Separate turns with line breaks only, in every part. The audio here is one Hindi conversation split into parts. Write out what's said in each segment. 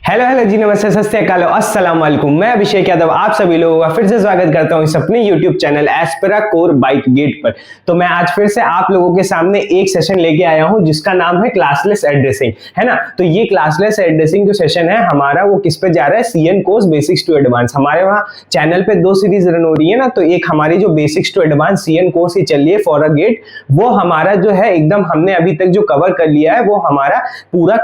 हेलो हेलो जी, नमस्ते, सत श्री अकाल, अस्सलाम वालेकुम। मैं अभिषेक यादव आप सभी लोगों का फिर से स्वागत करता हूं इस अपने यूट्यूब चैनल एस्पेरा कोर बाइट गेट पर। तो मैं आज फिर से आप लोगों के सामने एक सेशन लेके आया हूं जिसका नाम है क्लासलेस एड्रेसिंग, है ना। तो ये क्लासलेस एड्रेसिंग जो सेशन है हमारा वो किस पे जा रहा है, CN course basics to advance. हमारे वहाँ चैनल पे दो सीरीज रन हो रही है ना, तो एक हमारी जो basics to advance CN course की चल रही है फॉर अ गेट, वो हमारा जो है एकदम हमने अभी तक जो कवर कर लिया है वो हमारा पूरा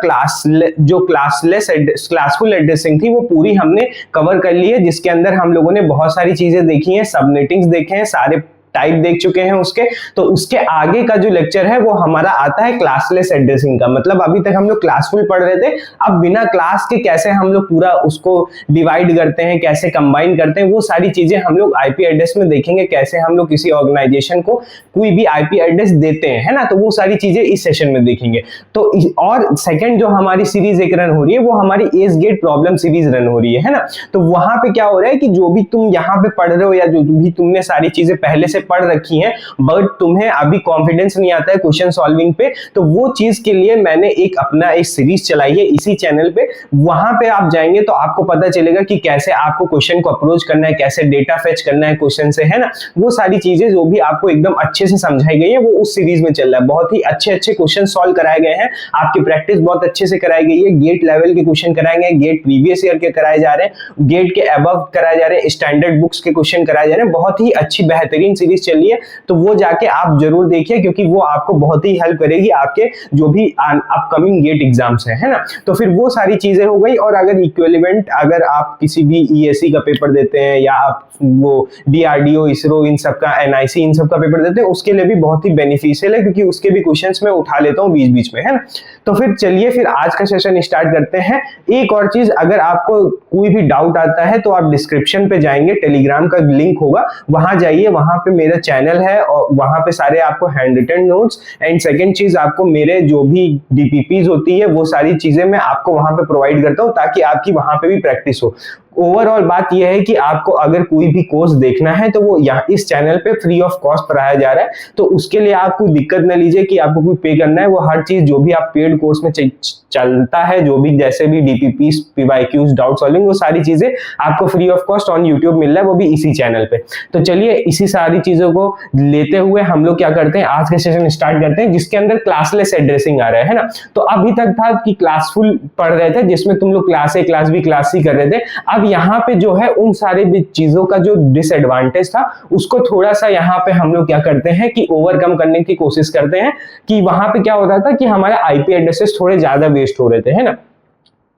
क्लासफुल एड्रेसिंग थी वो पूरी हमने कवर कर ली है, जिसके अंदर हम लोगों ने बहुत सारी चीजें देखी हैं, सबनेटिंग्स देखे हैं, सारे टाइप देख चुके हैं उसके। तो उसके आगे का जो लेक्चर है वो हमारा आता है क्लासलेस एड्रेसिंग का। मतलब अभी तक हम लोग क्लासफुल पढ़ रहे थे, अब बिना क्लास के कैसे हम लोग पूरा उसको डिवाइड करते हैं, कैसे कंबाइन करते हैं, वो सारी चीजें हम लोग आईपी एड्रेस में देखेंगे। कैसे हम लोग किसी ऑर्गेनाइजेशन को कोई भी आईपी एड्रेस देते हैं, है ना, तो वो सारी चीजें इस सेशन में देखेंगे। तो और सेकंड जो हमारी सीरीज एक रन हो रही है वो हमारी as GATE problem series run हो रही है ना। तो वहां पे क्या हो रहा है कि जो भी तुम यहाँ पे पढ़ रहे हो या जो भी तुमने सारी चीजें पहले से पढ़ रखी हैं बट तुम्हें अभी कॉन्फिडेंस नहीं आता है क्वेश्चन सॉल्विंग पे, तो वो चीज के लिए मैंने अपना एक सीरीज चलाई है इसी चैनल पे। वहां पे आप जाएंगे तो आपको पता चलेगा कि कैसे आपको क्वेश्चन को अप्रोच करना है, कैसे डेटा फेच करना है क्वेश्चन से, है ना। वो सारी चीजें जो भी आपको एकदम अच्छे से समझाई गई है वो उस सीरीज में चल रहा है। बहुत ही अच्छे अच्छे क्वेश्चन सॉल्व कराए गए हैं, आपकी प्रैक्टिस बहुत अच्छे से कराई गई है। गेट लेवल के क्वेश्चन कराए गए, गेट प्रीवियस ईयर के कराए जा रहे हैं, गेट के अबव कराए जा रहे हैं, स्टैंडर्ड बुक्स के क्वेश्चन कराए जा रहे हैं। बहुत ही अच्छी बेहतरीन सीरीज चली है, तो वो जाके आप जरूर देखिए, क्योंकि वो आपको बहुत ही हेल्प करेगी आपके जो भी अपकमिंग गेट एग्जाम्स है ना। तो फिर वो सारी चीजें हो गई। और अगर इक्विवेलेंट अगर आप किसी भी ईएससी का पेपर देते हैं या आप वो डीआरडीओ, इसरो, इन सब का, एनआईसी, इन सब का पेपर देते हैं, उसके लिए भी बहुत ही बेनिफिशियल है, क्योंकि उसके भी क्वेश्चंस मैं उठा लेता हूँ बीच बीच में, है ना। तो फिर चलिए फिर आज का सेशन स्टार्ट करते हैं। एक और चीज, अगर आपको कोई भी डाउट आता है तो आप डिस्क्रिप्शन पे जाएंगे, टेलीग्राम का लिंक होगा, वहां जाइए, वहां पे मेरा चैनल है और वहां पे सारे आपको hand written notes and second चीज आपको मेरे जो भी डीपीपीज होती है वो सारी चीजें मैं आपको वहां पे प्रोवाइड करता हूं, ताकि आपकी वहां पे भी प्रैक्टिस हो। ओवरऑल बात यह है कि आपको अगर कोई भी कोर्स देखना है तो वो यहाँ इस चैनल पे फ्री ऑफ कॉस्ट पढ़ाया जा रहा है, तो उसके लिए आप कोई दिक्कत न लीजिए कि आपको कोई पे करना है। वो हर चीज जो भी आप पेड कोर्स में चलता है, जो भी जैसे भी डीपीपी, पीवाईक्यूज, डाउट सॉल्विंग, वो सारी चीजें आपको free of cost on YouTube मिल रहा है, वो भी इसी चैनल पे। तो चलिए इसी सारी चीजों को लेते हुए हम लोग क्या करते हैं, आज के सेशन स्टार्ट करते हैं, जिसके अंदर क्लासलेस एड्रेसिंग आ रहा है ना। तो अभी तक था कि क्लासफुल पढ़ रहे थे, जिसमें तुम लोग class A, class B, class C कर रहे थे। अब यहाँ पे जो है उन सारे भी चीजों का जो डिसएडवांटेज था उसको थोड़ा सा यहाँ पे हम लोग क्या करते हैं कि ओवरकम करने की कोशिश करते हैं। कि वहां पे क्या होता था कि हमारे आईपी एड्रेसेस थोड़े ज्यादा वेस्ट हो रहे थे, है ना।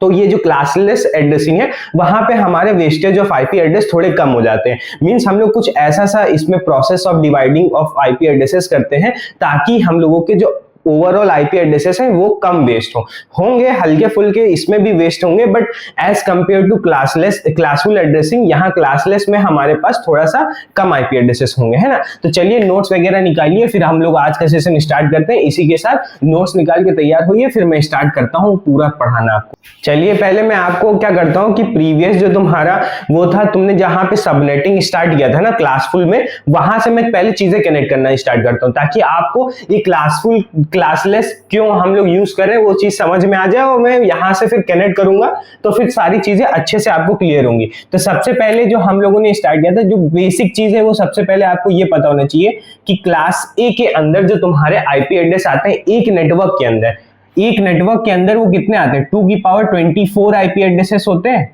तो ये जो क्लासलेस एड्रेसिंग है वहां पे हमारे वेस्टेज ऑफ आईपी एड्रेस थोड़े कम हो जाते हैं। मींस हम लोग कुछ ऐसा सा इसमें process of dividing of IP addresses करते हैं ताकि हम लोगों के जो ओवरऑल आईपी एड्रेसेस हैं वो कम वेस्ट होंगे, हल्के फुल्के इसमें भी वेस्ट होंगे, but as compare to classful addressing, यहाँ क्लासलेस में हमारे पास थोड़ा सा कम आईपी एड्रेसेस होंगे, है ना। तो चलिए नोट्स वगैरह निकालिए, फिर हम लोग आज का सेशन स्टार्ट करते हैं। इसी के साथ नोट्स निकाल के तैयार होइए, फिर मैं स्टार्ट करता हूँ पूरा पढ़ाना आपको। चलिए पहले मैं आपको क्या करता हूँ कि प्रीवियस जो तुम्हारा वो था, तुमने जहां पे सबनेटिंग स्टार्ट किया था ना क्लासफुल में, वहां से मैं पहले चीजें कनेक्ट करना स्टार्ट करता हूँ, ताकि आपको ये क्लासफुल क्लासलेस क्यों हम लोग यूज करें वो चीज समझ में आ जाए, और मैं यहां से फिर कनेक्ट करूंगा तो फिर सारी चीजें अच्छे से आपको क्लियर होंगी। तो सबसे पहले जो हम लोगों ने स्टार्ट किया था, जो बेसिक चीज है वो सबसे पहले आपको ये पता होना चाहिए कि क्लास ए के अंदर जो तुम्हारे आईपी एड्रेस आते हैं एक नेटवर्क के अंदर वो कितने आते हैं, 2 की पावर 24 आईपी एड्रेसेस होते हैं,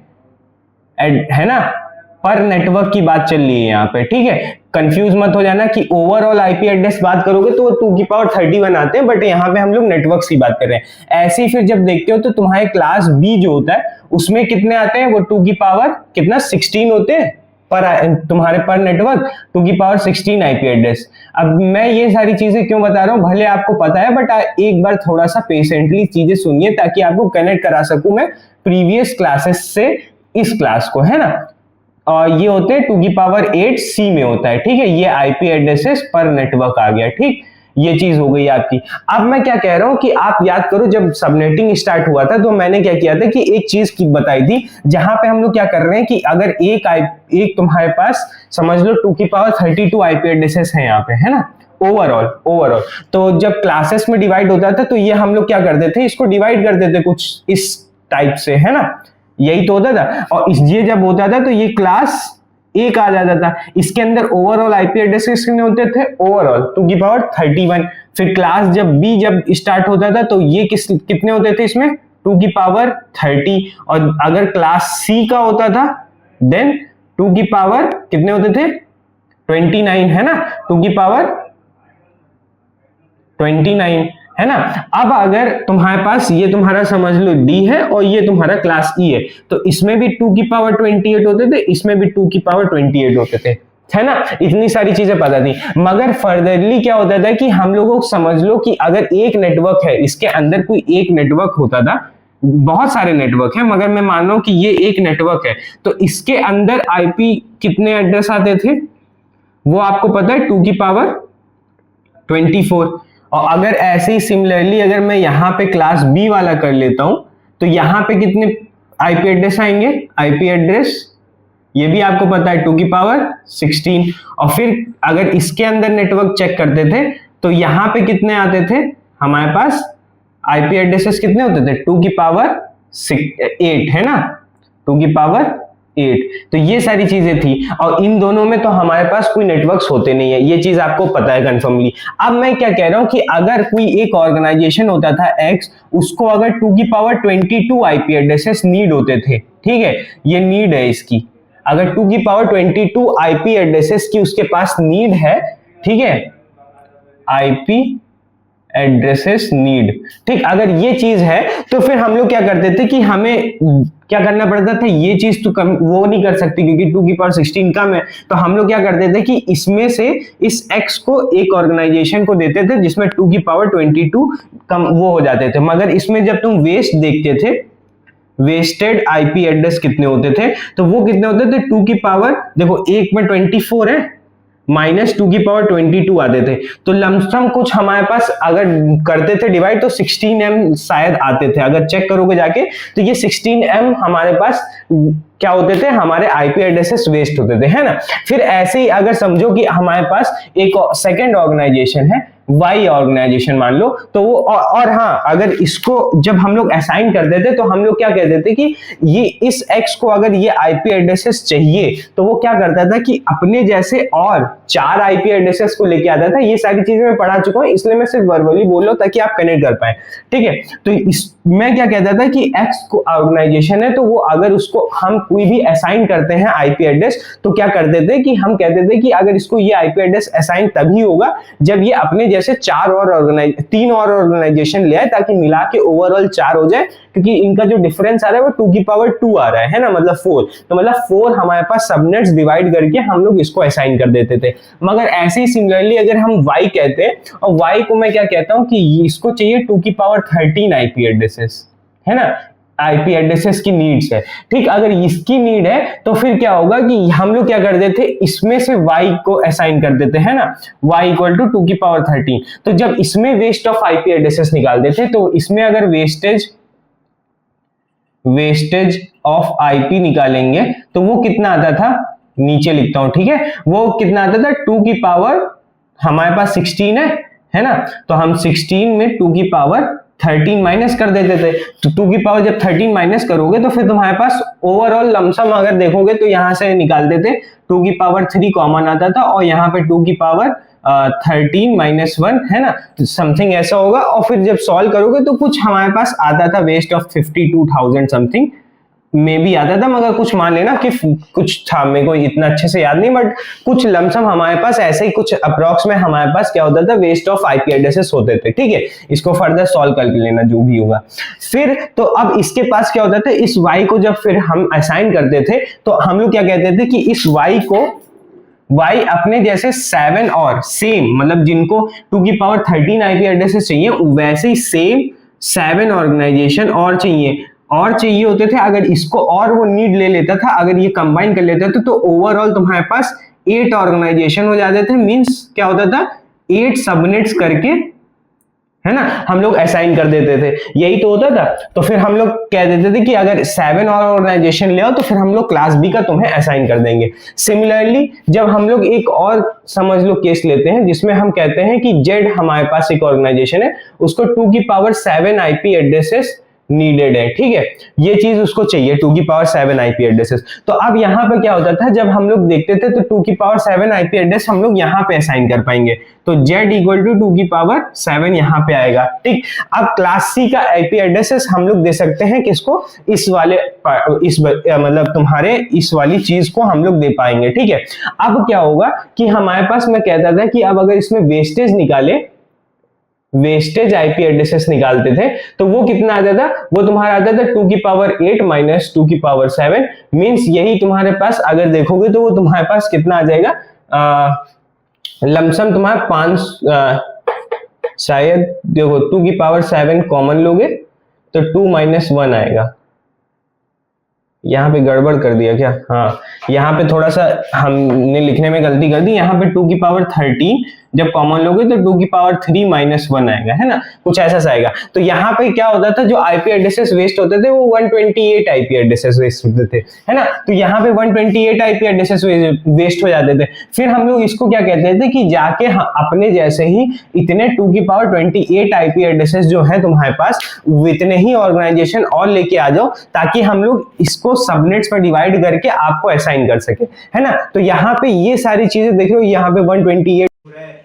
है ना। पर नेटवर्क की बात चल रही है यहाँ पे, ठीक है। कंफ्यूज मत हो जाना कि ओवरऑल आईपी एड्रेस बात करोगे तो 2 की पावर 31 आते हैं, बट यहाँ पे हम लोग नेटवर्क की बात कर रहे हैं। ऐसे ही फिर जब देखते हो तो तुम्हारे क्लास बी जो होता है उसमें कितने आते हैं, वो 2 की पावर कितना 16 होते हैं पर तुम्हारे पर नेटवर्क, 2 की पावर 16 आईपी एड्रेस। अब मैं ये सारी चीजें क्यों बता रहा हूँ, भले आपको पता है, बट एक बार थोड़ा सा पेशेंटली चीजें सुनिए ताकि आपको कनेक्ट करा सकूं मैं प्रीवियस क्लासेस से इस क्लास को, है ना। और ये होते हैं 2 की पावर 8 सी में होता है, ठीक है। ये आईपी एड्रेसेस पर नेटवर्क आ गया, ठीक। ये चीज हो गई आपकी। अब मैं क्या कह रहा हूं कि आप याद करो, जब सबनेटिंग स्टार्ट हुआ था तो मैंने क्या किया था कि एक चीज की बताई थी, जहां पे हम लोग क्या कर रहे हैं कि अगर एक तुम्हारे पास समझ लो 2 की पावर 32 आईपी एड्रेसेस हैं यहाँ पे, है ना। ओवरऑल तो जब क्लासेस में डिवाइड होता था तो ये हम लोग क्या करते थे, इसको डिवाइड कर देते कुछ इस टाइप से, है ना। यही तो होता था। और ये जब होता था तो ये क्लास एक आ जाता था। इसके अंदर ओवरऑल आईपी एड्रेसेस कितने होते थे, ओवरऑल 2 की पावर 31। फिर क्लास जब बी जब स्टार्ट होता था तो ये कितने होते थे इसमें, 2 की पावर 30। और अगर क्लास सी का होता था देन 2 की पावर कितने होते थे, 29, है ना, 2 की पावर 29, है ना। अब अगर तुम्हारे पास ये तुम्हारा समझ लो डी है और ये तुम्हारा क्लास ई है, तो इसमें भी 2 की पावर 28 होते थे, इसमें भी 2 की पावर 28 होते थे, है ना। इतनी सारी चीजें पता थी। मगर फर्दरली क्या होता था कि हम लोगों को समझ लो कि अगर एक नेटवर्क है, इसके अंदर कोई एक नेटवर्क होता था, बहुत सारे नेटवर्क हैं मगर मैं मान रहा हूं कि ये एक नेटवर्क है, तो इसके अंदर आईपी कितने एड्रेस आते थे, वो आपको पता है 2 की पावर 24। और अगर ऐसे ही सिमिलरली अगर मैं यहां पे क्लास बी वाला कर लेता हूं तो यहां पे कितने आईपी एड्रेस आएंगे, आईपी एड्रेस ये भी आपको पता है 2 की पावर 16। और फिर अगर इसके अंदर नेटवर्क चेक करते थे तो यहां पे कितने आते थे हमारे पास आईपी एड्रेसेस, कितने होते थे 2 की पावर 8, है ना, 2 की पावर 8। तो ये सारी चीजें थी और इन दोनों में तो हमारे पास कोई नेटवर्क्स होते नहीं है, ये चीज आपको पता है कंफर्मली। अब मैं क्या कह रहा हूं कि अगर कोई एक ऑर्गेनाइजेशन होता था एक्स, उसको अगर 2 की पावर 22 आईपी एड्रेसेस नीड होते थे, ठीक है, ये नीड है इसकी, अगर 2 की पावर 22 आईपी एड्रेसेस की उसके पास नीड है, ठीक है, आईपी एड्रेसेस नीड, ठीक, अगर ये चीज है तो फिर हम लोग क्या करते थे कि हमें क्या करना पड़ता था, ये चीज तो कम वो नहीं कर सकती क्योंकि 2 की पावर 16 कम है, तो हम लोग क्या करते थे कि इसमें से इस x को एक ऑर्गेनाइजेशन को देते थे जिसमें 2 की पावर 22 कम वो हो जाते थे। मगर इसमें जब तुम वेस्ट देखते थे, वेस्टेड आईपी एड्रेस कितने होते थे, तो वो कितने होते थे 2 की पावर, देखो एक में 24 है माइनस 2 की पावर 22 आते थे, तो लमसम कुछ हमारे पास अगर करते थे डिवाइड तो 16M शायद आते थे। अगर चेक करोगे जाके तो ये 16M हमारे पास क्या होते थे, हमारे आईपी एड्रेसेस वेस्ट होते थे, है ना। फिर ऐसे ही अगर समझो कि हमारे पास एक सेकंड ऑर्गेनाइजेशन है, वाई ऑर्गेनाइजेशन मान लो, तो वो और हाँ, अगर इसको जब हम लोग असाइन करते थे तो हम लोग क्या कहते थे कि ये इस एक्स को अगर ये आईपी एड्रेसेस चाहिए तो वो क्या करता था कि अपने जैसे और 4 आईपी एड्रेसेस को लेके आता था। ये सारी चीजें मैं पढ़ा चुका हूं, इसलिए मैं सिर्फ वर्बली बोल रहा हूं ताकि आप कनेक्ट कर पाए, ठीक है। तो इसमें क्या कहता था कि एक्स को ऑर्गेनाइजेशन है, तो वो अगर उसको हम कोई भी असाइन करते हैं आईपी एड्रेस, तो क्या करते थे कि हम कहते थे कि अगर इसको ये आईपी एड्रेस असाइन तभी होगा जब ये अपने जैसे 3 और ऑर्गेनाइजेशन ले आए, ताकि मिला के ओवरऑल 4 हो जाए, क्योंकि इनका जो डिफरेंस आ रहा है वो 2 की पावर 2 आ रहा है ना, मतलब 4, तो मतलब 4 हमारे पास सबनेट्स डिवाइड करके हम लोग इसको असाइन कर देते थे। मगर ऐसे ही सिमिलरली अगर हम y कहते हैं, और y को मैं क्या कहता हूं कि इसको चाहिए 2 की पावर 13 आईपी एड्रेसेस, है ना, आईपी एड्रेसेस की नीड्स है, ठीक। अगर इसकी नीड है तो फिर क्या होगा कि हम लोग क्या कर देते, इसमें से y को असाइन कर देते हैं ना, y इक्वल टू 2 की पावर 13। तो जब इसमें वेस्ट ऑफ आईपी एड्रेसेस निकाल देते तो इसमें अगर वेस्टेज ऑफ आईपी निकालेंगे तो वो कितना आता था, नीचे लिखता हूं, ठीक है, वो कितना आता था 2 की पावर, हमारे पास 16 है ना, तो हम 16 में 2 की पावर 13 माइनस कर देते थे। तो 2 की पावर जब 13 माइनस करोगे तो फिर तुम्हारे पास ओवरऑल लमसम अगर देखोगे तो यहां से निकालते थे 2 की पावर 3 कॉमन आता था, और यहाँ पे 2 की पावर 13 माइनस 1, है ना, समथिंग ऐसा होगा। और फिर जब सॉल्व करोगे तो कुछ हमारे पास आता था वेस्ट ऑफ 52,000 समथिंग में भी आता था, मगर कुछ मान लेना कि कुछ था, मेरे को इतना अच्छे से याद नहीं, बट कुछ लमसम हमारे पास ऐसे ही कुछ अप्रॉक्स में हमारे पास क्या होता था, वेस्ट ऑफ आईपी एड्रेसेस होते थे, ठीक है। इसको फर्दर सॉल्व कर लेना जो भी होगा। फिर तो अब इसके पास क्या होता था, इस y को जब फिर हम असाइन करते थे तो हम लोग क्या कहते थे कि इस y अपने जैसे 7 और सेम, मतलब जिनको 2 की पावर 13 आईपी एड्रेसेस चाहिए वैसे ही सेम 7 ऑर्गेनाइजेशन और चाहिए होते थे। अगर इसको और वो नीड ले लेता था, अगर ये कंबाइन कर लेता था तो ओवरऑल तुम्हारे पास 8 ऑर्गेनाइजेशन हो जाते थे। मींस क्या होता था, 8 सबनेट्स करके, है ना, हम लोग असाइन कर देते थे, यही तो होता था। तो फिर हम लोग कह देते थे कि अगर 7 और ऑर्गेनाइजेशन ले आओ तो फिर हम लोग क्लास बी का तुम्हें असाइन कर देंगे। सिमिलरली जब हम लोग एक और समझ लो केस लेते हैं जिसमें हम कहते हैं कि जेड हमारे पास एक ऑर्गेनाइजेशन है, उसको 2 की पावर 7 आईपी एड्रेसेस नीडेड है, ठीक है, ये चीज उसको चाहिए 2 की पावर 7 आईपी एड्रेसेस। तो अब यहाँ पे क्या होता था, जब हम लोग देखते थे तो 2 की पावर 7 आईपी एड्रेस हम लोग यहाँ पे असाइन कर पाएंगे, तो z इक्वल टू 2 की पावर 7 यहाँ पे आएगा, ठीक। अब क्लास C का आईपी एड्रेसेस हम लोग दे सकते हैं किसको, इस वाले मतलब तुम्हारे इस वाली चीज को हम लोग दे पाएंगे, ठीक है। अब क्या होगा कि हमारे पास, मैं कहता था कि अब अगर इसमें वेस्टेज निकाले, वेस्टेज आईपी एड्रेसेस निकालते थे तो वो कितना आता था, वो तुम्हारा आता था 2 की पावर 8 माइनस 2 की पावर 7, मींस यही तुम्हारे पास अगर देखोगे तो वो तुम्हारे पास कितना आ जाएगा, लमसम तुम्हारा 5 शायद देखो 2 की पावर 7 कॉमन लोगे तो 2 माइनस 1 आएगा। यहाँ पे गड़बड़ कर दिया क्या, हाँ यहाँ पे थोड़ा सा हमने लिखने में गलती कर दी, यहाँ पे 2 की पावर 13 जब कॉमन लोगे तो 2 की पावर 3 माइनस 1 आएगा, है ना, कुछ ऐसा आएगा। तो यहाँ पे क्या होता था, जो आईपी एड्रेसेस वेस्ट होते थे वो 128 आईपी एड्रेसेस वेस्ट होते थे, है ना। तो यहाँ पे 128 आईपी एड्रेसेस वेस्ट हो जाते थे। फिर हम लोग इसको क्या कहते थे कि जाके अपने जैसे ही इतने 2 की पावर 28 आईपी एड्रेसेस जो है तुम्हारे पास, इतने ही ऑर्गेनाइजेशन और लेके आ जाओ, ताकि हम लोग इसको सबनेट्स में डिवाइड करके आपको असाइन कर सके, है ना। तो यहाँ पे ये सारी चीजें देख रहे हो, यहाँ पे 128 हो रहा है,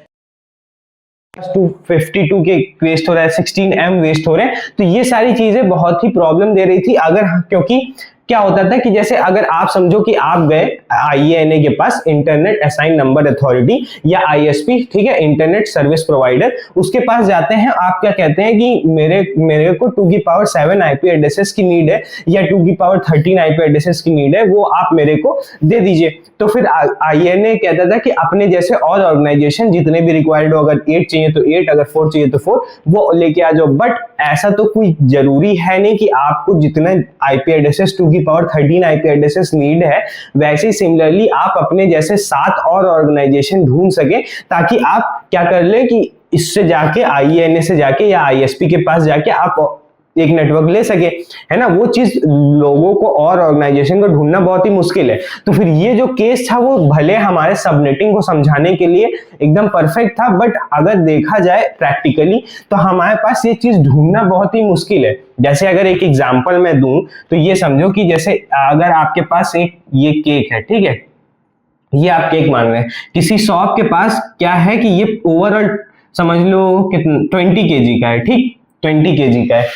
252 के वेस्ट हो रहा है, 16M वेस्ट हो रहे हैं। तो ये सारी चीजें बहुत ही प्रॉब्लम दे रही थी, अगर क्योंकि क्या होता था कि जैसे अगर आप समझो कि आप गए IANA के पास, इंटरनेट असाइन नंबर अथॉरिटी, या ISP, ठीक है, इंटरनेट सर्विस प्रोवाइडर, उसके पास जाते हैं, आप क्या कहते हैं कि मेरे को 2 की पावर 7 आईपी एड्रेसेस की नीड है, या 2 की पावर 13 आईपी एड्रेसेस की नीड है, वो आप मेरे को दे दीजिए। तो फिर IANA कहता था कि अपने जैसे और ऑर्गेनाइजेशन जितने भी रिक्वायर्ड हो, अगर 8 चाहिए तो 8, अगर 4 चाहिए तो 4, वो लेके आ जाओ। बट ऐसा तो कोई जरूरी है नहीं कि आपको जितना आईपी एड्रेसेस 2 की पावर 13 आईपी एड्रेसेस नीड है, वैसे ही सिमिलरली आप अपने जैसे 7 और ऑर्गेनाइजेशन ढूंढ सके, ताकि आप क्या कर ले कि इससे जाके IANA से जाके या ISP के पास जाके आप एक नेटवर्क ले सके, है ना। वो चीज लोगों को और ऑर्गेनाइजेशन को ढूंढना बहुत ही मुश्किल है। तो फिर ये जो केस था वो भले हमारे सबनेटिंग को समझाने के लिए एकदम परफेक्ट था, बट अगर देखा जाए प्रैक्टिकली तो हमारे पास ये चीज ढूंढना बहुत ही मुश्किल है। जैसे अगर एक एग्जांपल मैं दूं तो ये समझो कि जैसे अगर आपके पास एक ये केक है, ठीक है, ये आप केक मान रहे हैं, किसी शॉप के पास क्या है कि ये ओवरऑल समझ लो कितना 20 kg का है, ठीक, 20 kg का है।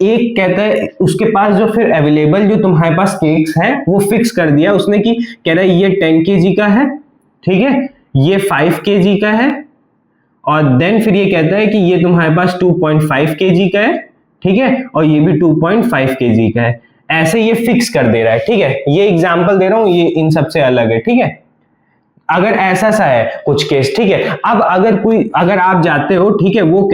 एक कहता है उसके पास जो फिर अवेलेबल जो तुम्हारे पास केक्स हैं वो फिक्स कर दिया उसने कि कह रहा है ये 10 kg का है, ठीक है, ये 5 kg का है, और देन फिर ये कहता है कि ये तुम्हारे पास 2.5 kg का है, ठीक है, और ये भी 2.5 kg का है। ऐसे ये फिक्स कर दे रहा है, ठीक है। ये एग्जांपल दे रहा हूं, ये इन सबसे अलग है, ठीक है। अगर ऐसा सा है कुछ केस, ठीक है। अब अगर आप जाते हो, ठीक है, वो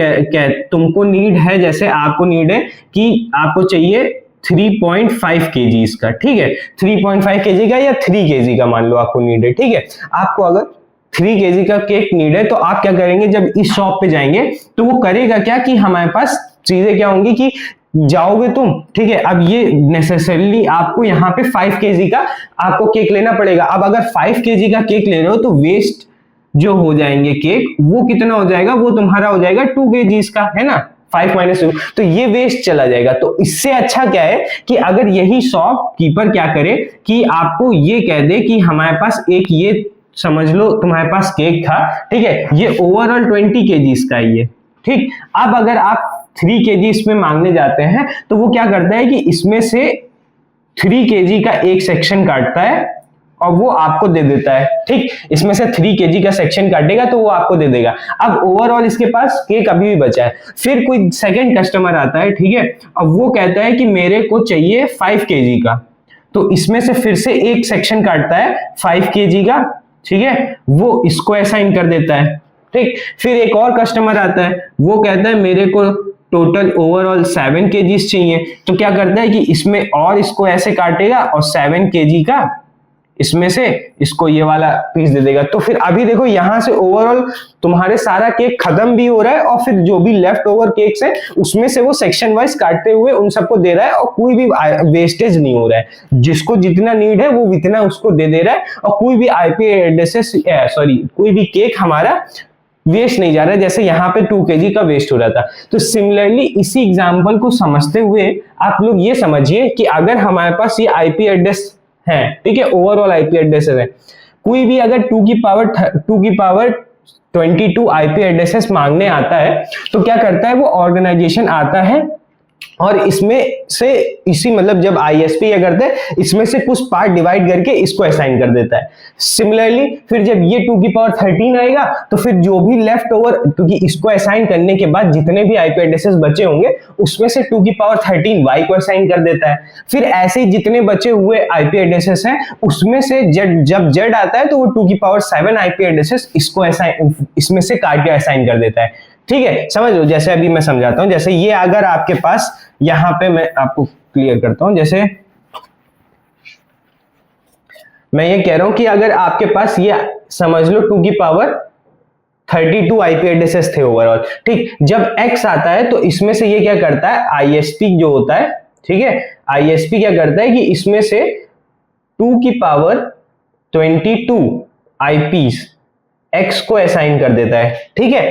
तुमको नीड है, जैसे आपको नीड है कि आपको चाहिए 3.5 kg का, ठीक है, 3.5 kg का या 3 kg का मान लो आपको नीड है, ठीक है। आपको अगर 3 kg का केक नीड है तो आप क्या करेंगे, जब इस शॉप पे जाएंगे तो वो करेगा क्या कि हमारे पास चीजें क्या होंगी कि जाओगे तुम, ठीक है, अब ये नेसेसरीली आपको यहाँ पे 5 kg का आपको केक लेना पड़ेगा। अब अगर 5 kg का केक ले रहे हो तो वेस्ट जो हो जाएंगे केक, वो कितना हो जाएगा, वो तुम्हारा हो जाएगा 2 kg का, है ना, 5 माइनस 2, तो ये वेस्ट चला जाएगा। तो इससे अच्छा क्या है कि अगर यही शॉपकीपर क्या करे कि आपको ये कह दे कि हमारे पास एक ये समझ लो तुम्हारे पास केक था, ठीक है, ये ओवरऑल 20 kg का है ये, ठीक। अब अगर आप 3 kg इसमें मांगने जाते हैं तो वो क्या करता है कि इसमें से 3 kg का एक सेक्शन काटता है और वो आपको दे देता है, ठीक। इसमें से 3 kg का सेक्शन काटेगा तो वो आपको दे देगा। अब ओवरऑल इसके पास केक अभी भी बचा है। फिर कोई सेकंड कस्टमर आता है, ठीक है, अब वो कहता है कि मेरे को चाहिए 5 kg का, तो इसमें से फिर से एक सेक्शन काटता है 5 kg का, ठीक है, वो इसको असाइन कर देता है, ठीक। फिर एक और कस्टमर आता है, वो कहता है मेरे को टोटल ओवरऑल 7 kg चाहिए, तो क्या करता है कि इसमें और इसको ऐसे काटेगा और 7 kg का इसमें से इसको ये वाला पीस दे देगा। तो फिर अभी देखो यहां से ओवरऑल तुम्हारे सारा केक खत्म भी हो रहा है और फिर जो भी लेफ्ट ओवर केक्स है उसमें से वो सेक्शन वाइज काटते हुए उन सबको दे रहा है और कोई भी वेस्टेज नहीं हो रहा है। जिसको जितना नीड है वो इतना उसको दे रहा है और कोई भी आईपी एड्रेसेस कोई भी केक हमारा वेस्ट नहीं जा रहा है, जैसे यहाँ पे 2 kg का वेस्ट हो रहा था। तो सिमिलरली इसी एग्जांपल को समझते हुए आप लोग ये समझिए कि अगर हमारे पास ये आईपी एड्रेस है, ठीक है, ओवरऑल आईपी एड्रेस है, कोई भी अगर 2 की पावर 22 आईपी एड्रेसेस मांगने आता है तो क्या करता है, वो ऑर्गेनाइजेशन आता है और इसमें से इसी मतलब जब आईएसपी क्या करता है, इसमें से कुछ पार्ट डिवाइड करके इसको असाइन कर देता है। सिमिलरली फिर जब ये 2 की पावर 13 आएगा तो फिर जो भी लेफ्ट ओवर, क्योंकि इसको असाइन करने के बाद जितने भी आईपी एड्रेसेस बचे होंगे उसमें से 2 की पावर 13 वाई को असाइन कर देता है। फिर ऐसे ही जितने बचे हुए आईपी एड्रेसेस हैं उसमें से जब जेड आता है तो वो 2 की पावर 7 आईपी एड्रेसेस इसको असाइन, इसमें से काट के असाइन कर देता है। ठीक है, समझ लो। जैसे अभी मैं समझाता हूं, जैसे ये अगर आपके पास, यहां पे मैं आपको क्लियर करता हूं, जैसे मैं ये कह रहा हूं कि अगर आपके पास ये समझ लो 2 की पावर 32 आईपी एड्रेसेस थे ओवरऑल, ठीक, जब x आता है तो इसमें से ये क्या करता है, आईएसपी जो होता है, ठीक है, आईएसपी क्या करता है कि इसमें से 2 की पावर 22 आईपीस x को असाइन कर देता है। ठीक है,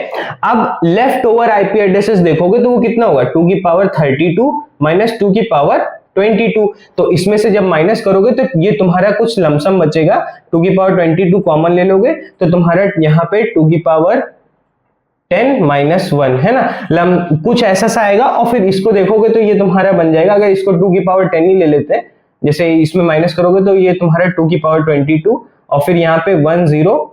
अब लेफ्ट ओवर आईपी एड्रेसेस देखोगे तो वो कितना होगा, 2 की पावर 32 माइनस 2 की पावर 22। तो इसमें से जब माइनस करोगे तो ये तुम्हारा कुछ लमसम बचेगा, 2 की पावर 22 कॉमन ले लोगे तो तुम्हारा यहाँ पे 2 की पावर 10 माइनस 1 है ना, कुछ ऐसा सा आएगा। और फिर इसको देखोगे तो ये तुम्हारा बन जाएगा, अगर इसको 2 की पावर 10 ही ले लेते हैं, जैसे इसमें माइनस करोगे तो ये तुम्हारा 2 की पावर 22 और फिर यहाँ पे 1023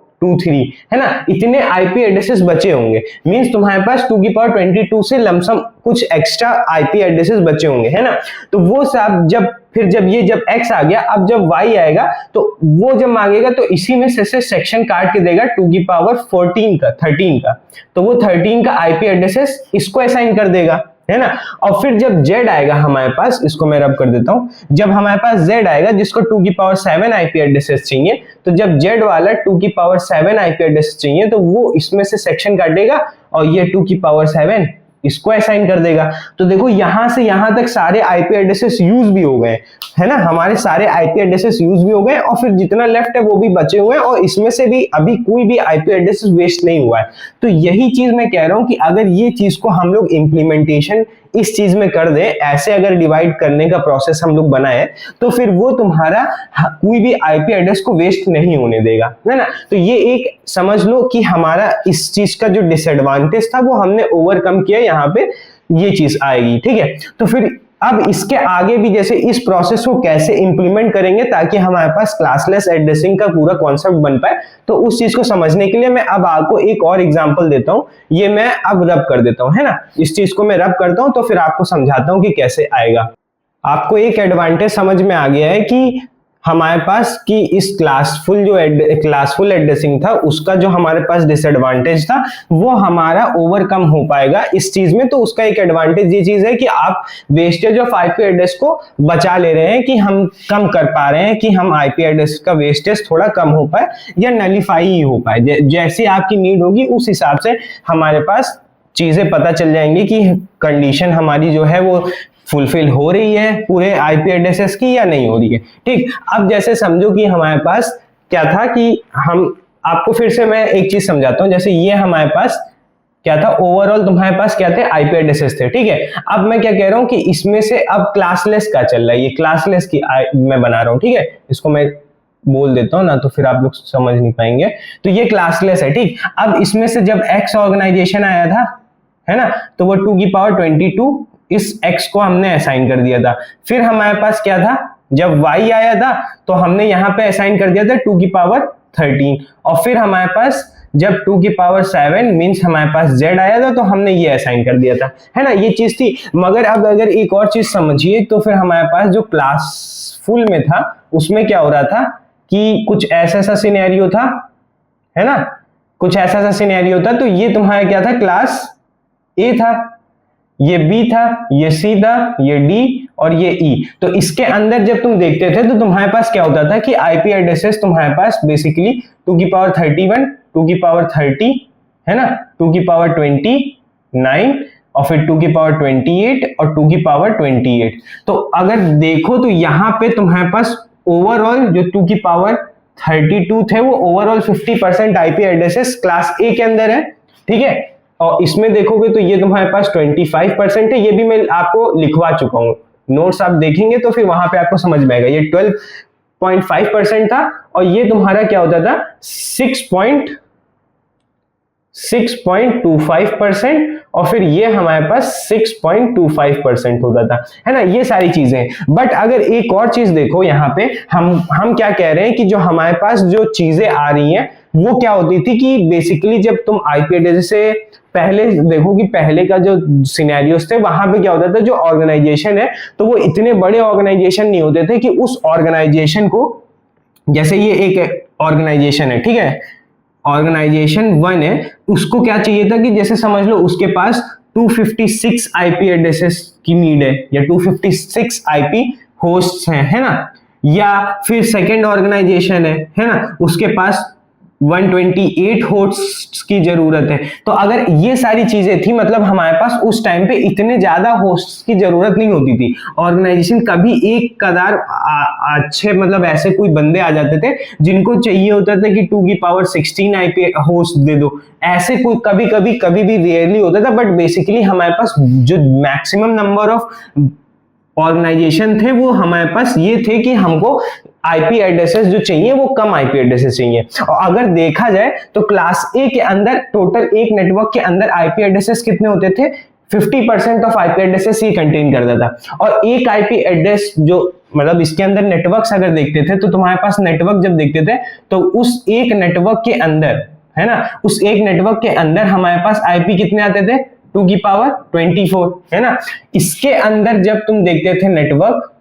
है ना, इतने आईपी एड्रेसेस बचे होंगे। मींस तुम्हारे पास 2 की पावर 22 से लमसम कुछ एक्स्ट्रा आईपी एड्रेसेस बचे होंगे, है ना। तो वो सब जब जब x आ गया, अब जब y आएगा तो वो जब मांगेगा तो इसी में से सेक्शन काट के देगा 2 की पावर 13 का, तो वो 13 का आईपी एड्रेसेस इसको असाइन कर देगा, है ना। और फिर जब z आएगा हमारे पास, इसको मैं रब कर देता हूं, जब हमारे पास z आएगा जिसको 2 की पावर 7 आईपी एड्रेसेस चाहिए, तो जब z वाला 2 की पावर 7 आईपी एड्रेस चाहिए तो वो इसमें से सेक्शन काटेगा और ये 2 की पावर 7 इसको असाइन कर देगा। तो देखो यहां से यहां तक सारे आईपी एड्रेसेस यूज भी हो गए, है ना, हमारे सारे आईपी एड्रेसेस यूज भी हो गए और फिर जितना लेफ्ट है वो भी बचे हुए हैं और इसमें से भी अभी कोई भी आईपी एड्रेस वेस्ट नहीं हुआ है। तो यही चीज मैं कह रहा हूं कि अगर ये चीज को हम लोग इंप्लीमेंटेशन इस चीज में कर दे, ऐसे अगर डिवाइड करने का प्रोसेस हम लोग बनाए तो फिर वो तुम्हारा कोई भी आईपी एड्रेस को वेस्ट नहीं होने देगा, है ना। तो ये एक समझ लो कि हमारा इस चीज का जो डिसएडवांटेज था वो हमने ओवरकम किया, यहाँ पे ये चीज आएगी। ठीक है, तो फिर अब इसके आगे भी जैसे इस प्रोसेस को कैसे इंप्लीमेंट करेंगे ताकि हमारे पास क्लासलेस एड्रेसिंग का पूरा कॉन्सेप्ट बन पाए, तो उस चीज को समझने के लिए मैं अब आपको एक और एग्जांपल देता हूं। ये मैं अब रब कर देता हूं, है ना, इस चीज को मैं रब करता हूं तो फिर आपको समझाता हूं कि कैसे आएगा। आपको एक एडवांटेज समझ में आ गया है कि हमारे पास कि इस क्लासफुल एड्रेसिंग था उसका जो हमारे पास डिसएडवांटेज था वो हमारा ओवरकम हो पाएगा इस चीज में। तो उसका एक एडवांटेज ये चीज है कि आप वेस्टेज ऑफ आईपी एड्रेस को बचा ले रहे हैं, कि हम कम कर पा रहे हैं कि हम आईपी एड्रेस का वेस्टेज थोड़ा कम हो पाए या नलीफाई ही हो पाए। जैसी आपकी नीड होगी उस हिसाब से हमारे पास चीजें पता चल जाएंगी कि कंडीशन हमारी जो है वो फुलफिल हो रही है पूरे आईपी एड्रेसेस की या नहीं हो रही है। ठीक, अब जैसे समझो कि हमारे पास क्या था कि हम आपको फिर से मैं एक चीज समझाता हूं। जैसे ये हमारे पास क्या था, ओवरऑल तुम्हारे पास क्या थे, आईपी एड्रेसेस थे। ठीक है, अब मैं क्या कह रहा हूं कि इसमें से अब क्लासलेस का चल रहा है, ये क्लासलेस की मैं बना रहा हूं। ठीक है, इसको मैं बोल देता हूं ना तो फिर आप लोग समझ नहीं पाएंगे। तो ये क्लासलेस है। ठीक, अब इसमें से जब एक्स ऑर्गेनाइजेशन आया था, है ना, तो वो 2 की पावर 22 इस x को हमने असाइन कर दिया था। फिर हमारे पास क्या था, जब y आया था तो हमने यहाँ पे असाइन कर दिया था 2 की पावर 13 और फिर हमारे पास जब 2 की पावर 7 मींस हमारे पास z आया था तो हमने ये असाइन कर दिया था, है ना, ये चीज थी। मगर अब अगर एक और चीज समझिए तो फिर हमारे पास जो क्लास फुल में था उसमें क्या हो रहा था कि कुछ ऐसा सा सिनेरियो था, है ना, कुछ ऐसा सा सिनेरियो था। तो ये तुम्हारा क्या था, क्लास ए था, ये बी था, ये सी था, ये डी और ये ई। तो इसके अंदर जब तुम देखते थे तो तुम्हारे पास क्या होता था कि आईपी एड्रेसेस तुम्हारे पास बेसिकली 2 की पावर 31, 2 की पावर 30, है ना, 2 की पावर 29 और फिर 2 की पावर 28 और 2 की पावर 28। तो अगर देखो तो यहाँ पे तुम्हारे पास ओवरऑल जो 2 की पावर 32 थे वो ओवरऑल 50% आईपी एड्रेसेस क्लास ए के अंदर है ठीक है। और इसमें देखोगे तो ये तुम्हारे पास 25% है, ये भी मैं आपको लिखवा चुका हूं, नोट्स आप देखेंगे तो फिर वहां पे आपको समझ में आएगा। ये 12.5% था और ये तुम्हारा क्या होता था 6.25% और फिर ये हमारे पास 6.25% होता था, है ना। ये सारी चीजें, बट अगर एक और चीज देखो यहाँ पे हम क्या कह रहे हैं कि जो हमारे पास जो चीजें आ रही हैं वो क्या होती थी कि बेसिकली जब तुम आईपी एड्रेस से पहले देखो कि पहले का जो सिनेरियोस थे वहां पे क्या होता था, जो ऑर्गेनाइजेशन है तो वो इतने बड़े ऑर्गेनाइजेशन नहीं होते थे कि उस ऑर्गेनाइजेशन को, जैसे ये एक ऑर्गेनाइजेशन है, ठीक है, ऑर्गेनाइजेशन 1 है, उसको क्या चाहिए था कि जैसे समझ लो उसके पास 256 आईपी एड्रेसेस की नीड है या 256 आईपी होस्ट्स हैं, है ना। या फिर सेकंड ऑर्गेनाइजेशन है ना, उसके पास 128 होस्ट्स की जरूरत है। तो अगर ये सारी चीजें थी, मतलब हमारे पास उस टाइम पे इतने ज्यादा होस्ट्स की जरूरत नहीं होती थी। ऑर्गेनाइजेशन कभी एक कदार अच्छे मतलब ऐसे कोई बंदे आ जाते थे जिनको चाहिए होता था कि 2 की पावर 16 आईपी होस्ट दे दो, ऐसे कोई कभी भी रेयरली होता था। बट बेसिकली हमारे पास जो मैक्सिमम नंबर ऑफ ऑर्गेनाइजेशन थे वो हमारे पास ये थे कि हमको आईपी एड्रेसेस जो चाहिए वो कम आईपी एड्रेसेस चाहिए। और अगर देखा जाए तो क्लास ए के अंदर टोटल एक नेटवर्क के अंदर आईपी एड्रेसेस कितने होते थे, 50% ऑफ आईपी एड्रेसेस ये कंटेन करता था। और एक आईपी एड्रेस जो मतलब इसके अंदर नेटवर्क्स अगर देखते थे तो तुम्हारे पास नेटवर्क जब देखते थे तो उस एक नेटवर्क के अंदर, है ना, उस एक नेटवर्क के अंदर हमारे पास आईपी कितने आते थे, 2 की पावर 24, है ना। इसके अंदर जब तुम देखते थे नेटवर्क,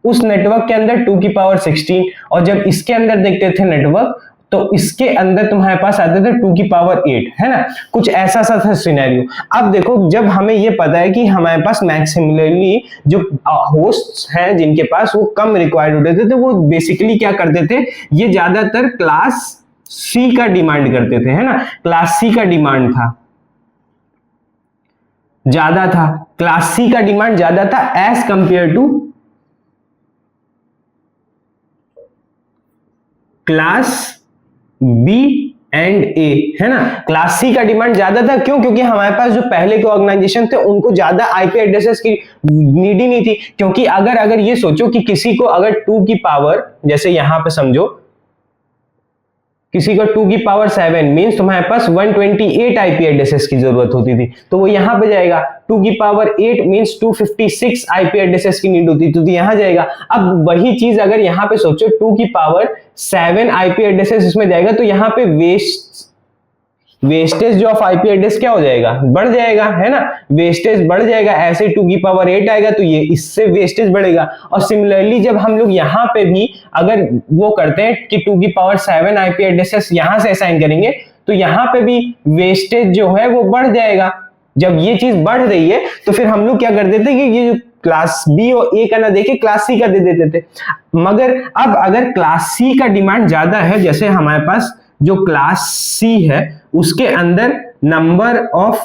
उस नेटवर्क के अंदर 2 की पावर 16, और जब इसके अंदर देखते थे नेटवर्क तो इसके अंदर तुम्हारे पास आते थे 2 की पावर 8, है ना। कुछ ऐसा सा था सिनेरियो। अब देखो जब हमें ये पता है कि हमारे पास मैक्सिमली जो होस्ट्स हैं जिनके पास वो कम रिक्वायर्ड होते थे, तो वो बेसिकली क्या करते थे, ये ज्यादातर क्लास सी का डिमांड करते थे, है ना। क्लास सी का डिमांड ज्यादा था, क्लास सी का डिमांड ज्यादा था as compare to class B and A, है ना। क्लास सी का डिमांड ज्यादा था, क्यों, क्योंकि हमारे पास जो पहले के ऑर्गेनाइजेशन थे उनको ज्यादा आईपी एड्रेसेस की नीड ही नहीं थी। क्योंकि अगर ये सोचो कि किसी को अगर 2 की पावर, जैसे यहां पे समझो किसी को 2 की पावर 7 मींस तुम्हारे पास 128 आईपी एड्रेसेस की जरूरत होती थी, तो वो यहां पे जाएगा। 2 की पावर 8 मींस 256 आईपी एड्रेसेस की नीड होती थी, तो यहां जाएगा। अब वही चीज अगर यहां पे सोचो 2 की पावर 7 आईपी एड्रेसेस इसमें जाएगा, तो यहां पे वेस्टेज जो ऑफ आईपी एड्रेस क्या हो जाएगा, बढ़ जाएगा, है ना। वेस्टेज बढ़ जाएगा, ऐसे 2 की पावर 8 आएगा तो ये इससे वेस्टेज बढ़ेगा। और सिमिलरली जब हम लोग यहाँ पे भी अगर वो करते हैं कि 2 की पावर 7 आईपी एड्रेसेस यहां से असाइन करेंगे तो यहाँ पे भी वेस्टेज जो है वो बढ़ जाएगा। जब ये चीज बढ़ रही है तो फिर हम लोग क्या कर देते कि ये जो क्लास बी और ए का ना देके क्लास सी का दे देते थे। मगर अब अगर क्लास सी का डिमांड ज्यादा है, जैसे हमारे पास जो क्लास सी है उसके अंदर नंबर ऑफ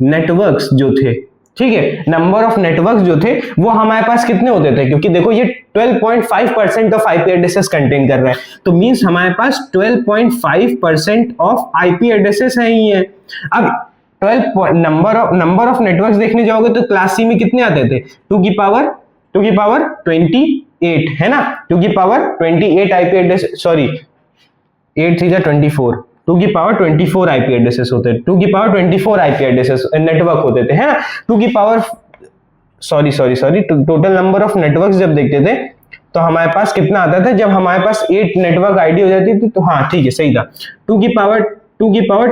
नेटवर्क्स जो थे, ठीक है, नंबर ऑफ नेटवर्क्स जो थे वो हमारे पास कितने होते थे, क्योंकि देखो ये 12.5% ऑफ आईपी एड्रेसेस कंटेन कर रहा है, तो मींस हमारे पास 12.5% ऑफ आईपी एड्रेसेस है ही है। अब 12 नंबर ऑफ नेटवर्क्स देखने जाओगे तो क्लास सी में कितने आते थे, 2 की पावर 28, है ना। 2 की पावर 28 आईपी एड्रेस, सॉरी 8 3 24, 2 की पावर 24 आईपी एड्रेसेस होते थे, 2 की पावर 24 आईपी एड्रेसेस नेटवर्क होते थे, है ना। 2 की power sorry total number of networks जब देखते थे तो हमारे पास कितना आता था, जब हमारे पास 8 नेटवर्क आईडी हो जाती थी तो हाँ ठीक है सही था, 2 की पावर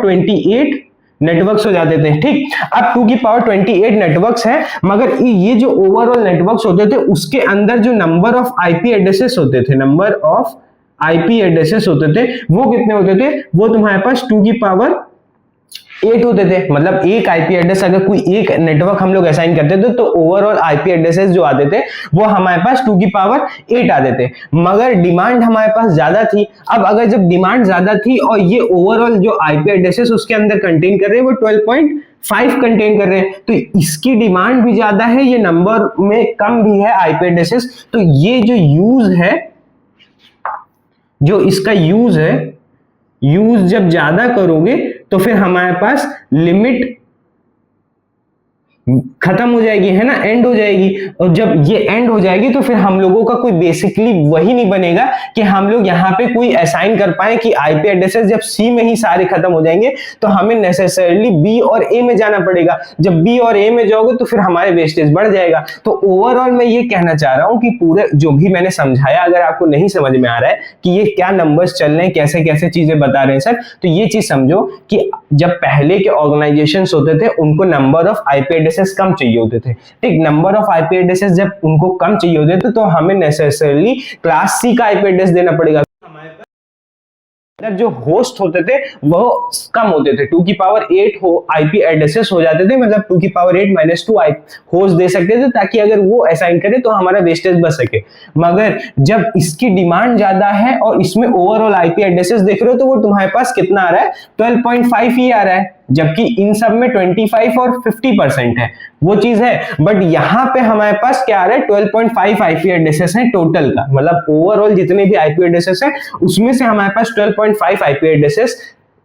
28 नेटवर्क्स हो जाते थे, ठीक। अब 2 की पावर 28 नेटवर्क्स है, मगर ये जो ओवरऑल नेटवर्क्स होते थे उसके अंदर जो नंबर ऑफ आईपी एड्रेसेस होते थे, नंबर ऑफ आईपी एड्रेसेस होते थे वो कितने होते थे, वो तुम्हारे पास 2 की पावर 8 होते थे। मतलब एक आईपी एड्रेस अगर कोई एक नेटवर्क हम लोग असाइन करते थे तो ओवरऑल आईपी एड्रेसेस जो आते थे वो हमारे पास 2 की पावर 8 आते थे, मगर डिमांड हमारे पास ज्यादा थी। अब अगर जब डिमांड ज्यादा थी और ये ओवरऑल जो आईपी एड्रेसेस उसके अंदर कंटेन कर रहे हैं वो 12.5 कंटेन कर रहे हैं, तो इसकी डिमांड भी ज्यादा है, ये नंबर में कम भी है आईपी एड्रेसेस। तो ये जो यूज है, जो इसका यूज है, यूज जब ज्यादा करोगे तो फिर हमारे पास लिमिट खत्म हो जाएगी, है ना, एंड हो जाएगी। और जब ये एंड हो जाएगी तो फिर हम लोगों का कोई बेसिकली वही नहीं बनेगा कि हम लोग यहाँ पे कोई असाइन कर पाए कि आईपी एड्रेसेस जब सी में ही सारे खत्म हो जाएंगे तो हमें नेसेसरली बी और ए में जाना पड़ेगा। जब बी और ए में जाओगे तो फिर हमारे वेस्टेज बढ़ जाएगा। तो ओवरऑल मैं ये कहना चाह रहा हूँ कि पूरे जो भी मैंने समझाया, अगर आपको नहीं समझ में आ रहा है कि ये क्या नंबर्स चल रहे हैं, कैसे कैसे चीजें बता रहे हैं सर, तो ये चीज समझो कि जब पहले के ऑर्गेनाइजेशंस होते थे उनको नंबर ऑफ आईपी एड्रेसेस कम चाहिए होते थे। ठीक, नंबर ऑफ आईपी एड्रेसेस जब उनको कम चाहिए होते थे तो हमें नेसेसरली क्लास सी का आईपी एड्रेस देना पड़ेगा। जो होस्ट होते थे वो कम होते थे, 2 की पावर 8 हो आईपी एड्रेसेस हो जाते थे, मतलब 2 की पावर 8 माइनस 2 होस्ट दे सकते थे ताकि अगर वो असाइन करे तो हमारा वेस्टेज बच सके। मगर जब इसकी डिमांड ज्यादा है और इसमें ओवरऑल आईपी एड्रेसेस देख रहे हो तो वो तुम्हारे पास कितना आ रहा है, 12.5 ही आ रहा है, जबकि इन सब में 25 और 50% है, वो चीज है। बट यहाँ पे हमारे पास क्या आ रहा है, 12.5 आईपी एड्रेसेस है टोटल का, मतलब ओवरऑल जितने भी आईपी एड्रेसेस है उसमें से हमारे पास 12.5 आईपी एड्रेसेस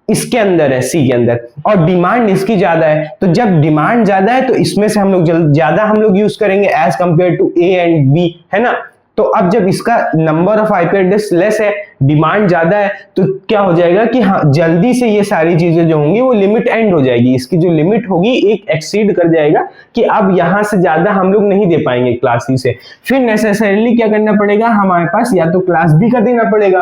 इसके अंदर है, सी के अंदर, और डिमांड इसकी ज्यादा है। तो जब डिमांड ज्यादा है तो इसमें से हम लोग ज्यादा हम लोग यूज करेंगे as compare to A and B, है ना। तो अब जब इसका number of IP address less है, डिमांड ज्यादा है, तो क्या हो जाएगा कि हाँ जल्दी से ये सारी चीजें जो होंगी वो लिमिट एंड हो जाएगी, इसकी जो लिमिट होगी एक एक्सीड कर जाएगा कि अब यहां से ज्यादा हम लोग नहीं दे पाएंगे क्लास सी से। फिर नेसेसरली क्या करना पड़ेगा, हमारे पास या तो क्लास बी का देना पड़ेगा।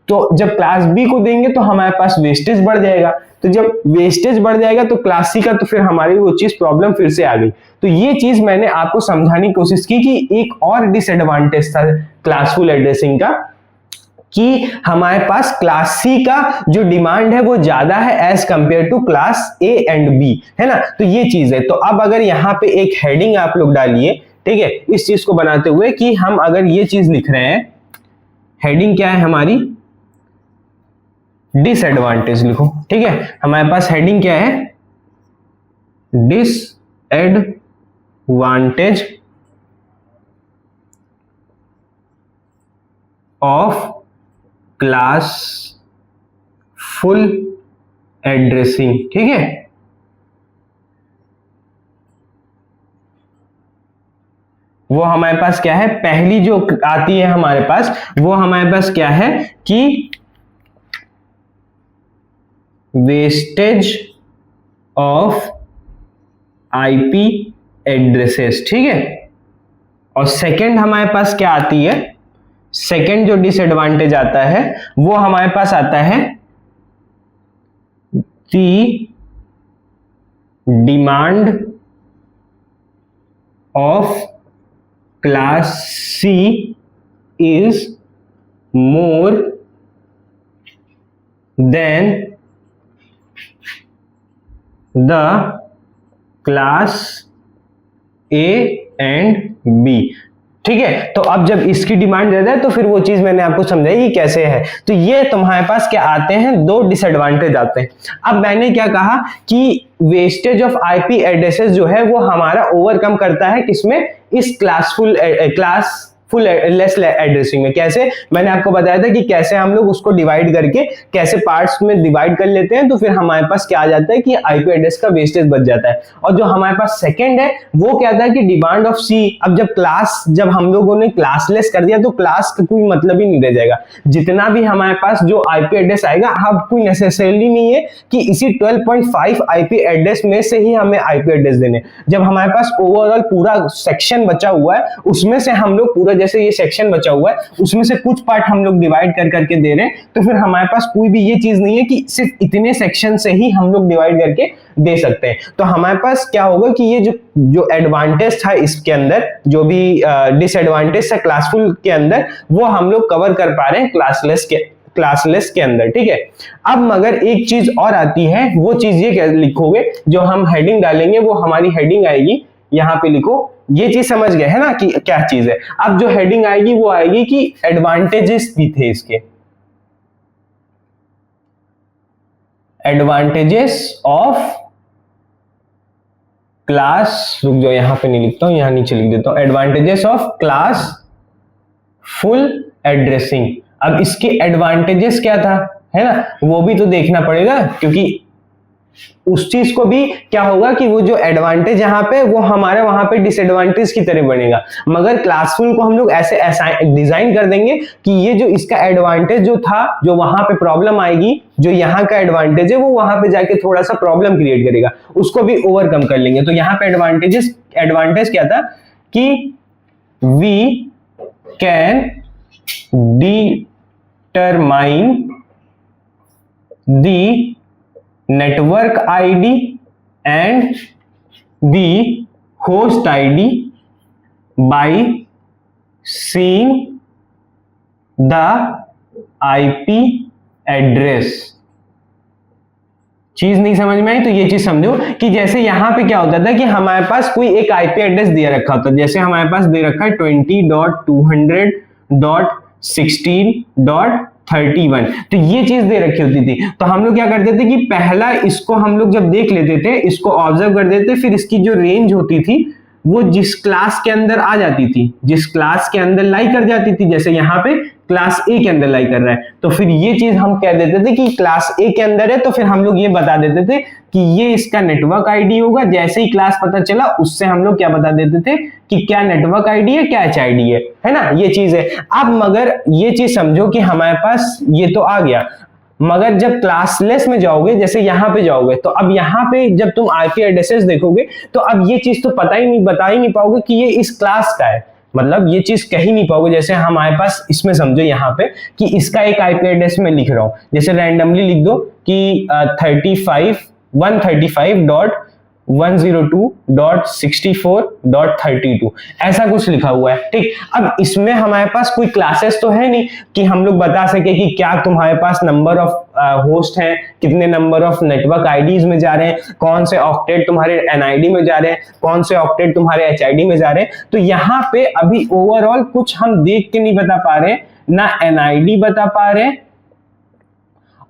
तो जब क्लास बी को देंगे तो हमारे पास वेस्टेज बढ़ जाएगा, तो जब वेस्टेज बढ़ जाएगा तो क्लास सी का, तो फिर हमारी वो चीज प्रॉब्लम फिर से आ गई। तो ये चीज मैंने आपको समझाने की कोशिश की कि एक और डिसएडवांटेज था क्लासफुल एड्रेसिंग का, कि हमारे पास क्लास सी का जो डिमांड है वो ज्यादा है as compare to class A and B, है ना। तो ये चीज है। तो अब अगर यहाँ पे एक हेडिंग आप लोग डालिए, ठीक है, इस चीज को बनाते हुए कि हम अगर ये चीज लिख रहे हैं, हेडिंग क्या है हमारी, डिसएडवांटेज लिखो, ठीक है। हमारे पास हेडिंग क्या है, disadvantage of class full addressing, ठीक है। वो हमारे पास क्या है, पहली जो आती है हमारे पास, वो हमारे पास क्या है कि वेस्टेज ऑफ आईपी एड्रेसेस, ठीक है। और सेकंड हमारे पास क्या आती है, सेकंड जो डिसएडवांटेज आता है वो हमारे पास आता है the demand of class C is more than the class A and B, ठीक है। तो अब जब इसकी डिमांड ज्यादा है तो फिर वो चीज मैंने आपको समझाई कि कैसे है। तो ये तुम्हारे पास क्या आते हैं, दो डिसएडवांटेज आते हैं। अब मैंने क्या कहा कि वेस्टेज ऑफ आईपी एड्रेसेस जो है वो हमारा ओवरकम करता है किसमें, इस क्लास फुल लेस एड्रेसिंग में। कैसे, मैंने आपको बताया था कि कैसे हम लोग उसको डिवाइड करके कैसे पार्ट्स में डिवाइड कर लेते हैं, तो फिर हमारे पास क्या आ जाता है कि आईपी एड्रेस का वेस्टेज बच जाता है। और जो हमारे पास सेकंड है वो क्या था कि डिमांड ऑफ सी। अब जब हम लोगों ने क्लासलेस कर दिया तो क्लास का कोई मतलब ही नहीं रह जाएगा। जितना भी हमारे पास जो आईपी एड्रेस आएगा, अब कोई नेसेसरली नहीं है कि इसी 12.5 आईपी एड्रेस में से ही हमें आईपी एड्रेस देने। जब हमारे पास ओवरऑल पूरा सेक्शन बचा हुआ है उसमें से हम लोग पूरा, जैसे ये सेक्शन बचा हुआ है उसमें से कुछ पार्ट हम लोग डिवाइड कर करके दे रहे हैं, तो फिर हमारे पास कोई भी ये चीज नहीं है कि सिर्फ इतने सेक्शन से ही हम लोग डिवाइड करके दे सकते हैं। तो हमारे पास क्या होगा कि ये जो एडवांटेज था इसके अंदर, जो भी डिसएडवांटेज था क्लासफुल के अंदर, वो हम लोग कवर कर पा रहे हैं क्लासलेस के अंदर, ठीक है। अब मगर एक चीज और आती है, वो चीज ये क्या लिखोगे, जो हम हेडिंग डालेंगे वो हमारी हेडिंग आएगी, यहां पे लिखो, ये चीज समझ गए है ना कि क्या चीज है। अब जो हेडिंग आएगी वो आएगी कि एडवांटेजेस भी थे इसके, एडवांटेजेस ऑफ क्लास, रुक जाओ यहां पे नहीं लिखता हूं, यहां नीचे लिख देता हूं, advantages of class full addressing. अब इसके एडवांटेजेस क्या था, है ना, वो भी तो देखना पड़ेगा, क्योंकि उस चीज को भी क्या होगा कि वो जो एडवांटेज यहाँ पे वो हमारे वहां पे डिसएडवांटेज की तरह बनेगा। मगर क्लासफुल को हम लोग ऐसे डिजाइन कर देंगे कि ये जो इसका एडवांटेज जो था, जो वहां पे प्रॉब्लम आएगी, जो यहाँ का एडवांटेज है वो वहां पे जाके थोड़ा सा प्रॉब्लम क्रिएट करेगा, उसको भी ओवरकम कर लेंगे। तो यहाँ पे एडवांटेज क्या था कि we can determine the network ID and the host ID by seeing the IP address। चीज नहीं समझ में आई तो ये चीज समझो कि जैसे यहां पे क्या होता था कि हमारे पास कोई एक आईपी एड्रेस दिया रखा होता, जैसे हमारे पास दे रखा है 20.200.16.31, तो ये चीज दे रखी होती थी। तो हम लोग क्या करते थे कि पहला इसको हम लोग जब देख लेते थे, इसको ऑब्जर्व कर देते, फिर इसकी जो रेंज होती थी वो जिस क्लास के अंदर आ जाती थी, जिस क्लास के अंदर लाई कर जाती थी, जैसे यहाँ पे क्लास ए के अंदर लाई कर रहा है, तो फिर ये चीज हम कह देते थे कि क्लास ए के अंदर है, तो फिर हम लोग ये बता देते थे कि ये इसका नेटवर्क आईडी होगा। जैसे ही क्लास पता चला उससे हम लोग क्या बता देते थे कि क्या नेटवर्क आईडी है, क्या एचआईडी है ना, ये चीज है। अब मगर ये चीज समझो कि हमारे पास ये तो आ गया, मगर जब क्लासलेस में जाओगे, जैसे यहां पे जाओगे, तो अब यहां पे जब तुम आईपी एड्रेसेस देखोगे तो अब ये चीज तो बता ही नहीं पाओगे कि ये इस क्लास का है, मतलब ये चीज कह ही नहीं पाओगे। जैसे हमारे पास इसमें समझो यहाँ पे कि इसका एक आईपी एड्रेस में लिख रहा हूं, जैसे रैंडमली लिख दो कि 135.162.64.32 ऐसा कुछ लिखा हुआ है, ठीक। अब इसमें हमारे पास कोई क्लासेस तो है नहीं कि हम लोग बता सके कि क्या तुम्हारे पास नंबर ऑफ होस्ट हैं, कितने नंबर ऑफ नेटवर्क आईडीज में जा रहे हैं, कौन से ऑक्टेट तुम्हारे एनआईडी में जा रहे हैं, कौन से ऑक्टेट तुम्हारे एचआईडी में जा रहे हैं। तो यहाँ पे अभी ओवरऑल कुछ हम देख के नहीं बता पा रहे, ना एनआईडी बता पा रहे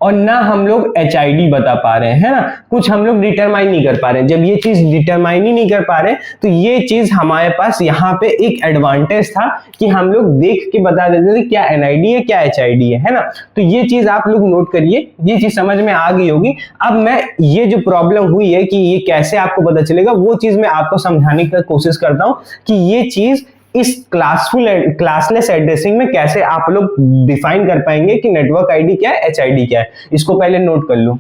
और ना हम लोग एचआईडी बता पा रहे हैं, है ना, कुछ हम लोग डिटरमाइन नहीं कर पा रहे। जब ये चीज डिटरमाइन ही नहीं कर पा रहे तो ये चीज हमारे पास यहाँ पे एक एडवांटेज था कि हम लोग देख के बता देते थे क्या एनआईडी है, क्या एचआईडी है ना। तो ये चीज आप लोग नोट करिए, ये चीज समझ में आ गई होगी। अब मैं ये जो प्रॉब्लम हुई है कि ये कैसे आपको पता चलेगा, वो चीज मैं आपको समझाने की कोशिश करता हूं कि ये चीज इस क्लासलेस एड्रेसिंग में कैसे आप लोग डिफाइन कर पाएंगे कि नेटवर्क आईडी क्या है, एचआईडी क्या है। इसको पहले नोट कर लो,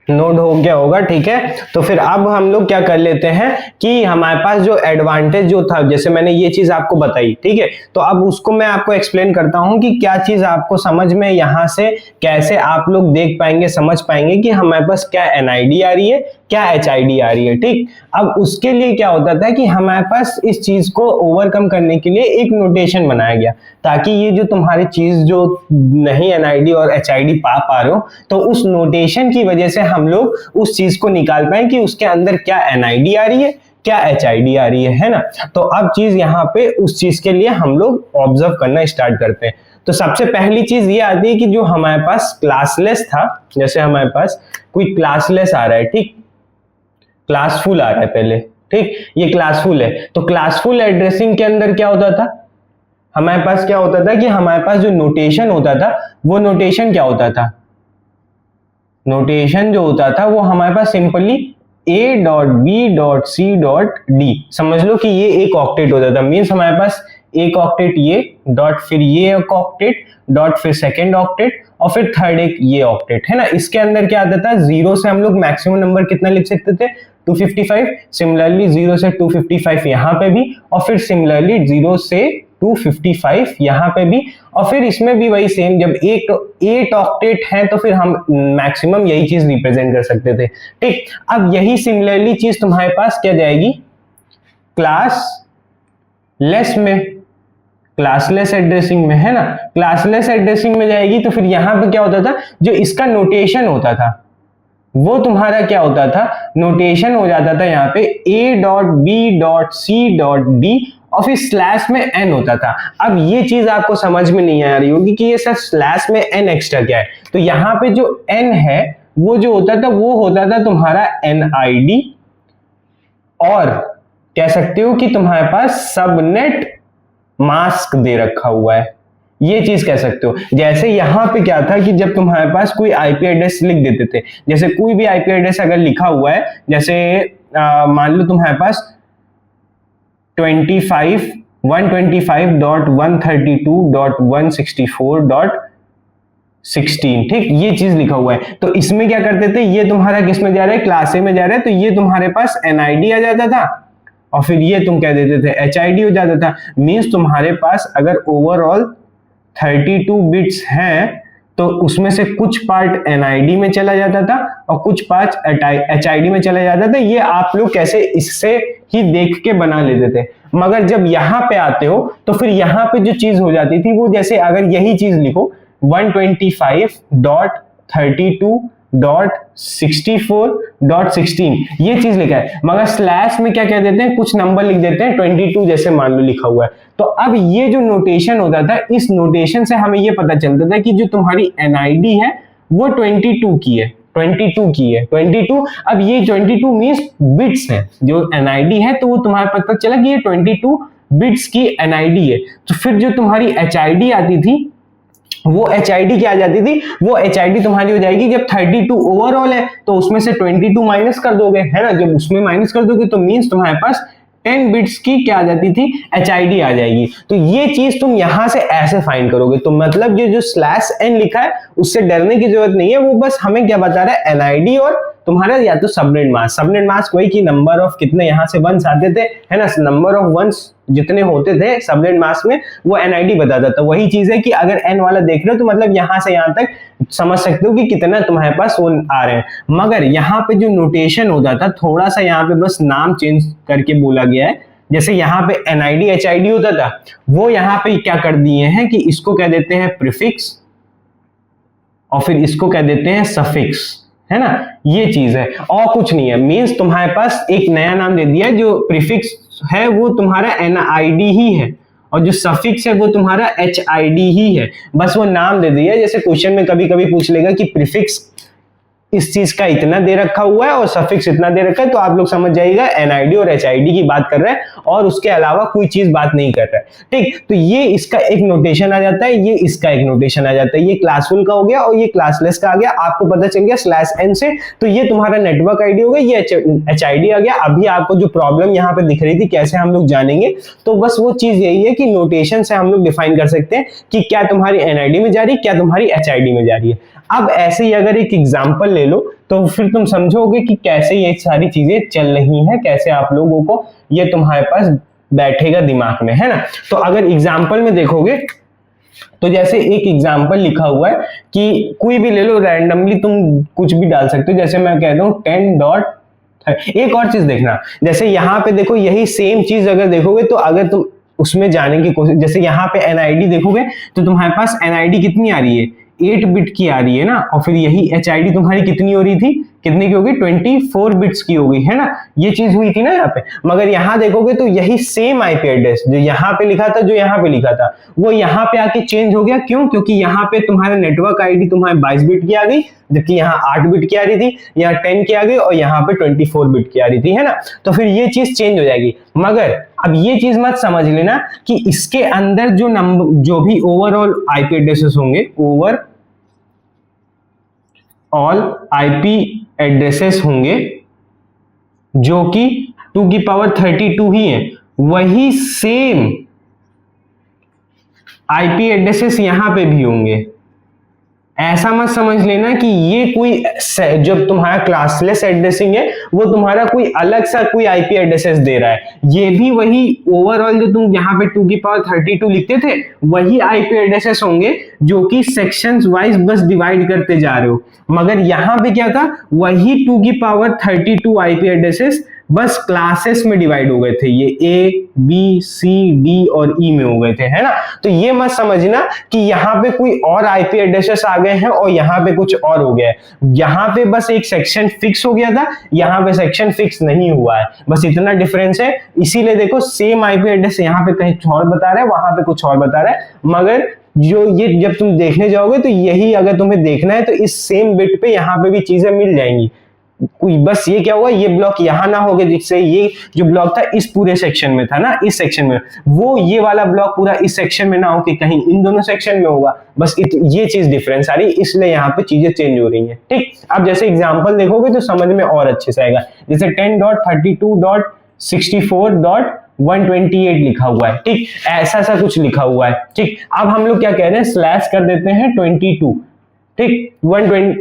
नोट हो गया होगा, ठीक है। तो फिर अब हम लोग क्या कर लेते हैं कि हमारे पास जो एडवांटेज जो था, जैसे मैंने ये चीज आपको बताई, ठीक है, तो अब उसको मैं आपको एक्सप्लेन करता हूं कि क्या चीज आपको समझ में यहां से कैसे आप लोग देख पाएंगे, समझ पाएंगे कि हमारे पास क्या एनआईडी आ रही है, क्या एचआईडी आ रही है, ठीक। अब उसके लिए क्या होता था कि हमारे पास इस चीज को ओवरकम करने के लिए एक नोटेशन बनाया गया, ताकि ये जो तुम्हारी चीज जो नहीं एनआईडी और एचआईडी पा रहे हो, तो उस नोटेशन की वजह से हम लोग उस चीज को निकाल पाए कि उसके अंदर क्या एनआईडी आ रही है, क्या एचआईडी आ रही है ना। तो अब चीज यहाँ पे उस चीज के लिए हम लोग ऑब्जर्व करना स्टार्ट करते हैं। तो सबसे पहली चीज ये आती है कि जो हमारे पास क्लासलेस था, जैसे हमारे पास कोई क्लासलेस आ रहा है, ठीक, क्लासफुल आ रहा है पहले, ठीक, ये क्लासफुल है। तो क्लासफुल एड्रेसिंग के अंदर क्या होता था, हमारे पास क्या होता था कि हमारे पास जो नोटेशन होता था, वो नोटेशन क्या होता था, नोटेशन जो होता था वो हमारे पास सिंपली A.B.C.D समझ लो कि ये एक ऑक्टेट होता था। मींस हमारे पास एक ऑक्टेट ये डॉट, फिर ये एक ऑक्टेट डॉट, फिर सेकेंड ऑक्टेट और फिर थर्ड एक ये ऑक्टेट, है ना। इसके अंदर क्या आता था, 0 से हम लोग मैक्सिमम नंबर कितना लिख सकते थे, 255। सिमिलरली 0 से 255 यहाँ पे भी, और फिर सिमिलरली 0 से 255 यहाँ पे भी, और फिर इसमें भी वही सेम, जब 8 ऑक्टेट है तो फिर हम मैक्सिमम यही चीज रिप्रेजेंट कर सकते थे, ठीक। अब यही सिमिलरली चीज तुम्हारे पास क्या जाएगी, क्लासलेस में, क्लासलेस एड्रेसिंग में, है ना, क्लासलेस एड्रेसिंग में जाएगी। तो फिर यहां पे क्या होता था, जो इसका नोटेशन होता था वो तुम्हारा क्या होता था, नोटेशन हो जाता था यहाँ पे A.B.C.D और फिर स्लैश में n होता था। अब ये चीज आपको समझ में नहीं आ रही होगी कि ये सर स्लैश में n एक्स्ट्रा क्या है। तो यहाँ पे जो n है वो जो होता था वो होता था तुम्हारा NID, और कह सकते हो कि तुम्हारे पास सबनेट मास्क दे रखा हुआ है, ये चीज कह सकते हो। जैसे यहाँ पे क्या था कि जब तुम्हारे पास कोई आईपी एड्रेस लिख देते थे, जैसे कोई भी आईपी एड्रेस अगर लिखा हुआ है, जैसे मान लो तुम्हारे पास 125.132.164.16, ठीक, ये चीज लिखा हुआ है। तो इसमें क्या करते थे, ये तुम्हारा किस में जा रहा है, क्लास ए में जा रहा है, तो ये तुम्हारे पास एनआईडी आ जाता था और फिर ये तुम कह देते थे एचआईडी हो जाता था। मींस तुम्हारे पास अगर ओवरऑल 32 बिट्स हैं तो उसमें से कुछ पार्ट एनआईडी में चला जाता था और कुछ पार्ट एचआईडी में चला जाता था। ये आप लोग कैसे इससे ही देख के बना लेते थे। मगर जब यहाँ पे आते हो तो फिर यहाँ पे जो चीज हो जाती थी वो, जैसे अगर यही चीज लिखो 125.32.64.16 ये चीज लिखा है, मगर स्लैश में क्या कह देते हैं, कुछ नंबर लिख देते हैं 22 जैसे मान लो लिखा हुआ है। तो अब ये जो नोटेशन होता था, इस नोटेशन से हमें ये पता चलता था कि जो तुम्हारी एनआईडी है वो 22 की है, 22 की है, 22। अब ये 22 मींस बिट्स है, जो एनआईडी है तो वो तुम्हारे पता चला कि ये 22 बिट्स की एनआईडी है। तो फिर जो तुम्हारी एचआईडी आती थी वो एचआईडी क्या आ जाती थी, वो एचआईडी तुम्हारी हो जाएगी, जब 32 ओवरऑल है तो उसमें से 22 माइनस कर दोगे, है ना। जब उसमें माइनस कर दोगे तो मींस तुम्हारे पास 10 बिट्स की क्या आ जाती थी, एचआईडी आ जाएगी। तो ये चीज तुम यहां से ऐसे फाइंड करोगे। तो मतलब ये जो स्लैश n लिखा है उससे डरने की जरूरत नहीं है, वो बस हमें क्या बता रहा है, एनआईडी और तुम्हारा या तो सबनेट मास्क वही की नंबर ऑफ कितने यहाँ से वंस आते थे, है ना, नंबर ऑफ वंस जितने होते थे सबनेट मास्क में वो एनआईडी बताता था। वही चीज है कि अगर n वाला देख रहे हो तो मतलब यहाँ से यहाँ तक समझ सकते हो कि कितना तुम्हारे पास वो आ रहे हैं। मगर यहाँ पे जो नोटेशन होता था, थोड़ा सा यहाँ पे बस नाम चेंज करके बोला गया है। जैसे यहाँ पे एनआईडी एचआईडी होता था, वो यहाँ पे क्या कर दिए हैं कि इसको कह देते हैं प्रीफिक्स और फिर इसको कह देते हैं सफिक्स, है ना। ये चीज है और कुछ नहीं है। मींस तुम्हारे पास एक नया नाम दे दिया है, जो प्रीफिक्स है वो तुम्हारा एनआईडी ही है और जो सफिक्स है वो तुम्हारा एचआईडी ही है, बस वो नाम दे दिया है। जैसे क्वेश्चन में कभी कभी पूछ लेगा कि प्रीफिक्स इस चीज का इतना दे रखा हुआ है और सफिक्स इतना दे रखा है, तो आप लोग समझ जाइएगा एनआईडी और एचआईडी की बात कर रहे हैं और उसके अलावा कोई चीज बात नहीं कर रहा है, ठीक। तो ये इसका एक नोटेशन आ जाता है, ये इसका एक नोटेशन आ जाता है। ये क्लासफुल का हो गया और ये क्लासलेस का आ गया, आपको पता चल गया स्लैश n से। तो ये तुम्हारा नेटवर्क आईडी हो गया, ये एचआईडी आ गया। अभी आपको जो प्रॉब्लम यहाँ पे दिख रही थी कैसे हम लोग जानेंगे, तो बस वो चीज यही है कि नोटेशन से हम लोग डिफाइन कर सकते हैं कि क्या तुम्हारी एनआईडी में जा रही है, क्या तुम्हारी एचआईडी में जा रही है। अब ऐसे ही अगर एक एग्जांपल ले लो तो फिर तुम समझोगे कि कैसे ये सारी चीजें चल रही हैं, कैसे आप लोगों को ये तुम्हारे पास बैठेगा दिमाग में, है ना। तो अगर एग्जांपल में देखोगे तो जैसे एक एग्जांपल लिखा हुआ है कि कोई भी ले लो, रैंडमली तुम कुछ भी डाल सकते हो। जैसे मैं कहता हूँ 10. एक और चीज देखना, जैसे यहाँ पे देखो यही सेम चीज अगर देखोगे तो अगर तुम उसमें जाने की कोशिश, जैसे यहाँ पे एनआईडी देखोगे तो तुम्हारे पास एनआईडी कितनी आ रही है, 8 बिट की आ रही है ना, और फिर यही एचआईडी तुम्हारी कितनी हो रही थी, कितनी की होगी, 24 बिट्स की हो गई, है ना। ये चीज हुई थी ना यहाँ पे। मगर यहाँ देखोगे तो यही सेम आईपी एड्रेस जो यहाँ पे लिखा था, जो यहाँ पे लिखा था, वो यहाँ पे आके चेंज हो गया। क्यों? क्योंकि यहाँ पे तुम्हारा नेटवर्क आईडी तुम्हारे 22 बिट की आ गई, जबकि यहाँ 8 बिट की आ रही थी, यहाँ 10 की आ गई और यहाँ पे 24 बिट की आ रही थी, है ना। तो फिर ये चीज चेंज हो जाएगी। मगर अब ये चीज मत समझ लेना कि इसके अंदर जो नंबर, जो भी ओवरऑल आईपी एड्रेसेस होंगे, ओवर ऑल आईपी एड्रेसेस होंगे जो कि 2 की पावर 32 ही है, वही सेम आईपी एड्रेसेस यहां पे भी होंगे। ऐसा मत समझ लेना कि ये कोई, जब तुम्हारा क्लासलेस एड्रेसिंग है वो तुम्हारा कोई अलग सा कोई आईपी एड्रेसेस दे रहा है। ये भी वही ओवरऑल जो तुम यहाँ पे 2 की पावर 32 लिखते थे वही आईपी एड्रेसेस होंगे जो कि सेक्शंस वाइज बस डिवाइड करते जा रहे हो। मगर यहाँ पे क्या था, वही 2 की पावर 32 आईपी एड्रेसेस बस क्लासेस में डिवाइड हो गए थे। ये ए बी सी डी और ई में हो गए थे, है ना। तो ये मत समझना कि यहाँ पे कोई और आईपी एड्रेसेस आ गए हैं और यहाँ पे कुछ और हो गया है। यहाँ पे बस एक सेक्शन फिक्स हो गया था, यहाँ पे सेक्शन फिक्स नहीं हुआ है, बस इतना डिफरेंस है। इसीलिए देखो सेम आईपी एड्रेस यहाँ पे कहीं और बता रहा है, वहां पे कुछ और बता रहा है। मगर जो ये जब तुम देखने जाओगे तो यही अगर तुम्हें देखना है तो इस सेम बिट पे यहाँ पे भी चीजें मिल जाएंगी। कोई बस ये क्या होगा, ये ब्लॉक यहाँ ना होगा, जिससे ये जो ब्लॉक था इस पूरे सेक्शन में था ना, इस सेक्शन में, वो ये वाला ब्लॉक पूरा इस सेक्शन में ना हो कि कहीं इन दोनों सेक्शन में होगा, बस ये चीज डिफरेंस आ रही है, इसलिए यहाँ पे चीजें चेंज हो रही हैं। ठीक, अब जैसे एग्जांपल देखोगे तो समझ में और अच्छे से आएगा। जैसे 10.32.64.128 लिखा हुआ है, ठीक, ऐसा सा कुछ लिखा हुआ है। ठीक, अब हम लोग क्या कह रहे हैं, स्लैश कर देते हैं 22, ठीक, 120,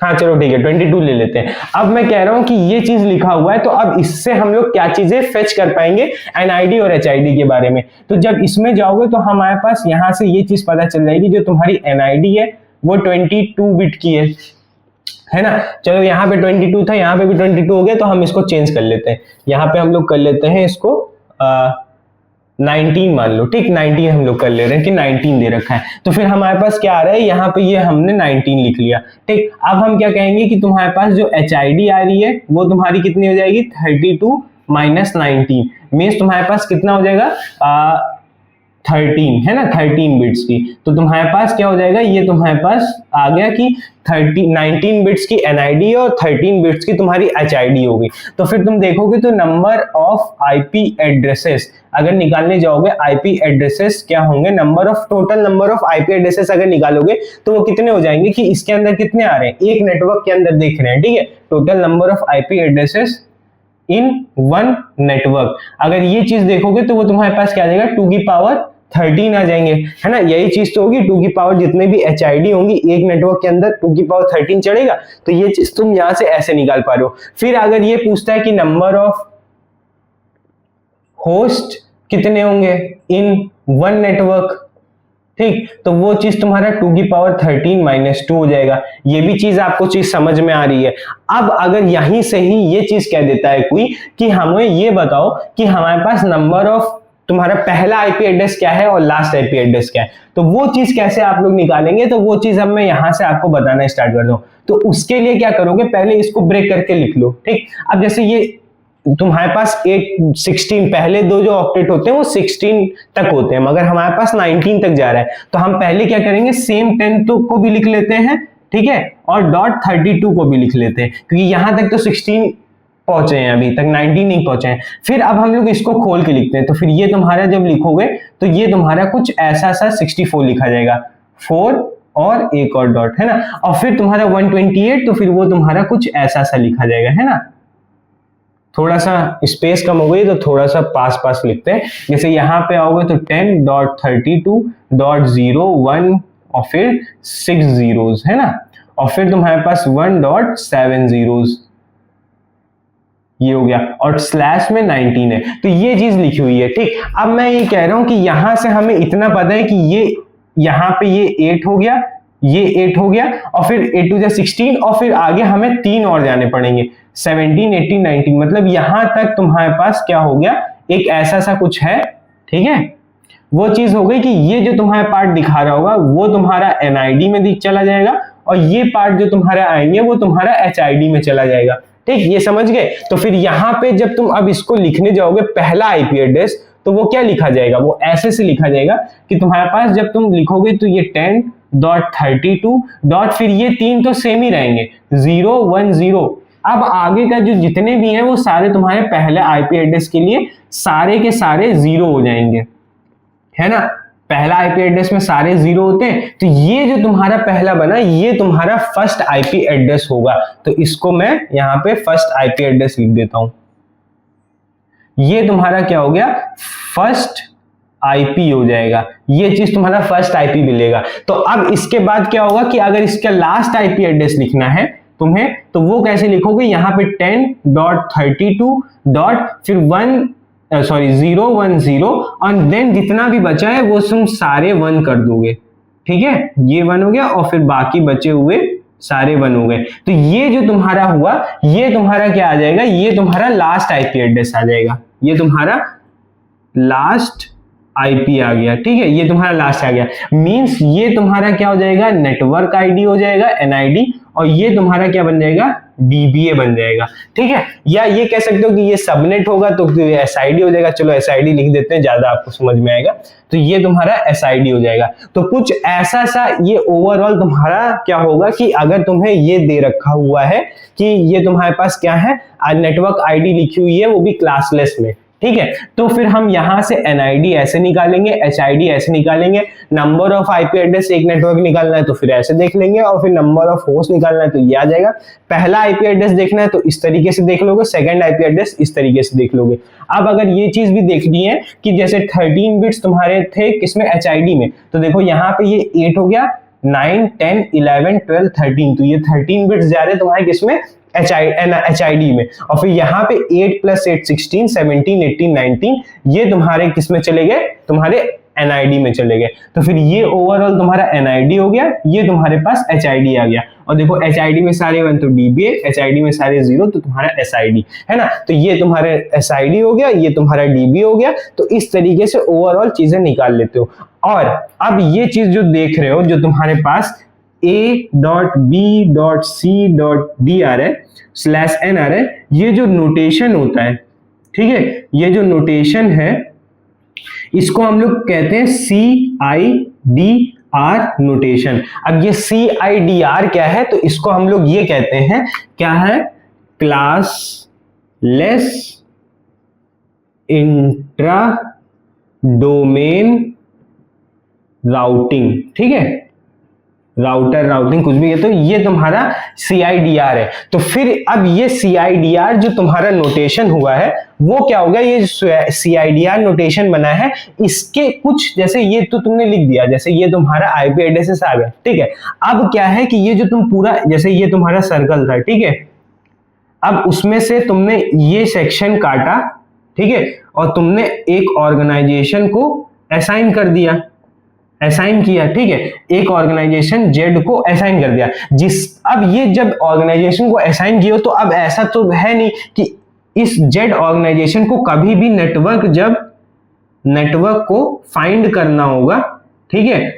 हाँ चलो ठीक है 22 ले लेते हैं। अब मैं कह रहा हूं कि ये चीज लिखा हुआ है, तो अब इससे हम लोग क्या चीजें फेच कर पाएंगे एनआईडी और एचआईडी के बारे में। तो जब इसमें जाओगे तो हमारे पास यहां से ये चीज पता चल जाएगी, जो तुम्हारी एनआईडी है वो 22 बिट की है ना। चलो यहाँ पे 22 था, यहाँ पे भी 22 हो गया, तो हम इसको चेंज कर लेते हैं। यहाँ पे हम लोग कर लेते हैं इसको 19 मान लो, ठीक, 19 हम लोग कर ले रहे हैं कि 19 दे रखा है, तो फिर हमारे पास क्या आ रहा है, यहाँ पे ये हमने 19 लिख लिया। ठीक, अब हम क्या कहेंगे कि तुम्हारे पास जो एचआईडी आ रही है वो तुम्हारी कितनी हो जाएगी, 32 माइनस 19 मीन्स तुम्हारे पास कितना हो जाएगा, 13 है ना, 13 बिट्स की। तो तुम्हारे पास क्या हो जाएगा, ये तुम्हारे पास आ गया कि 19 बिट्स की एनआईडी और 13 बिट्स की तुम्हारी एचआईडी होगी। तो फिर तुम देखोगे तो नंबर ऑफ आईपी एड्रेसेस अगर निकालने जाओगे, आईपी एड्रेसेस क्या होंगे, total number of IP addresses अगर निकालोगे तो वो कितने हो जाएंगे, कि इसके अंदर कितने आ रहे हैं, एक नेटवर्क के अंदर देख रहे हैं, ठीक है, total number of IP addresses in one network. अगर ये चीज देखोगे तो वो तुम्हारे पास क्या आ जाएगा, 2 की पावर 13 आ जाएंगे, है ना। यही चीज तो होगी, 2 की पावर जितने भी एचआईडी होंगी एक नेटवर्क के अंदर 2 की पावर 13 चढ़ेगा। तो ये चीज तुम यहां से ऐसे निकाल पा रहे हो। फिर अगर ये पूछता है कि नंबर ऑफ होस्ट कितने होंगे इन वन नेटवर्क, ठीक, तो वो चीज तुम्हारा 2 की पावर 13 माइनस 2 हो जाएगा। ये भी चीज आपको चीज समझ में आ रही है। अब अगर यहीं से ही ये चीज कह देता है कोई कि हमें ये बताओ कि हमारे पास नंबर ऑफ तुम्हारा पहला आईपी एड्रेस क्या है और लास्ट आईपी एड्रेस क्या है, तो वो चीज कैसे आप लोग निकालेंगे, तो वो चीज अब मैं यहां से आपको बताना स्टार्ट कर दूं। तो उसके लिए क्या करोगे, पहले इसको ब्रेक करके लिख लो, ठीक। अब जैसे ये तुम्हारे पास 16 पहले दो जो ऑक्टेट होते हैं वो 16 तक होते हैं, मगर हमारे पास 19 तक जा रहा है, तो हम पहले क्या करेंगे, सेम 10 को भी लिख लेते हैं, ठीक है, और .32 को भी लिख लेते हैं, क्योंकि यहां तक तो 16 पहुंचे हैं, अभी तक 19 नहीं पहुंचे हैं। फिर अब हम लोग इसको खोल के लिखते हैं, तो फिर ये तुम्हारा जब लिखोगे तो ये तुम्हारा कुछ ऐसा सा 64 लिखा जाएगा, 4 और एक और डॉट, है ना, और फिर तुम्हारा 128, तो फिर वो तुम्हारा कुछ ऐसा सा लिखा जाएगा, है ना। थोड़ा सा स्पेस कम हो गई तो थोड़ा सा पास लिखते हैं। जैसे यहाँ पे आओगे तो 10.32.01 और फिर 6 zeros, है ना, और फिर तुम्हारे पास 1.7 zeros, ये हो गया, और स्लैश में 19 है, तो ये चीज लिखी हुई है, ठीक। अब मैं ये कह रहा हूं कि यहां से हमें इतना पता है कि ये यहाँ पे ये 8 हो गया, ये 8 हो गया, और फिर 8 to 16, और फिर आगे हमें 3 और जाने पड़ेंगे, 17, 18, 19, मतलब यहां तक तुम्हारे पास क्या हो गया, एक ऐसा सा कुछ है, ठीक है। वो चीज हो गई कि ये जो तुम्हारा पार्ट दिखा रहा होगा वो तुम्हारा एनआईडी में चला जाएगा, और ये पार्ट जो तुम्हारा आएंगे वो तुम्हारा एचआईडी में चला जाएगा, ठीक, ये समझ गए। तो फिर यहाँ पे जब तुम अब इसको लिखने जाओगे पहला आईपी एड्रेस, तो वो क्या लिखा जाएगा, वो ऐसे से लिखा जाएगा कि तुम्हारे पास जब तुम लिखोगे तो ये 10.32 फिर ये 3 तो सेम ही रहेंगे, 0, 1, 0। अब आगे का जो जितने भी हैं वो सारे तुम्हारे पहले आईपी एड्रेस के लिए सारे के सारे 0 हो जाएंगे, है ना। पहला आईपी एड्रेस में सारे 0 होते हैं, तो ये जो तुम्हारा पहला बना ये तुम्हारा फर्स्ट आईपी एड्रेस होगा। तो इसको मैं यहाँ पे फर्स्ट आईपी एड्रेस लिख देता हूं, ये तुम्हारा क्या हो गया, फर्स्ट आईपी हो जाएगा, ये चीज तुम्हारा फर्स्ट आईपी मिलेगा। तो अब इसके बाद क्या होगा कि अगर इसका लास्ट आईपी एड्रेस लिखना है तुम्हें, तो वो कैसे लिखोगे, यहाँ पे 10.32 फिर 0, 1, 0, और देन जितना भी बचा है वो तुम सारे 1 कर दोगे, ठीक है, ये 1 हो गया, और फिर बाकी बचे हुए सारे 1 हो गए। तो ये जो तुम्हारा हुआ ये तुम्हारा क्या आ जाएगा, ये तुम्हारा लास्ट आईपी एड्रेस आ जाएगा, ये तुम्हारा लास्ट आईपी आ गया, ठीक है, ये तुम्हारा लास्ट आ गया। मींस ये तुम्हारा क्या हो जाएगा, नेटवर्क आईडी हो जाएगा, एनआईडी, और ये तुम्हारा क्या बन जाएगा, DBA बन जाएगा, ठीक है। या ये कह सकते हो कि ये सबनेट होगा तो SID हो जाएगा, चलो SID लिख देते हैं, ज्यादा आपको समझ में आएगा। तो ये तुम्हारा SID हो जाएगा। तो कुछ ऐसा सा ये ओवरऑल तुम्हारा क्या होगा कि अगर तुम्हें ये दे रखा हुआ है कि ये तुम्हारे पास क्या है, नेटवर्क ID लिखी हुई है, वो भी क्लासलेस में, ठीक है। तो फिर हम यहां से NID ऐसे निकालेंगे, HID ऐसे निकालेंगे, नंबर ऑफ IP एड्रेस एक नेटवर्क निकालना है तो फिर ऐसे देख लेंगे, और फिर नंबर ऑफ होस्ट निकालना है तो ये आ जाएगा। पहला IP एड्रेस देखना है तो इस तरीके से देख लोगे, सेकंड IP एड्रेस इस तरीके से देख लोगे। अब अगर ये चीज भी देखनी है कि जैसे 13 बिट्स तुम्हारे थे किसमें, HID में, तो देखो यहाँ पे ये 8 हो गया, 9 10 11 12 13, तो ये 13 बिट्स जा रहे हैं तुम्हारे किसमें, HID में। और फिर यहाँ पे 8 + 8 16 17 18 19, ये तुम्हारे किसमें चले गए, तुम्हारे NID में चले गए। तो फिर ये ओवरऑल तुम्हारा NID हो गया, ये तुम्हारे पास HID आ गया। और देखो HID में सारे 1 तो DBA, HID में सारे 0 तो तुम्हारा SID है ना। तो ये तुम्हारे SID हो गया, ये तुम्हारा DBA हो गया। तो इस तरीके से ओवरऑल चीजें निकाल लेते हो। और अब ये चीज जो देख रहे हो, जो तुम्हारे पास A.B.C.D.R है, ये जो नोटेशन होता है, ठीक है, ये जो नोटेशन है इसको हम लोग कहते हैं CIDR नोटेशन। अब ये CIDR क्या है, तो इसको हम लोग ये कहते हैं, क्या है, क्लासलेस इंट्रा डोमेन राउटिंग, ठीक है, राउटर राउटिंग कुछ भी है, तो ये तुम्हारा CIDR है। तो फिर अब ये CIDR जो तुम्हारा नोटेशन हुआ है वो क्या होगा, ये CIDR नोटेशन बना है, इसके कुछ जैसे ये तो तुमने लिख दिया, जैसे ये तुम्हारा IP एड्रेसेस आ गया, ठीक है। अब क्या है कि ये जो तुम पूरा, जैसे ये तुम्हारा सर्कल था, ठीक है, अब उसमें से तुमने ये सेक्शन काटा, ठीक है, और तुमने एक ऑर्गेनाइजेशन को असाइन कर दिया, असाइन किया, ठीक है, एक ऑर्गेनाइजेशन Z को असाइन कर दिया। अब ये जब ऑर्गेनाइजेशन को असाइन किया तो अब ऐसा तो है नहीं कि इस Z ऑर्गेनाइजेशन को कभी भी नेटवर्क को फाइंड करना होगा, ठीक है।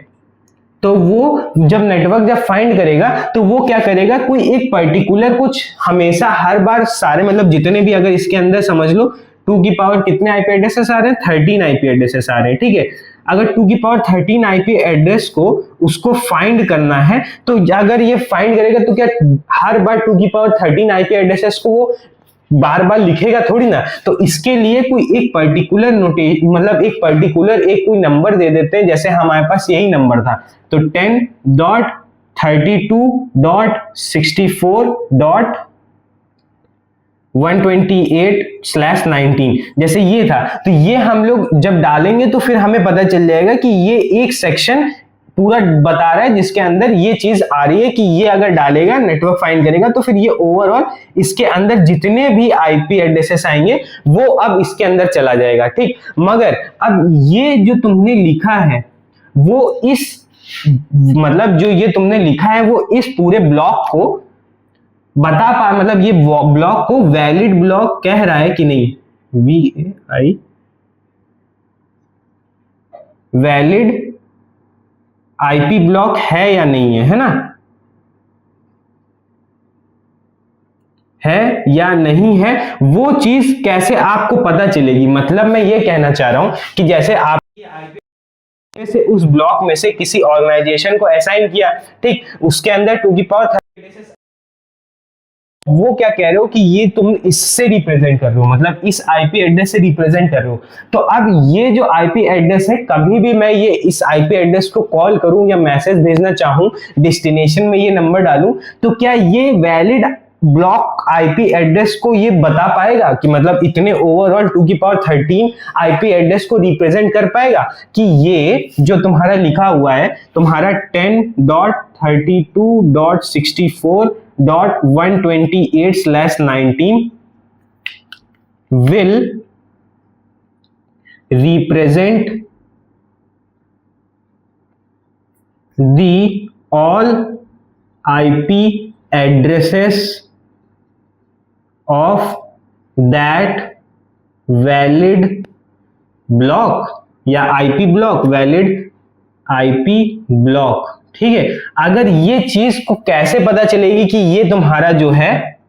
तो वो जब नेटवर्क फाइंड करेगा तो वो क्या करेगा, कोई एक पर्टिकुलर कुछ हमेशा हर बार सारे, मतलब जितने भी, अगर इसके अंदर समझ लो 2 की पावर कितने IP एड्रेसेस आ रहे हैं, 13 IP एड्रेसेस आ रहे हैं, ठीक है। अगर 2 की पावर 13 IP एड्रेस को उसको फाइंड करना है, तो अगर ये फाइंड करेगा तो क्या हर बार 2 की पावर 13 IP एड्रेसेस को वो बार बार लिखेगा थोड़ी ना। तो इसके लिए कोई एक पर्टिकुलर मतलब एक पर्टिकुलर एक कोई नंबर दे देते हैं, जैसे हमारे पास यही नंबर था, तो 10.32.64.128/19 जैसे ये था। तो ये हम लोग जब डालेंगे तो फिर हमें पता चल जाएगा कि ये एक सेक्शन पूरा बता रहा है जिसके अंदर ये चीज आ रही है कि ये अगर डालेगा, नेटवर्क फाइंड करेगा, तो फिर ये ओवरऑल इसके अंदर जितने भी IP एड्रेसेस आएंगे वो अब इसके अंदर चला जाएगा, ठीक। मगर अब ये जो तुमने लिखा है वो इस, मतलब जो ये तुमने लिखा है वो इस पूरे ब्लॉक को बता पा, मतलब ये ब्लॉक को वैलिड ब्लॉक कह रहा है कि नहीं, VAI वैलिड IP ब्लॉक है या नहीं है ना, है या नहीं है, वो चीज कैसे आपको पता चलेगी। मतलब मैं ये कहना चाह रहा हूं कि जैसे आप IP से उस ब्लॉक में से किसी ऑर्गेनाइजेशन को असाइन किया, ठीक, उसके अंदर 2 की पावर 30, वो क्या कह रहे हो कि ये तुम इससे रिप्रेजेंट कर रहे हो, मतलब इस IP एड्रेस से रिप्रेजेंट कर रहे हो। तो अब ये जो IP एड्रेस है, कभी भी मैं ये इस IP एड्रेस को कॉल करूं या मैसेज भेजना चाहूं, डेस्टिनेशन में ये नंबर डालूं, तो क्या ये वैलिड ब्लॉक IP एड्रेस को ये बता पाएगा कि मतलब इतने ओवरऑल 2 की पावर 13 IP एड्रेस को रिप्रेजेंट कर पाएगा कि ये जो तुम्हारा लिखा हुआ है, तुम्हारा 10.32.64.128/19 will represent the all IP addresses of that valid block या IP block, valid IP block, ठीक है। अगर ये चीज को कैसे पता चलेगी कि ये तुम्हारा जो है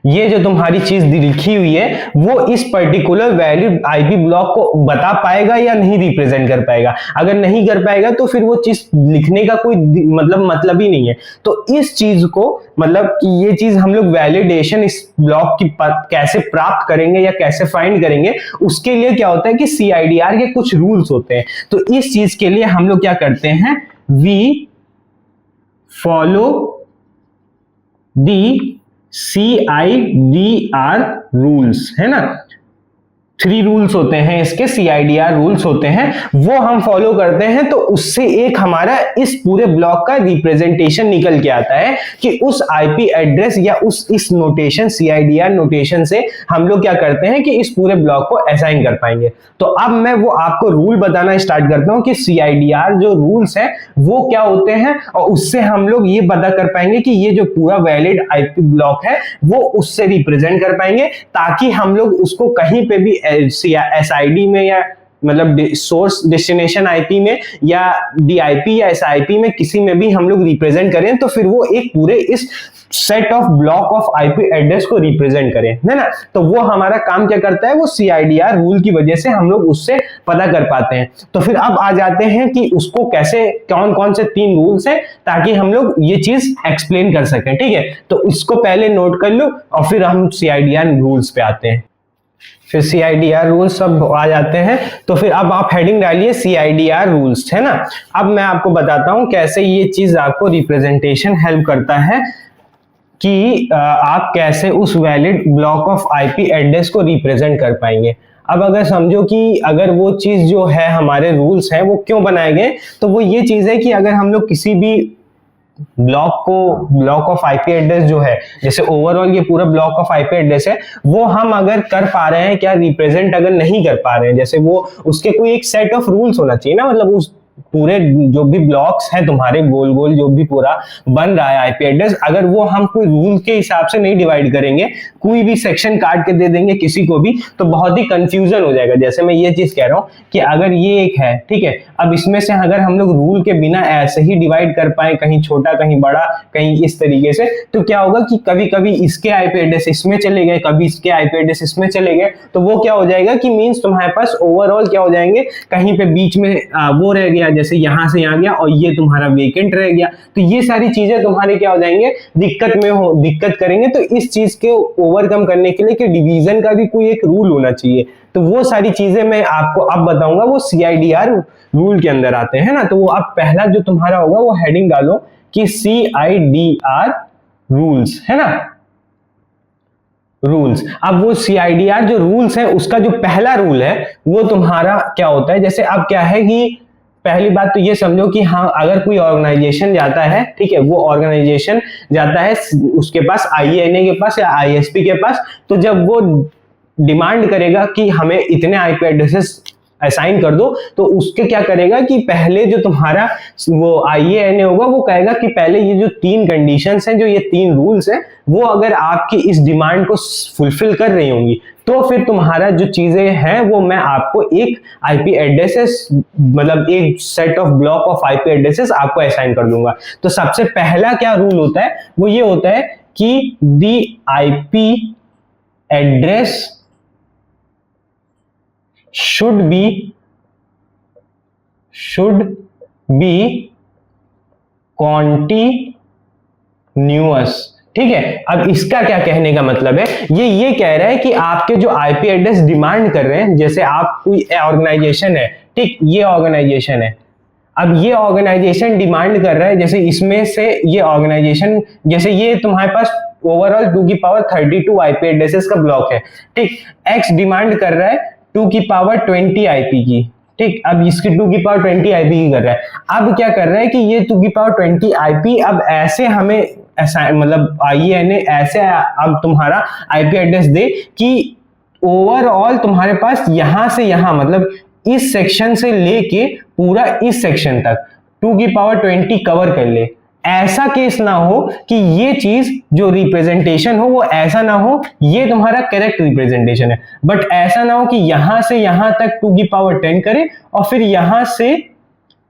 ये जो तुम्हारी चीज लिखी हुई है वो इस पर्टिकुलर वैलिड आईपी ब्लॉक को बता पाएगा या नहीं रिप्रेजेंट कर पाएगा। अगर नहीं कर पाएगा तो फिर वो चीज लिखने का कोई मतलब ही नहीं है। तो इस चीज को मतलब कि ये चीज हम लोग वैलिडेशन इस ब्लॉक की कैसे प्राप्त करेंगे या कैसे फाइंड करेंगे, उसके लिए क्या होता है कि CIDR के कुछ रूल्स होते हैं। तो इस चीज के लिए हम लोग क्या करते हैं, we follow the CIDR rules, है ना। 3 रूल्स होते हैं इसके, CIDR रूल्स होते हैं, वो हम फॉलो करते हैं। तो उससे एक हमारा इस पूरे ब्लॉक का रिप्रेजेंटेशन निकल के आता है कि उस आईपी एड्रेस या इस नोटेशन CIDR नोटेशन से हम लोग क्या करते हैं कि इस पूरे ब्लॉक को असाइन कर पाएंगे। तो अब मैं वो आपको रूल बताना स्टार्ट करता हूं कि CIDR जो रूल्स है वो क्या होते हैं, और उससे हम लोग ये पता कर पाएंगे कि ये जो पूरा वैलिड आईपी ब्लॉक है वो उससे रिप्रेजेंट कर पाएंगे, ताकि हम लोग उसको कहीं पे भी SID में या मतलब सोर्स डेस्टिनेशन आईपी में या DIP या SIP में किसी में भी हम लोग रिप्रेजेंट करें तो फिर वो एक पूरे इस set of block of IP address को रिप्रेजेंट करें, है ना। तो वो हमारा काम क्या करता है, वो CIDR रूल की वजह से हम लोग उससे पता कर पाते हैं। तो फिर अब आ जाते हैं कि उसको कैसे, कौन कौन से 3 रूल्स हैं ताकि हम लोग ये चीज एक्सप्लेन कर सकें, ठीक है। तो इसको पहले नोट कर लो और फिर हम CIDR रूल्स पे आते हैं। फिर CIDR रूल्स सब आ जाते हैं। तो फिर अब आप हेडिंग डालिए CIDR रूल्स, है ना। अब मैं आपको बताता हूं कैसे ये चीज आपको रिप्रेजेंटेशन हेल्प करता है कि आप कैसे उस valid block of IP address को रिप्रेजेंट कर पाएंगे। अब अगर समझो कि अगर वो चीज जो है हमारे रूल्स हैं वो क्यों बनाए गए, तो वो ये चीज है कि अगर हम लोग किसी भी ब्लॉक ऑफ आईपी एड्रेस जो है, जैसे ओवरऑल ये पूरा ब्लॉक ऑफ आईपी एड्रेस है, वो हम अगर कर पा रहे हैं क्या रिप्रेजेंट अगर नहीं कर पा रहे हैं, जैसे वो उसके कोई एक सेट ऑफ रूल्स होना चाहिए ना, मतलब उस पूरे जो भी ब्लॉक्स हैं तुम्हारे गोल गोल जो भी पूरा बन रहा है आईपी एड्रेस, अगर वो हम कोई रूल के हिसाब से नहीं डिवाइड करेंगे, कोई भी सेक्शन काट के दे देंगे किसी को भी, तो बहुत ही कंफ्यूजन हो जाएगा। जैसे मैं ये चीज कह रहा हूं कि अगर ये एक है, ठीक है, अब इसमें से अगर हम लोग रूल के बिना ऐसे ही डिवाइड कर पाए, कहीं छोटा कहीं बड़ा कहीं इस तरीके से, तो क्या होगा कि कभी कभी इसके आईपी एड्रेस इसमें चले गए, कभी इसके आईपी एड्रेस इसमें चले गए, तो वो क्या हो जाएगा कि मींस तुम्हारे पास ओवरऑल क्या हो जाएंगे, कहीं पे बीच में वो रह गया, जैसे यहां से यहां गया और ये तुम्हारा वेकेंट रह गया, तो ये सारी चीजें तुम्हारे क्या हो जाएंगे, दिक्कत करेंगे। तो इस चीज के ओवरकम करने के लिए कि डिवीजन का भी कोई एक रूल होना चाहिए, तो वो सारी चीजें मैं आपको अब बताऊंगा, वो CIDR रूल के अंदर आते हैं ना। तो वो अब पहला जो तुम्हारा होगा वो हेडिंग डालो कि CIDR रूल्स, है ना, रूल्स। अब वो CIDR जो रूल्स है उसका जो पहला रूल है वो तुम्हारा क्या होता है, जैसे अब क्या है कि पहली बात तो ये समझो कि हाँ, अगर कोई ऑर्गेनाइजेशन जाता है, ठीक है, वो ऑर्गेनाइजेशन जाता है उसके पास IANA के पास या ISP के पास, तो जब वो डिमांड करेगा कि हमें इतने आईपी एड्रेसेस असाइन कर दो, तो उसके क्या करेगा कि पहले जो तुम्हारा वो IANA होगा वो कहेगा कि पहले ये जो 3 कंडीशंस हैं, जो ये 3 रूल्स हैं, वो अगर आपकी इस डिमांड को फुलफिल कर रही होंगी तो फिर तुम्हारा जो चीजें हैं वो मैं आपको एक आईपी एड्रेसेस, मतलब एक set of block of IP addresses आपको असाइन कर दूंगा। तो सबसे पहला क्या रूल होता है, वो ये होता है कि the IP address should be continuous, ठीक है। अब इसका क्या कहने का मतलब है, ये कह रहा है कि आपके जो आईपी एड्रेस डिमांड कर रहे हैं, जैसे आप कोई ऑर्गेनाइजेशन है, ठीक, ये ऑर्गेनाइजेशन है, अब ये ऑर्गेनाइजेशन डिमांड कर रहा है, जैसे इसमें से ये ऑर्गेनाइजेशन, जैसे ये तुम्हारे पास ओवरऑल 2 की पावर 32 आईपी एड्रेसेस का ब्लॉक है, ठीक, एक्स डिमांड कर रहा है 2 की पावर 20 आईपी की, ठीक, अब इसकी 2 की पावर 20 आईपी की कर रहा है। अब क्या कर रहा है कि ये 2 की पावर 20 आईपी अब ऐसे हमें ऐसा, मतलब IANA ऐसे अब तुम्हारा आईपी एड्रेस दे कि ओवरऑल तुम्हारे पास यहां से यहां, मतलब इस सेक्शन से लेके पूरा इस सेक्शन तक 2 की पावर 20 कवर कर ले। ऐसा केस ना हो कि ये चीज जो रिप्रेजेंटेशन हो वो ऐसा ना हो, ये तुम्हारा करेक्ट रिप्रेजेंटेशन है, बट ऐसा ना हो कि यहां से यहां तक 2 की पावर 10 करे और फिर यहां से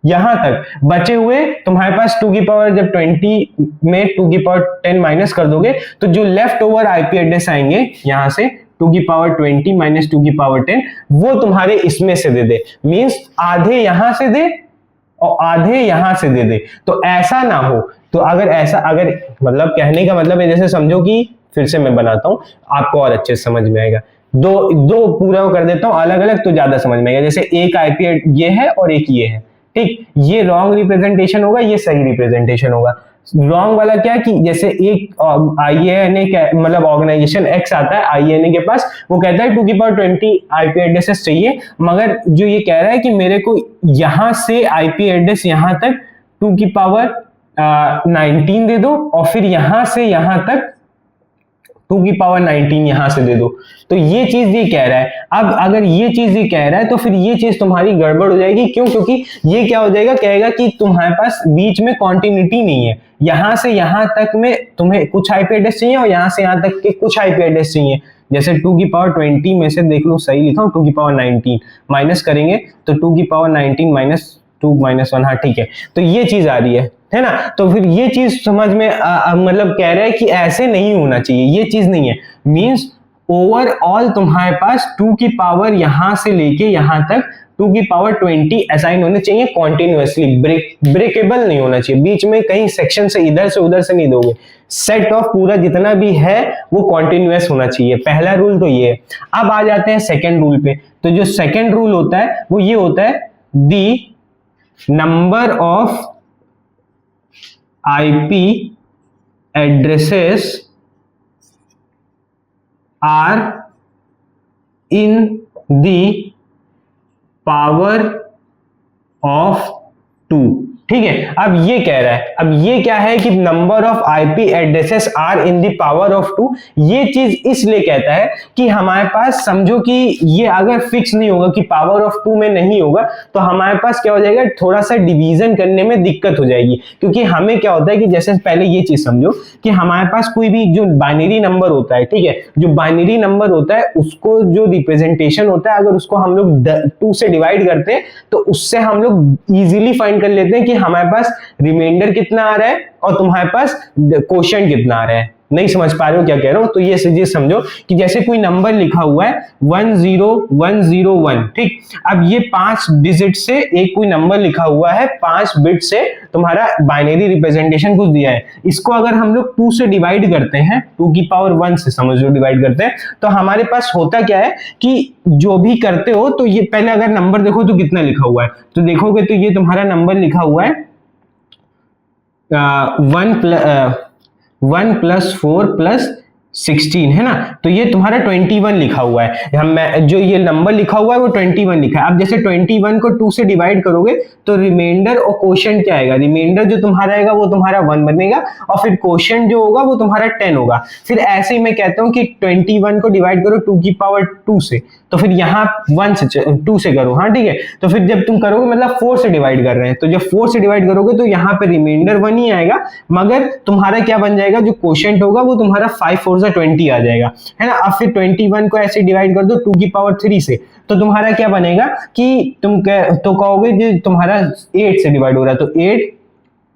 यहां तक बचे हुए तुम्हारे पास 2 की पावर, जब 20 में 2 की पावर 10 माइनस कर दोगे तो जो लेफ्ट ओवर आईपी एड्रेस आएंगे यहां से 2 की पावर 20 माइनस 2 की पावर 10, वो तुम्हारे इसमें से दे दे, मींस आधे यहां से दे और आधे यहां से दे दे। तो ऐसा ना हो, तो अगर ऐसा, अगर मतलब कहने का मतलब है, जैसे समझो कि फिर से मैं बनाता हूं आपको और अच्छे से समझ में आएगा, दो पूरा कर देता हूं अलग अलग तो ज्यादा समझ में आएगा। जैसे एक आईपी ये है और एक ये है, ठीक, ये रॉन्ग रिप्रेजेंटेशन होगा, ये सही रिप्रेजेंटेशन होगा। रॉन्ग वाला क्या कि जैसे एक आईएनए मतलब ऑर्गेनाइजेशन एक्स आता है आईएनए के पास, वो कहता है 2 की पावर 20 आईपी एड्रेसेस चाहिए, मगर जो ये कह रहा है कि मेरे को यहां से आईपी एड्रेस यहां तक 2 की पावर 19 दे दो और फिर यहां से यहां तक 2 की पावर 19 यहां से दे दो। तो ये चीज ये कह रहा है। अब अगर ये चीज ये कह रहा है तो फिर ये चीज तुम्हारी गड़बड़ हो जाएगी। क्यों? क्योंकि ये क्या हो जाएगा, कहेगा कि तुम्हारे पास बीच में कॉन्टिन्यूटी नहीं है, यहां से यहां तक में तुम्हें कुछ आईपी एड्रेस चाहिए और यहां से यहां तक के कुछ आईपी एड्रेस चाहिए। जैसे 2 की पावर 20 में से देख लो, सही लिखा हूं, 2 की पावर 19 माइनस करेंगे तो 2 की पावर 19 माइनस 2 माइनस 1, हाँ ठीक है, तो ये चीज आ रही है ना। तो फिर ये चीज समझ में मतलब कह रहा है कि ऐसे नहीं होना चाहिए, ये चीज नहीं है। मींस ओवरऑल तुम्हारे पास 2 की पावर यहां से लेके यहां तक 2 की पावर 20 असाइन होने चाहिए कॉन्टिन्यूअसली, ब्रेकेबल नहीं होना चाहिए, बीच में कहीं सेक्शन से इधर से उधर से नहीं दोगे। सेट ऑफ पूरा जितना भी है वो कॉन्टिन्यूअस होना चाहिए। पहला रूल तो ये है। अब आ जाते हैं सेकेंड रूल पे। तो जो सेकेंड रूल होता है वो ये होता है, the number of IP addresses are in the power of 2। ठीक है, अब ये कह रहा है, अब ये क्या है कि number of IP addresses are in the power of 2। ये चीज इसलिए कहता है कि हमारे पास समझो कि ये अगर फिक्स नहीं होगा कि पावर ऑफ 2 में नहीं होगा तो हमारे पास क्या हो जाएगा, थोड़ा सा डिवीजन करने में दिक्कत हो जाएगी। क्योंकि हमें क्या होता है कि जैसे पहले ये चीज समझो कि हमारे पास कोई भी जो बाइनरी नंबर होता है, ठीक है, जो बाइनरी नंबर होता है उसको जो रिप्रेजेंटेशन होता है, अगर उसको हम लोग 2 से डिवाइड करते हैं तो उससे हम लोग इजीली फाइंड कर लेते हैं कि हमारे पास रिमाइंडर कितना आ रहा है और तुम्हारे पास क्वोशिएंट कितना आ रहा है। नहीं समझ पा रहे हो क्या कह रहा हूं? तो ये चीज समझो कि जैसे कोई नंबर लिखा हुआ है 10101, ठीक, अब ये 5 डिजिट से एक कोई नंबर लिखा हुआ है, 5 बिट से तुम्हारा बाइनरी रिप्रेजेंटेशन कुछ दिया है। इसको अगर हम लोग 2 से डिवाइड करते हैं, 2 की पावर 1 से समझ लो डिवाइड करते हैं, तो हमारे पास होता क्या है कि जो भी करते हो तो ये पहले अगर नंबर देखो तो कितना लिखा हुआ है, तो देखोगे तो ये तुम्हारा नंबर लिखा हुआ है 1 + 4 + 16 है ना। तो ये तुम्हारा 21 लिखा हुआ है। हम जो ये नंबर लिखा हुआ है वो 21 लिखा है। अब जैसे 21 को 2 से डिवाइड करोगे तो रिमाइंडर और क्वोशिएंट क्या आएगा, रिमाइंडर जो तुम्हारा आएगा वो तुम्हारा 1 बनेगा और फिर क्वोशिएंट जो होगा वो तुम्हारा 10 होगा। फिर ऐसे ही मैं कहता हूं कि 21 को डिवाइड करो 2 की पावर 2 से, तो फिर यहाँ 2 से करो, हाँ ठीक है। तो फिर जब तुम करोगे मतलब 4 से डिवाइड कर रहे हैं, तो जब 4 से डिवाइड करोगे तो यहाँ पे रिमाइंडर 1 ही आएगा, मगर तुम्हारा क्या बन जाएगा, जो क्वोशिएंट होगा वो तुम्हारा 5 4 20 आ जाएगा, है ना। अब फिर 21 को ऐसे डिवाइड कर दो 2 की पावर 3 से, तो तुम्हारा क्या बनेगा कि तुम तो कहोगे जो तुम्हारा 8 से डिवाइड हो रहा है, तो 8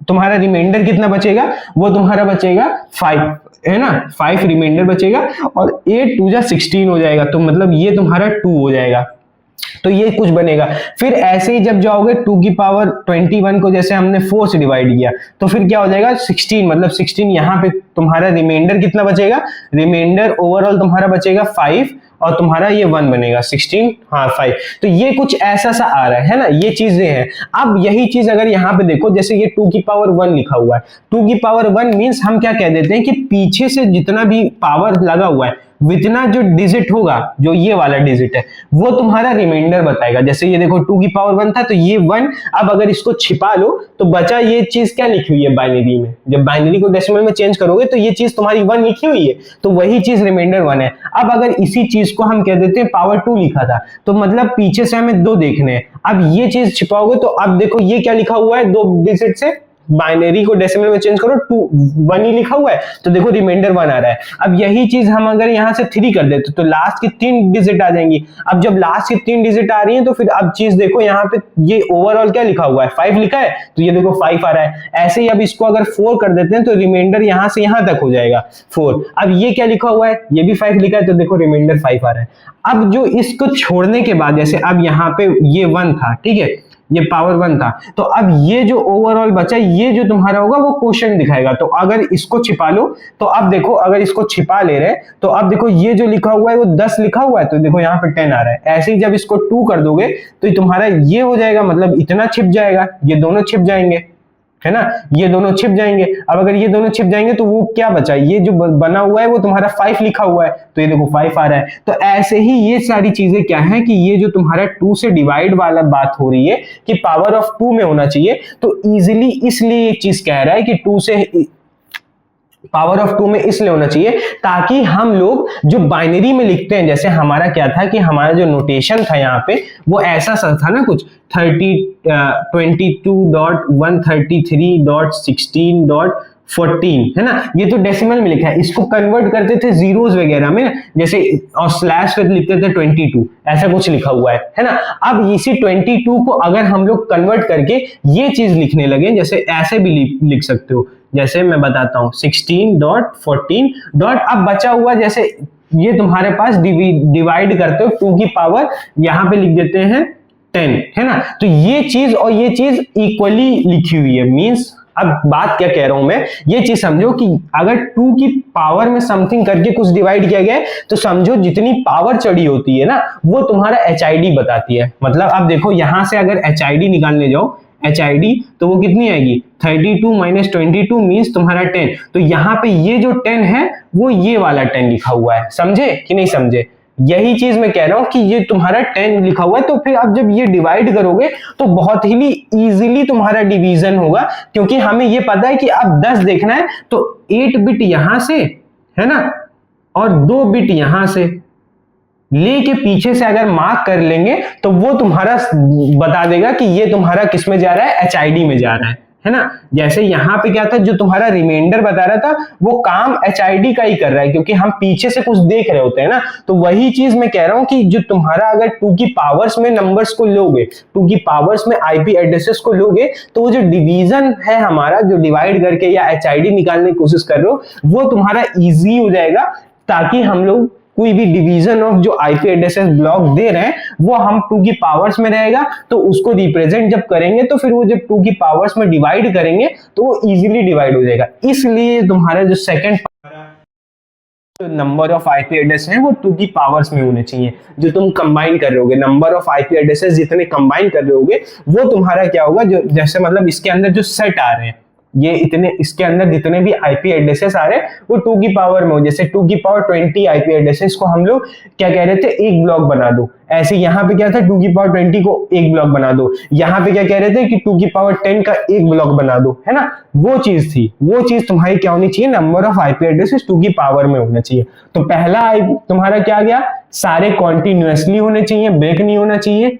तुम्हारा रिमाइंडर कितना बचेगा, वो तुम्हारा बचेगा 5, है ना, 5 रिमाइंडर बचेगा और 8 2 16 हो जाएगा, तो मतलब ये तुम्हारा 2 हो जाएगा। तो ये कुछ बनेगा। फिर ऐसे ही जब जाओगे 2 की पावर 21 को जैसे हमने 4 से डिवाइड किया तो फिर क्या हो जाएगा 16, मतलब 16 यहाँ पे तुम्हारा रिमाइंडर कितना बचेगा, रिमाइंडर ओवरऑल तुम्हारा बचेगा 5 और तुम्हारा ये 1 बनेगा 16, हाँ 5। तो ये कुछ ऐसा सा आ रहा है ना, ये चीजें हैं। अब यही चीज अगर यहाँ पे देखो, जैसे ये 2 की पावर 1 लिखा हुआ है, 2 की पावर 1 मीन्स हम क्या कह देते हैं कि पीछे से जितना भी पावर लगा हुआ है वितना जो डिजिट होगा, जो ये वाला डिजिट है वो तुम्हारा रिमाइंडर बताएगा। जैसे ये देखो 2 की पावर 1 था तो ये 1, अब अगर इसको छिपा लो तो बचा ये चीज क्या लिखी हुई है बाइनरी में, जब बाइनरी को डेसिमल में चेंज करोगे तो ये चीज तुम्हारी 1 लिखी हुई है, तो वही चीज रिमाइंडर 1 है। अब अगर इसी चीज को हम कह देते हैं पावर 2 लिखा था, तो मतलब पीछे से हमें 2 देखने हैं। अब ये चीज छिपाओगे तो अब देखो ये क्या लिखा हुआ है 2 डिजिट से, बाइनरी को डेसिमल में चेंज करो 1 ही लिखा हुआ है, तो देखो रिमाइंडर 1 आ रहा है। अब यही चीज हम अगर यहाँ से 3 कर देते तो लास्ट की 3 डिजिट आ जाएंगी। अब जब लास्ट की 3 डिजिट आ रही है तो फिर अब चीज देखो यहाँ पे ये ओवरऑल क्या लिखा हुआ है, 5 लिखा है, तो ये देखो 5 आ रहा है। ऐसे ही अब इसको अगर 4 कर देते हैं तो रिमाइंडर यहाँ से यहाँ तक हो जाएगा 4। अब ये क्या लिखा हुआ है, ये भी 5 लिखा है, तो देखो रिमाइंडर 5 आ रहा है। अब जो इसको छोड़ने के बाद, जैसे अब यहाँ पे ये 1 था, ठीक है, ये पावर 1 था, तो अब ये जो ओवरऑल बचा, ये जो तुम्हारा होगा वो क्वोशिएंट दिखाएगा। तो अगर इसको छिपा लो तो अब देखो, अगर इसको छिपा ले रहे तो अब देखो ये जो लिखा हुआ है वो 10 लिखा हुआ है, तो देखो यहाँ पे 10 आ रहा है। ऐसे ही जब इसको 2 कर दोगे तो तुम्हारा ये हो जाएगा, मतलब इतना छिप जाएगा, ये दोनों छिप जाएंगे, है ना, ये दोनों छिप जाएंगे। अब अगर ये दोनों छिप जाएंगे तो वो क्या बचा, ये जो बना हुआ है वो तुम्हारा 5 लिखा हुआ है, तो ये देखो 5 आ रहा है। तो ऐसे ही ये सारी चीजें क्या है कि ये जो तुम्हारा 2 से डिवाइड वाला बात हो रही है कि पावर ऑफ 2 में होना चाहिए, तो इजीली इसलिए एक चीज कह रहा है कि 2 से पावर ऑफ 2 में इसलिए होना चाहिए ताकि हम लोग जो बाइनरी में लिखते हैं, जैसे हमारा क्या था कि हमारा जो नोटेशन था यहाँ पे वो ऐसा सा था ना, कुछ 22.133.16.14 है ना, ये तो डेसिमल में लिखा है। इसको कन्वर्ट करते थे जीरोस वगैरह में, जैसे और स्लैश पे लिखते थे 22, ऐसा कुछ लिखा हुआ है ना। अब इसी 22 को अगर हम लोग कन्वर्ट करके ये चीज लिखने लगे, जैसे ऐसे भी लिख सकते हो, जैसे मैं बताता हूं 16.14. अब बचा हुआ, जैसे ये तुम्हारे पास डिवाइड करते हो 2 की पावर, यहां पे लिख देते हैं 10, है ना। तो ये चीज और ये चीज इक्वली लिखी हुई है, मींस अब बात क्या कह रहा हूं मैं, ये चीज समझो कि अगर 2 की पावर में समथिंग करके कुछ डिवाइड किया गया है तो समझो जितनी पावर चढ़ी होती है ना वो तुम्हारा HID बताती है। मतलब अब देखो यहां से अगर HID निकालने जाओ, HID तो वो कितनी आएगी, 32 - 22 मींस तुम्हारा 10। तो यहाँ पे ये जो 10 है वो ये वाला 10 लिखा हुआ है, समझे कि नहीं समझे। यही चीज मैं कह रहा हूं कि ये तुम्हारा 10 लिखा हुआ है, तो फिर अब जब ये डिवाइड करोगे तो बहुत ही इजीली तुम्हारा डिवीजन होगा, क्योंकि हमें ये पता है कि अब 10 देखना है तो 8 बिट यहां से, है ना, और 2 बिट यहां से लेके पीछे से अगर मार्क कर लेंगे तो वो तुम्हारा बता देगा कि ये तुम्हारा किस में जा रहा है, HID में जा रहा है ना। जैसे यहाँ पे क्या था, जो तुम्हारा रिमाइंडर बता रहा था वो काम HID का ही कर रहा है, क्योंकि हम पीछे से कुछ देख रहे होते हैं ना। तो वही चीज मैं कह रहा हूं कि जो तुम्हारा अगर 2 की पावर्स में नंबर्स को लोगे, 2 की पावर्स में IP एड्रेसेस को लोगे, तो वो जो डिवीजन है हमारा, जो डिवाइड करके या HID निकालने की कोशिश कर रहे हो, वो तुम्हारा ईजी हो जाएगा, ताकि हम लोग कोई भी डिवीजन ऑफ जो IP एड्रेसेस ब्लॉक दे रहे हैं वो हम 2 की पावर्स में रहेगा, तो उसको रिप्रेजेंट जब करेंगे तो फिर वो जब 2 की पावर्स में डिवाइड करेंगे तो वो इजीली डिवाइड हो जाएगा। इसलिए तुम्हारा जो second number of IP address है वो 2 की पावर्स में होने चाहिए। जो तुम कंबाइन कर रहे होगे, नंबर ऑफ IP एड्रेसेस जितने कंबाइन कर रहे होगे वो तुम्हारा क्या होगा, जो जैसे मतलब इसके अंदर जो सेट आ रहे हैं, ये इतने, इसके अंदर जितने भी IP एड्रेसेस आ रहे हैं वो 2 की पावर में हो। जैसे 2 की पावर 20 IP एड्रेसेस को हम लोग क्या कह रहे थे, एक ब्लॉक बना दो। ऐसे यहाँ पे क्या था, 2 की पावर 20 को एक ब्लॉक बना दो। यहाँ पे क्या कह रहे थे कि 2 की पावर 10 का एक ब्लॉक बना दो, है ना। वो चीज थी, वो चीज तुम्हारी क्या होनी चाहिए, नंबर ऑफ IP एड्रेसेस 2 की पावर में होना चाहिए। तो पहला तुम्हारा क्या गया, सारे कॉन्टिन्यूअसली होने चाहिए, ब्रेक नहीं होना चाहिए।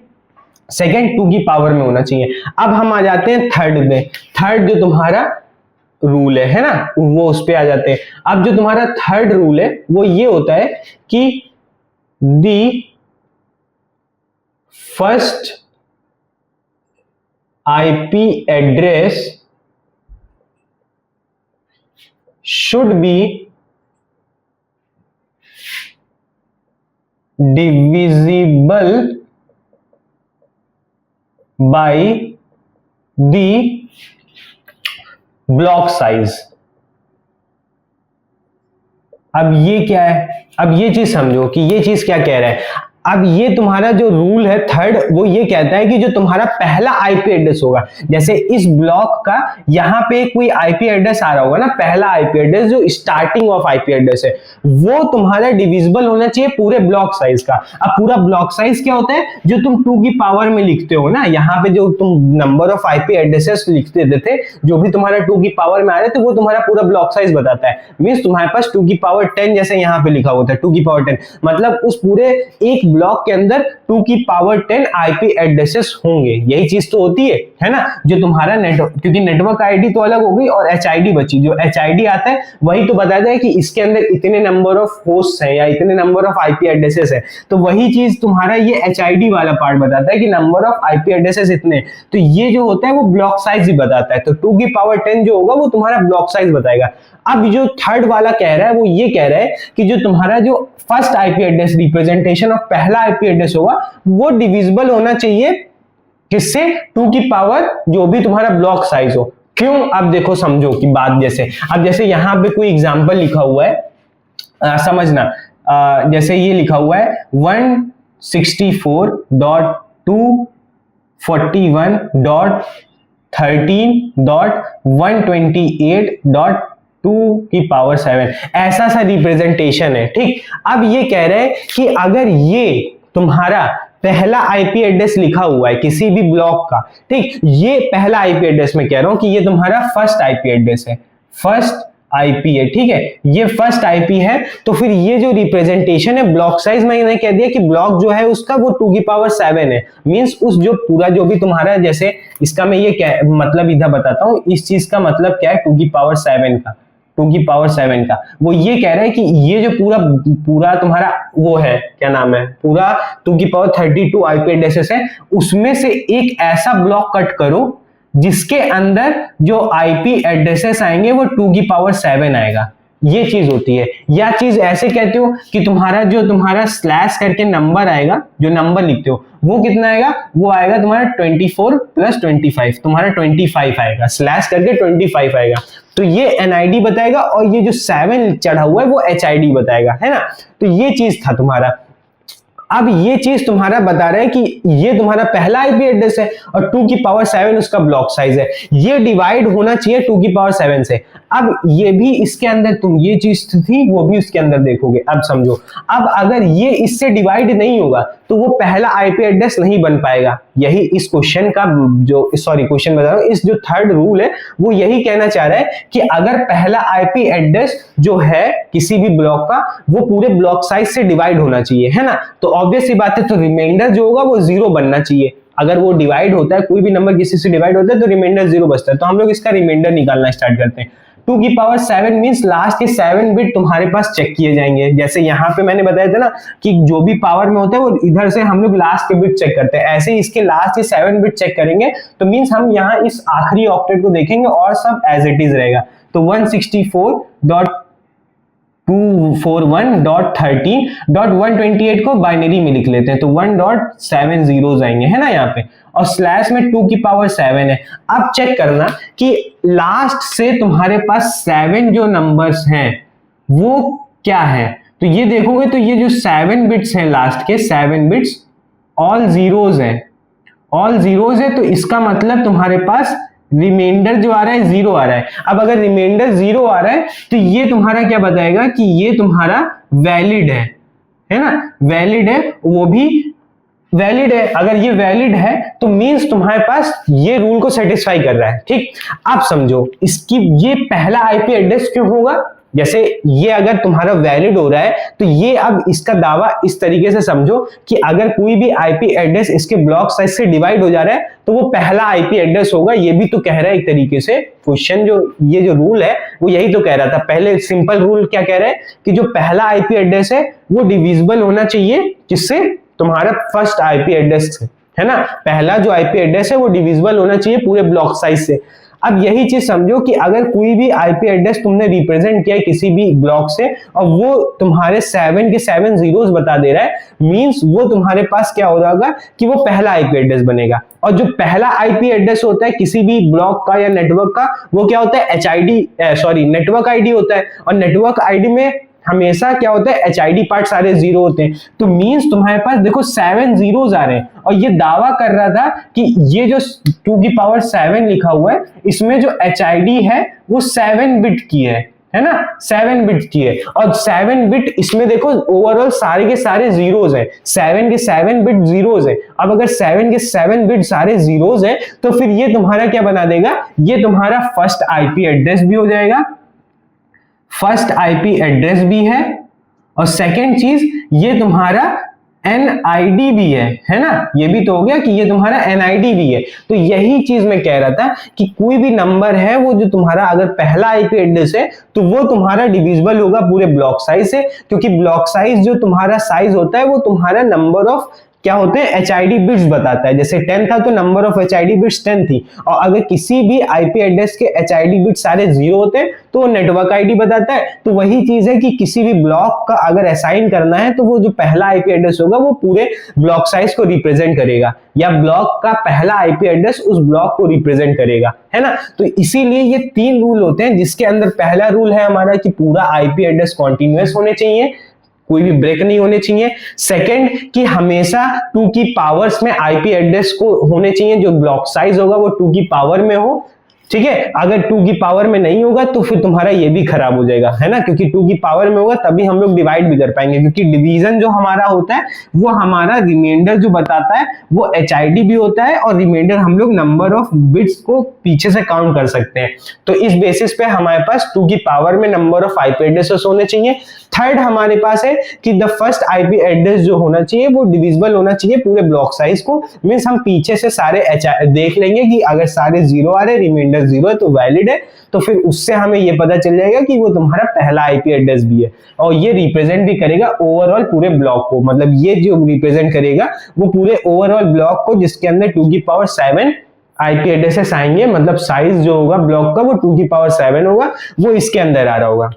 सेकेंड 2 की पावर में होना चाहिए। अब हम आ जाते हैं थर्ड में। थर्ड जो तुम्हारा रूल है ना, वो उस पे आ जाते हैं। अब जो तुम्हारा थर्ड रूल है वो ये होता है कि the first IP address should be divisible by the block size। अब ये क्या है, अब ये चीज समझो कि ये चीज क्या कह रहा है। अब ये तुम्हारा जो रूल है थर्ड, वो ये कहता है कि जो तुम्हारा पहला IP एड्रेस होगा, जैसे इस ब्लॉक का यहाँ पे कोई IP एड्रेस आ रहा होगा ना, पहला IP एड्रेस जो स्टार्टिंग ऑफ IP एड्रेस है, वो तुम्हारा डिविजिबल होना चाहिए पूरे ब्लॉक साइज का। अब पूरा ब्लॉक साइज क्या होता है, जो तुम 2 की पावर में लिखते हो ना, यहाँ पे जो तुम नंबर ऑफ IP एड्रेसेस लिखते थे, जो भी तुम्हारा 2 की पावर में आ रहे थे, वो तुम्हारा पूरा ब्लॉक साइज बताता है। मींस तुम्हारे पास 2 की पावर 10 जैसे यहाँ पे लिखा होता है 2 की पावर 10, मतलब उस पूरे एक ब्लॉक के अंदर 2 की पावर 10 आईपी एड्रेसेस होंगे। यही चीज तो होती है ना, जो तुम्हारा नेटवर्क, क्योंकि नेटवर्क आईडी तो अलग हो गई और एचआईडी बची। जो एचआईडी आता है वही तो बताता है कि इसके अंदर इतने नंबर ऑफ होस्ट हैं या इतने नंबर ऑफ आईपी एड्रेसेस है। तो वही चीज तुम्हारा ये एचआईडी वाला पार्ट बताता है कि नंबर ऑफ आईपी एड्रेसेस इतने। तो ये जो होता है वो ब्लॉक साइज ही बताता है। तो 2 की पावर 10 जो होगा वो तुम्हारा ब्लॉक साइज बताएगा। अब जो थर्ड वाला कह रहा है वो ये कह रहा है कि जो तुम्हारा जो first IP address representation of पहला आईपी एड्रेस होगा वो डिविजिबल होना चाहिए किससे, 2 की पावर जो भी तुम्हारा ब्लॉक साइज हो। क्यों, अब देखो समझो कि बात जैसे, अब जैसे यहां पे कोई एग्जांपल लिखा हुआ है, समझना, जैसे ये लिखा हुआ है 164.241.13.128.2 की पावर 7, ऐसा सा रिप्रेजेंटेशन है। ठीक, अब ये कह रहे हैं कि अगर ये तुम्हारा पहला आईपी एड्रेस लिखा हुआ है किसी भी ब्लॉक का, ठीक, ये पहला आईपी एड्रेस में कह रहा हूं कि ये तुम्हारा फर्स्ट आईपी एड्रेस है, फर्स्ट आईपी है, ठीक है, ये फर्स्ट आईपी है। तो फिर ये जो रिप्रेजेंटेशन है ब्लॉक साइज, मैंने कह दिया कि ब्लॉक जो है उसका वो 2 की पावर 7 है। मींस उस जो पूरा जो भी तुम्हारा, जैसे इसका मैं ये क्या मतलब इधर बताता हूं, इस चीज का मतलब क्या है 2 की पावर 7 का, 2 की पावर 7 का वो ये कह रहा है कि ये जो पूरा तुम्हारा वो है, क्या नाम है, पूरा 2 की पावर 32 आईपी एड्रेसेस है, उसमें से एक ऐसा ब्लॉक कट करो जिसके अंदर जो आईपी एड्रेसेस आएंगे वो 2 की पावर 7 आएगा। ये चीज होती है। या चीज ऐसे कहते हो कि तुम्हारा स्लैश करके नंबर आएगा, जो नंबर लिखते हो वो कितना आएगा, वो आएगा तुम्हारा 24 + 25, तुम्हारा 25 आएगा, स्लैश करके 25 आएगा। तो ये एनआईडी बताएगा और ये जो 7 चढ़ा हुआ है वो एचआईडी बताएगा, है ना। तो ये चीज था तुम्हारा। अब ये चीज तुम्हारा बता रहा है कि ये तुम्हारा पहला आईपी एड्रेस है और 2 की पावर 7 उसका ब्लॉक साइज है, ये डिवाइड होना चाहिए 2 की पावर 7 से। अब ये भी इसके अंदर तुम ये चीज थी वो भी उसके अंदर देखोगे। अब समझो, अब अगर ये इससे डिवाइड नहीं होगा तो वो पहला आईपी एड्रेस नहीं बन पाएगा। यही इस क्वेश्चन का जो, सॉरी क्वेश्चन बता रहा हूं, इस जो थर्ड रूल है वो यही कहना चाह रहा है कि अगर पहला आईपी एड्रेस जो है किसी भी ब्लॉक का वो पूरे ब्लॉक साइज से डिवाइड होना चाहिए, है ना। तो ऑब्वियस सी बात है, तो रिमाइंडर जो होगा वो 0 बनना चाहिए। अगर वो डिवाइड होता है, कोई भी नंबर किसी से डिवाइड होता है तो रिमाइंडर 0 बचता है। तो हम लोग इसका रिमाइंडर निकालना स्टार्ट करते हैं। 2 की पावर 7 मींस लास्ट के 7 बिट तुम्हारे पास चेक किए जाएंगे। जैसे यहाँ पे मैंने बताया था ना कि जो भी पावर में होता है वो इधर से हम लोग लास्ट के बिट चेक करते हैं, ऐसे ही इसके लास्ट के 7 बिट चेक करेंगे। तो मींस हम यहाँ इस आखिरी ऑक्टेट को देखेंगे और सब एज इट इज रहेगा। तो 164.241.13.128 को बाइनरी में लिख लेते हैं, तो 1.7 zeros आएंगे, है ना यहाँ पे, और स्लैश में 2 की पावर 7 है। अब चेक करना कि लास्ट से तुम्हारे पास 7 जो नंबर्स हैं वो क्या है। तो ये देखोगे तो ये जो 7 बिट्स हैं लास्ट के 7 बिट्स ऑल जीरोज हैं, ऑल जीरोज है। तो इसका मतलब तुम्हारे पास रिमाइंडर जो आ रहा है 0 आ रहा है। अब अगर रिमाइंडर 0 आ रहा है तो ये तुम्हारा क्या बताएगा कि ये तुम्हारा वैलिड है ना, वैलिड है, वो भी वैलिड है। अगर ये वैलिड है तो मींस तुम्हारे पास ये रूल को सेटिस्फाई कर रहा है। ठीक, अब समझो इसकी ये पहला आईपी एड्रेस क्यों होगा। जैसे ये अगर तुम्हारा वैलिड हो रहा है तो ये, अब इसका दावा इस तरीके से समझो कि अगर कोई भी आईपी एड्रेस इसके ब्लॉक साइज से डिवाइड हो जा रहा है तो वो पहला आईपी एड्रेस होगा। ये भी तो कह रहा है एक तरीके से क्वेश्चन, जो ये जो रूल है वो यही तो कह रहा था। पहले सिंपल रूल क्या कह रहा है कि जो पहला आईपी एड्रेस है वो डिविजिबल होना चाहिए, जिससे तुम्हारा फर्स्ट आईपी एड्रेस है ना, पहला जो आईपी एड्रेस है वो डिविजिबल होना चाहिए पूरे ब्लॉक साइज से। अब यही चीज समझो कि अगर कोई भी आईपी एड्रेस तुमने रिप्रेजेंट किया है किसी भी ब्लॉक से और वो तुम्हारे 7 के 7 जीरोस बता दे रहा है, मींस वो तुम्हारे पास क्या हो जाएगा कि वो पहला आईपी एड्रेस बनेगा। और जो पहला आईपी एड्रेस होता है किसी भी ब्लॉक का या नेटवर्क का, वो क्या होता है, नेटवर्क आईडी होता है। और नेटवर्क आईडी में हमेशा क्या होता है, एचआईडी पार्ट सारे 0 होते हैं। तो मींस तुम्हारे पास देखो 7 जीरोस आ रहे हैं और ये दावा कर रहा था कि ये जो 2 की पावर 7 लिखा हुआ है इसमें जो एचआईडी है वो 7 बिट की है ना, 7 बिट की है। और 7 बिट इसमें देखो ओवरऑल सारे के सारे जीरोस हैं, 7 के 7 बिट जीरोस हैं। अब अगर 7 के 7 बिट सारे जीरोस हैं तो फिर ये तुम्हारा क्या बना देगा, ये तुम्हारा फर्स्ट आईपी एड्रेस भी हो जाएगा, फर्स्ट आईपी एड्रेस भी है। और सेकेंड चीज ये तुम्हारा NID भी है ना, ये भी तो हो गया कि ये तुम्हारा NID भी है। तो यही चीज मैं कह रहा था कि कोई भी नंबर है वो जो तुम्हारा अगर पहला आईपी एड्रेस है तो वो तुम्हारा डिविजिबल होगा पूरे ब्लॉक साइज से, क्योंकि ब्लॉक साइज जो तुम्हारा साइज होता है वो तुम्हारा नंबर ऑफ क्या होते हैं HID बिट्स बताता है। जैसे 10 था तो नंबर ऑफ HID बिट्स 10 थी, और अगर किसी भी आईपी एड्रेस के HID बिट्स सारे 0 होते हैं तो नेटवर्क आईडी बताता है। तो वही चीज है कि किसी भी ब्लॉक का अगर असाइन करना है तो वो जो पहला आईपी एड्रेस होगा वो पूरे ब्लॉक साइज को रिप्रेजेंट करेगा, या ब्लॉक का पहला आईपी एड्रेस उस ब्लॉक को रिप्रेजेंट करेगा, है ना। तो इसीलिए ये 3 रूल होते हैं, जिसके अंदर पहला रूल है हमारा कि पूरा आईपी एड्रेस कॉन्टिन्यूअस होने चाहिए, कोई भी ब्रेक नहीं होने चाहिए। सेकंड कि हमेशा 2 की पावर्स में आईपी एड्रेस को होने चाहिए, जो ब्लॉक साइज होगा वो 2 की पावर में हो, ठीक है। अगर 2 की पावर में नहीं होगा तो फिर तुम्हारा ये भी खराब हो जाएगा, है ना, क्योंकि 2 की पावर में होगा तभी हम लोग डिवाइड भी कर पाएंगे, क्योंकि डिवीजन जो हमारा होता है वो हमारा रिमाइंडर जो बताता है वो HID भी होता है, और रिमाइंडर हम लोग नंबर ऑफ बिट्स को पीछे से काउंट कर सकते हैं। तो इस बेसिस पे हमारे पास 2 की पावर में नंबर ऑफ आईपी एड्रेसेस होने चाहिए। थर्ड हमारे पास है कि द फर्स्ट आईपी एड्रेस जो होना चाहिए वो डिविजिबल होना चाहिए पूरे ब्लॉक साइज को। मींस हम पीछे से सारे देख लेंगे कि अगर सारे 0 आ रहे, रिमाइंडर 0 है तो वैलिड है, तो फिर उससे हमें ये पता चल जाएगा कि वो तुम्हारा पहला आईपी एड्रेस भी है, और ये रिप्रेजेंट भी करेगा ओवरऑल पूरे ब्लॉक को। मतलब ये जो रिप्रेजेंट करेगा वो पूरे ओवरऑल ब्लॉक को, जिसके अंदर 2 की पावर 7 आईपी एड्रेसेस आएंगे, मतलब साइज जो होगा ब्लॉक का वो 2 की पावर 7 होगा, वो इसके अंदर आ रहा होगा,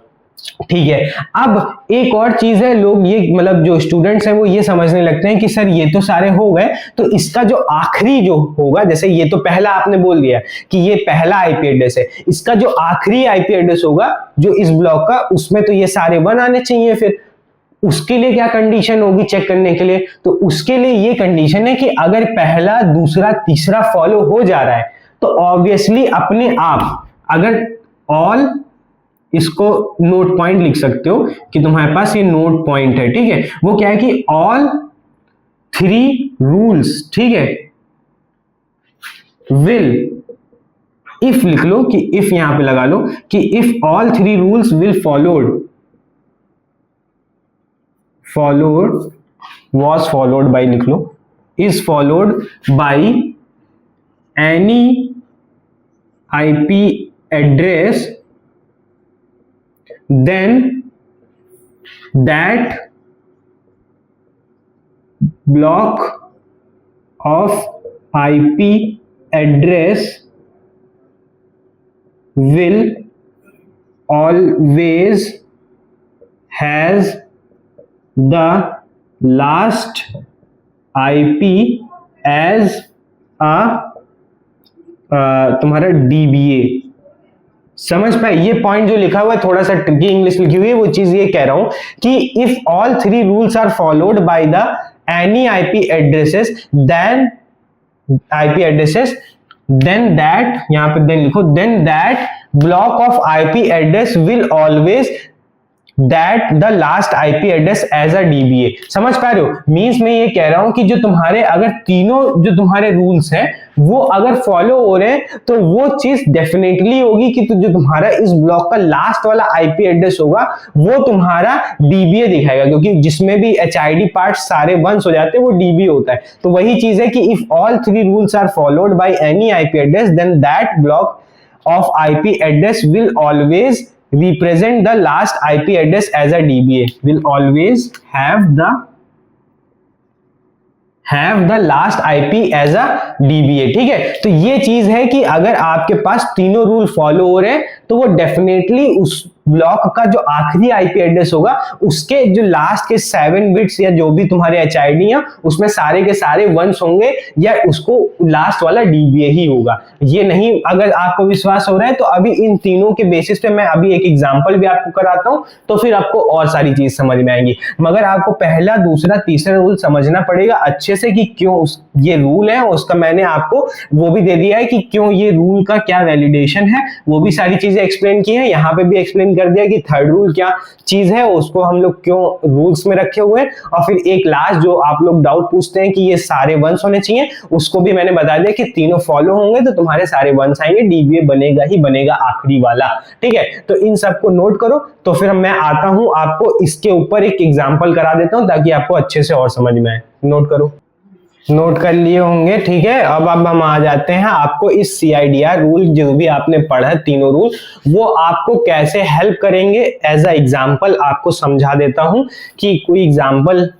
ठीक है। अब एक और चीज है, लोग ये मतलब जो स्टूडेंट्स हैं वो ये समझने लगते हैं कि सर ये तो सारे हो गए, तो इसका जो आखिरी जो होगा, जैसे ये तो पहला आपने बोल दिया कि ये पहला आईपी एड्रेस है, इसका जो आखिरी आईपी एड्रेस होगा जो इस ब्लॉक का, उसमें तो ये सारे 1 आने चाहिए। फिर उसके लिए क्या कंडीशन होगी चेक करने के लिए, तो उसके लिए ये कंडीशन है कि अगर पहला दूसरा तीसरा फॉलो हो जा रहा है तो ऑब्वियसली अपने आप, अगर ऑल, इसको नोट पॉइंट लिख सकते हो कि तुम्हारे पास ये नोट पॉइंट है, ठीक है। वो क्या है कि ऑल 3 रूल्स, ठीक है, विल, इफ लिख लो कि इफ यहां पे लगा लो कि if all 3 rules will was followed by लिख लो, is followed by any IP address, then that block of IP address will always has the last IP as a तुम्हारा DBA। समझ पाए? ये पॉइंट जो लिखा हुआ है थोड़ा सा ट्रिकी इंग्लिश लिखी हुई है, वो चीज ये कह रहा हूं कि if all 3 rules are followed by the any IP addresses then that, यहां पे देन लिखो, then that block of IP address will always that the last IP address as a DBA। समझ पा रहे हो? मींस मैं ये कह रहा हूं कि जो तुम्हारे अगर तीनों जो तुम्हारे रूल्स हैं वो अगर फॉलो हो रहे हैं तो वो चीज डेफिनेटली होगी कि जो तुम्हारा इस ब्लॉक का लास्ट वाला आईपी एड्रेस होगा वो तुम्हारा DBA दिखाएगा, क्योंकि जिसमें भी HID पार्ट सारे 1s हो जाते हैं वो DBA होता है। तो वही चीज है कि if all 3 rules are followed by any IP address then that block of IP address will always represent the last IP address as a DBA, will always have the last IP as a DBA, ठीक है। तो ये चीज है कि अगर आपके पास तीनों रूल फॉलो हो रहे हैं तो वो डेफिनेटली उस ब्लॉक का जो आखिरी आईपी एड्रेस होगा उसके जो लास्ट के 7 बिट्स या जो भी तुम्हारे HID है उसमें सारे के सारे 1s होंगे, या उसको लास्ट वाला DBA ही होगा। ये नहीं अगर आपको विश्वास हो रहा है तो अभी इन तीनों के बेसिस पे मैं अभी एक एग्जांपल भी आपको कराता हूं, तो फिर आपको और सारी चीज समझ में आएंगी। मगर आपको पहला दूसरा तीसरा रूल समझना पड़ेगा अच्छे से कि क्यों ये रूल है, उसका मैंने आपको वो भी दे दिया है कि क्यों ये रूल का क्या वैलिडेशन है, वो भी सारी चीजें एक्सप्लेन की है, यहाँ पे भी एक्सप्लेन कर दिया कि थर्ड रूल क्या चीज है, उसको हम लोग क्यों रूल्स में रखे हुए हैं, और फिर एक लास्ट जो आप लोग डाउट पूछते हैं कि ये सारे वंस होने चाहिए, उसको भी मैंने बता दिया कि तीनों फॉलो होंगे तो तुम्हारे सारे वंस आएंगे, डीबीए बनेगा ही बनेगा आखिरी वाला। ठीक है, तो इन सबको नोट करो। तो फिर मैं आता हूं आपको इसके ऊपर एक एग्जांपल करा देता हूं ताकि आपको अच्छे से और समझ में आए। नोट करो, नोट कर लिए होंगे। ठीक है, अब हम आ जाते हैं आपको इस CIDR रूल जो भी आपने पढ़ा तीनों रूल, वो आपको कैसे हेल्प करेंगे एज अ एग्जांपल आपको समझा देता हूं कि कोई एग्जांपल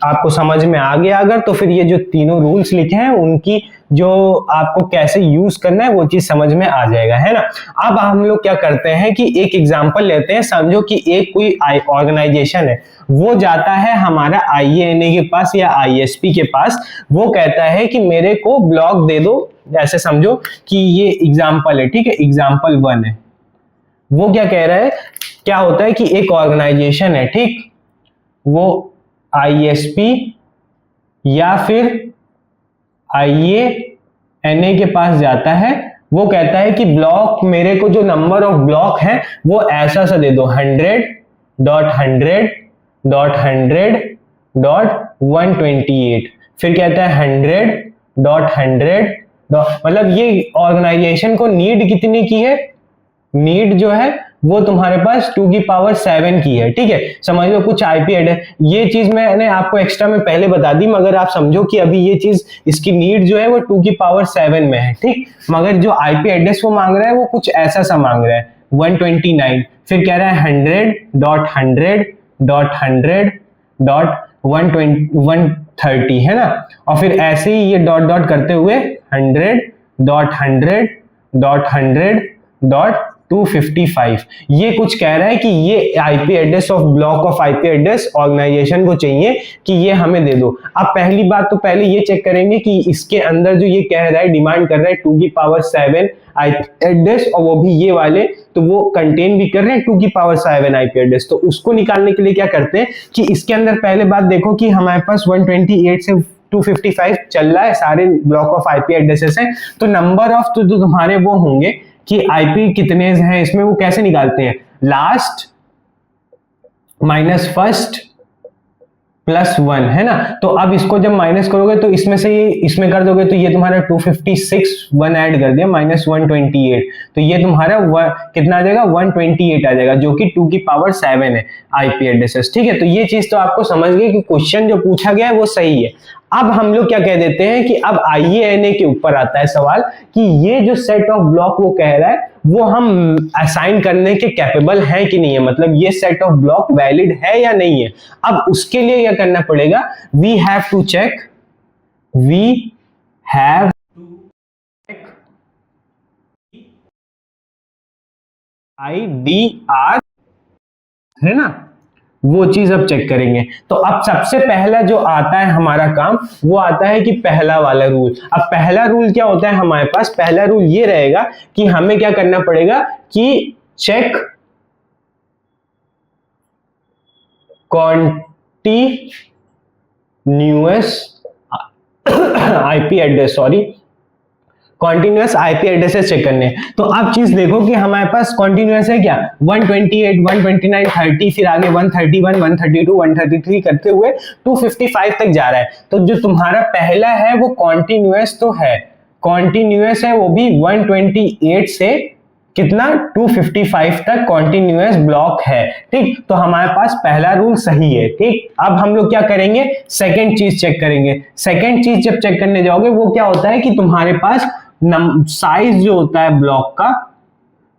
आपको समझ में आ गया अगर, तो फिर ये जो तीनों रूल्स लिखे हैं उनकी जो आपको कैसे यूज करना है वो चीज समझ में आ जाएगा, है ना। अब हम लोग क्या करते हैं कि एक एग्जांपल लेते हैं। समझो कि एक कोई ऑर्गेनाइजेशन है, वो जाता है हमारा IANA के पास या ISP के पास, वो कहता है कि मेरे को ब्लॉक दे दो। ऐसे समझो कि ये एग्जांपल है, ठीक है, एग्जांपल 1 है। वो क्या कह रहा है, क्या होता है कि एक ऑर्गेनाइजेशन है, ठीक, वो ISP या फिर IANA के पास जाता है, वो कहता है कि ब्लॉक मेरे को जो नंबर ऑफ ब्लॉक है वो ऐसा सा दे दो, 100.100.128। फिर कहता है 100.100, मतलब ये ऑर्गेनाइजेशन को नीड कितनी की है, नीड जो है वो तुम्हारे पास 2 की पावर 7 की है। ठीक है, समझ लो कुछ आईपी एड्रेस, ये चीज मैंने आपको एक्स्ट्रा में पहले बता दी, मगर आप समझो कि अभी ये चीज इसकी नीड जो है वो 2 की पावर 7 में है। ठीक, मगर जो आईपी एड्रेस वो मांग रहा है वो कुछ ऐसा सा मांग रहा है, 129। फिर कह रहा है 100.100.130 है ना, और फिर ऐसे ही ये डॉट डॉट करते हुए 100.100.100.255 ये कुछ कह रहा है कि ये IP address of block of IP address organization को चाहिए कि ये हमें दे दो। अब पहली बात तो पहले ये चेक करेंगे कि इसके अंदर जो ये कह रहा है, डिमांड कर रहा है 2 की पावर 7 आईपी एड्रेस, और वो भी ये वाले, तो वो कंटेन भी कर रहे हैं 2 की पावर 7 आईपी एड्रेस। तो उसको निकालने के लिए क्या करते हैं कि इसके अंदर पहले बात देखो कि हमारे पास 128 से 255 चल रहा है, सारे ब्लॉक ऑफ आईपी एड्रेसेस हैं, तो नंबर ऑफ तो तुम्हारे वो होंगे कि आईपी कितने हैं इसमें, वो कैसे निकालते हैं, लास्ट माइनस फर्स्ट प्लस 1 है ना। तो अब इसको जब माइनस करोगे तो इसमें से ये इसमें कर दोगे तो ये तुम्हारा 256 1 ऐड कर दिया माइनस 128, तो ये तुम्हारा कितना आ जाएगा, 128 आ जाएगा, जो कि 2 की पावर 7 है आईपी एड्रेसेस। ठीक है, तो ये चीज तो आपको समझ गए कि क्वेश्चन जो पूछा गया है वो सही है। अब हम लोग क्या कह देते हैं कि अब IANA के ऊपर आता है सवाल कि ये जो सेट ऑफ ब्लॉक वो कह रहा है वो हम असाइन करने के कैपेबल हैं कि नहीं है, मतलब ये सेट ऑफ ब्लॉक वैलिड है या नहीं है। अब उसके लिए क्या करना पड़ेगा, we have to check IDR है ना, वो चीज अब चेक करेंगे। तो अब सबसे पहला जो आता है हमारा काम, वो आता है कि पहला वाला रूल। अब पहला रूल क्या होता है हमारे पास, पहला रूल ये रहेगा कि हमें क्या करना पड़ेगा कि check continuous IP address, continuous IP addresses check करने। तो आप चीज देखो कि हमारे पास कॉन्टिन्यूअस है क्या, 128 129 30, फिर आगे 131 132 133 करते हुए 255 तक जा रहा है। तो जो तुम्हारा पहला है वो कॉन्टिन्यूअस तो है, कॉन्टिन्यूअस है, वो भी 128 से कितना 255 तक कॉन्टिन्यूअस ब्लॉक है। ठीक, तो हमारे पास पहला रूल सही है। ठीक, अब हम लोग क्या करेंगे, सेकंड चीज चेक करेंगे। सेकंड चीज जब चेक करने जाओगे वो क्या होता है कि तुम्हारे पास साइज जो होता है ब्लॉक का,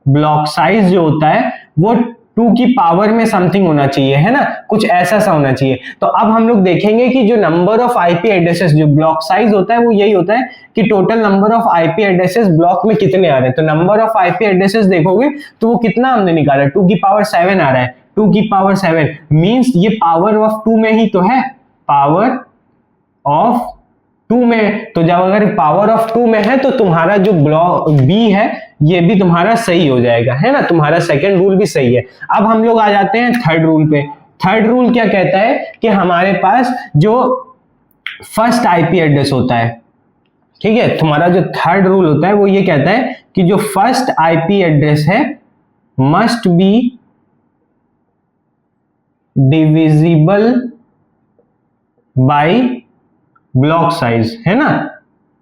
ब्लॉक साइज जो होता है वो 2 की पावर में समथिंग होना चाहिए, है ना, कुछ ऐसा सा होना चाहिए। तो अब हम लोग देखेंगे कि जो नंबर ऑफ आईपी एड्रेसेस, जो ब्लॉक साइज होता है वो यही होता है कि total number of IP addresses block में कितने आ रहे हैं। तो नंबर ऑफ आईपी एड्रेसेस देखोगे तो वो कितना हमने निकाला, 2 की पावर 7 आ रहा है। 2 की पावर 7 मींस ये पावर ऑफ 2 में ही तो है, पावर ऑफ 2 में। तो जब अगर पावर ऑफ 2 में है तो तुम्हारा जो ब्लॉक बी है ये भी तुम्हारा सही हो जाएगा, है ना, तुम्हारा सेकंड रूल भी सही है। अब हम लोग आ जाते हैं थर्ड रूल पे। थर्ड रूल क्या कहता है कि हमारे पास जो फर्स्ट आईपी एड्रेस होता है, ठीक है, तुम्हारा जो थर्ड रूल होता है वो ये कहता है कि जो फर्स्ट आईपी एड्रेस है must be divisible by block size, है ना,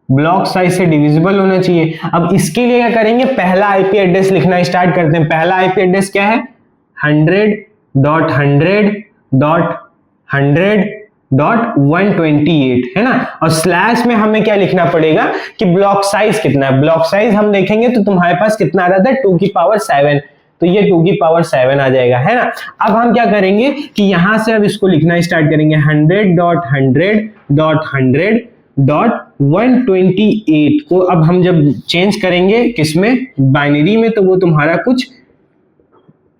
ब्लॉक साइज से डिविजिबल होना चाहिए। अब इसके लिए क्या करेंगे, पहला आईपी एड्रेस लिखना स्टार्ट करते हैं। पहला आईपी एड्रेस क्या है, 100.100.100.128 है ना। और स्लैश में हमें क्या लिखना पड़ेगा कि ब्लॉक साइज कितना है। ब्लॉक साइज हम देखेंगे तो तुम्हारे पास कितना आ रहा था, 2 की पावर 7, तो ये 2 की पावर 7 आ जाएगा, है ना। अब हम क्या करेंगे कि यहां से अब इसको लिखना स्टार्ट करेंगे, 100.100.128 को अब हम जब चेंज करेंगे किसमें, बाइनरी में, तो वो तुम्हारा कुछ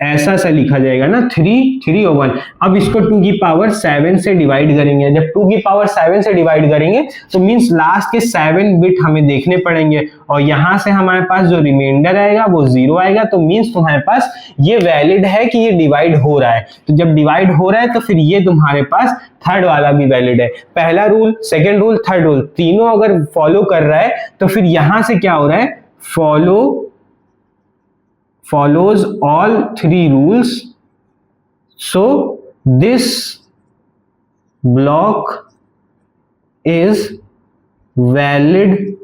ऐसा सा लिखा जाएगा ना, 3, 3 और 1। अब इसको 2 की पावर 7 से डिवाइड करेंगे। जब 2 की पावर 7 से डिवाइड करेंगे तो मींस लास्ट के 7 बिट हमें देखने पड़ेंगे, और यहां से हमारे पास जो रिमाइंडर आएगा वो 0 आएगा। तो मींस तुम्हारे पास ये वैलिड है कि ये डिवाइड हो रहा है। तो जब डिवाइड हो रहा है तो फिर ये तुम्हारे पास थर्ड वाला भी वैलिड है। पहला rule, second rule, third rule, तीनों अगर फॉलो कर रहा है तो फिर यहां से क्या हो रहा है, follows all 3 rules, so this block is valid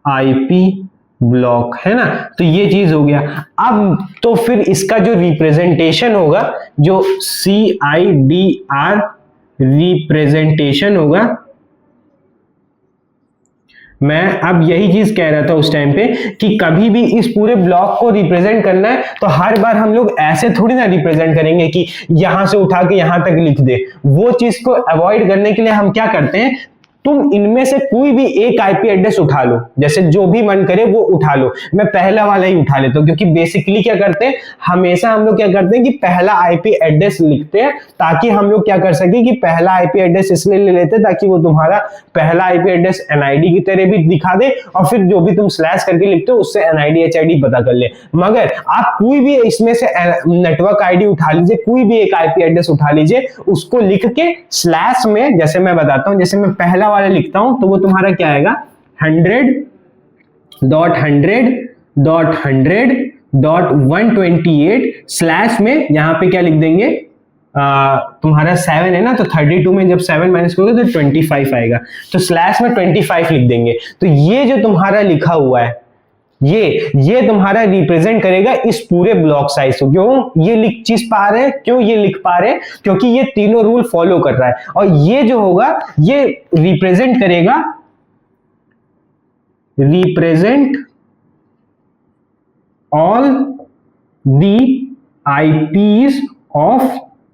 IP block, है ना। तो ये चीज हो गया। अब तो फिर इसका जो रिप्रेजेंटेशन होगा, जो CIDR रिप्रेजेंटेशन होगा, मैं अब यही चीज कह रहा था उस टाइम पे कि कभी भी इस पूरे ब्लॉक को रिप्रेजेंट करना है तो हर बार हम लोग ऐसे थोड़ी ना रिप्रेजेंट करेंगे कि यहां से उठा के यहां तक लिख दे। वो चीज को अवॉइड करने के लिए हम क्या करते हैं, तुम इनमें से कोई भी एक आईपी एड्रेस उठा लो, जैसे जो भी मन करे वो उठा लो। मैं पहला वाला ही उठा लेता हूं, क्योंकि बेसिकली क्या करते हैं, हमेशा हम लोग क्या करते हैं कि पहला आईपी एड्रेस लिखते हैं, ताकि हम लोग क्या कर सके कि पहला आईपी एड्रेस इसलिए ले लेते हैं ताकि वो तुम्हारा पहला आईपी एड्रेस एनआईडी की तरह भी दिखा दे, और फिर जो भी तुम स्लैश करके लिखते हो उससे एनआईडी एचआईडी पता कर ले। मगर आप कोई भी इसमें से नेटवर्क आईडी उठा लीजिए, कोई भी एक आईपी एड्रेस उठा लीजिए, उसको लिख के स्लैश में, जैसे मैं बताता हूं, जैसे मैं पहला वाला लिखता हूं तो वो तुम्हारा क्या आएगा, 100.100.128 स्लैश में यहां पे क्या लिख देंगे, तुम्हारा 7 है ना, तो 32 में जब 7 माइनस करोगे तो 25 आएगा, तो स्लैश में 25 लिख देंगे। तो ये जो तुम्हारा लिखा हुआ है ये तुम्हारा रिप्रेजेंट करेगा इस पूरे ब्लॉक साइज को। क्यों ये लिख चीज पा रहे हैं, क्यों ये लिख पा रहे हैं, क्योंकि ये तीनों रूल फॉलो कर रहा है। और ये जो होगा ये रिप्रेजेंट करेगा, represent all the IPs of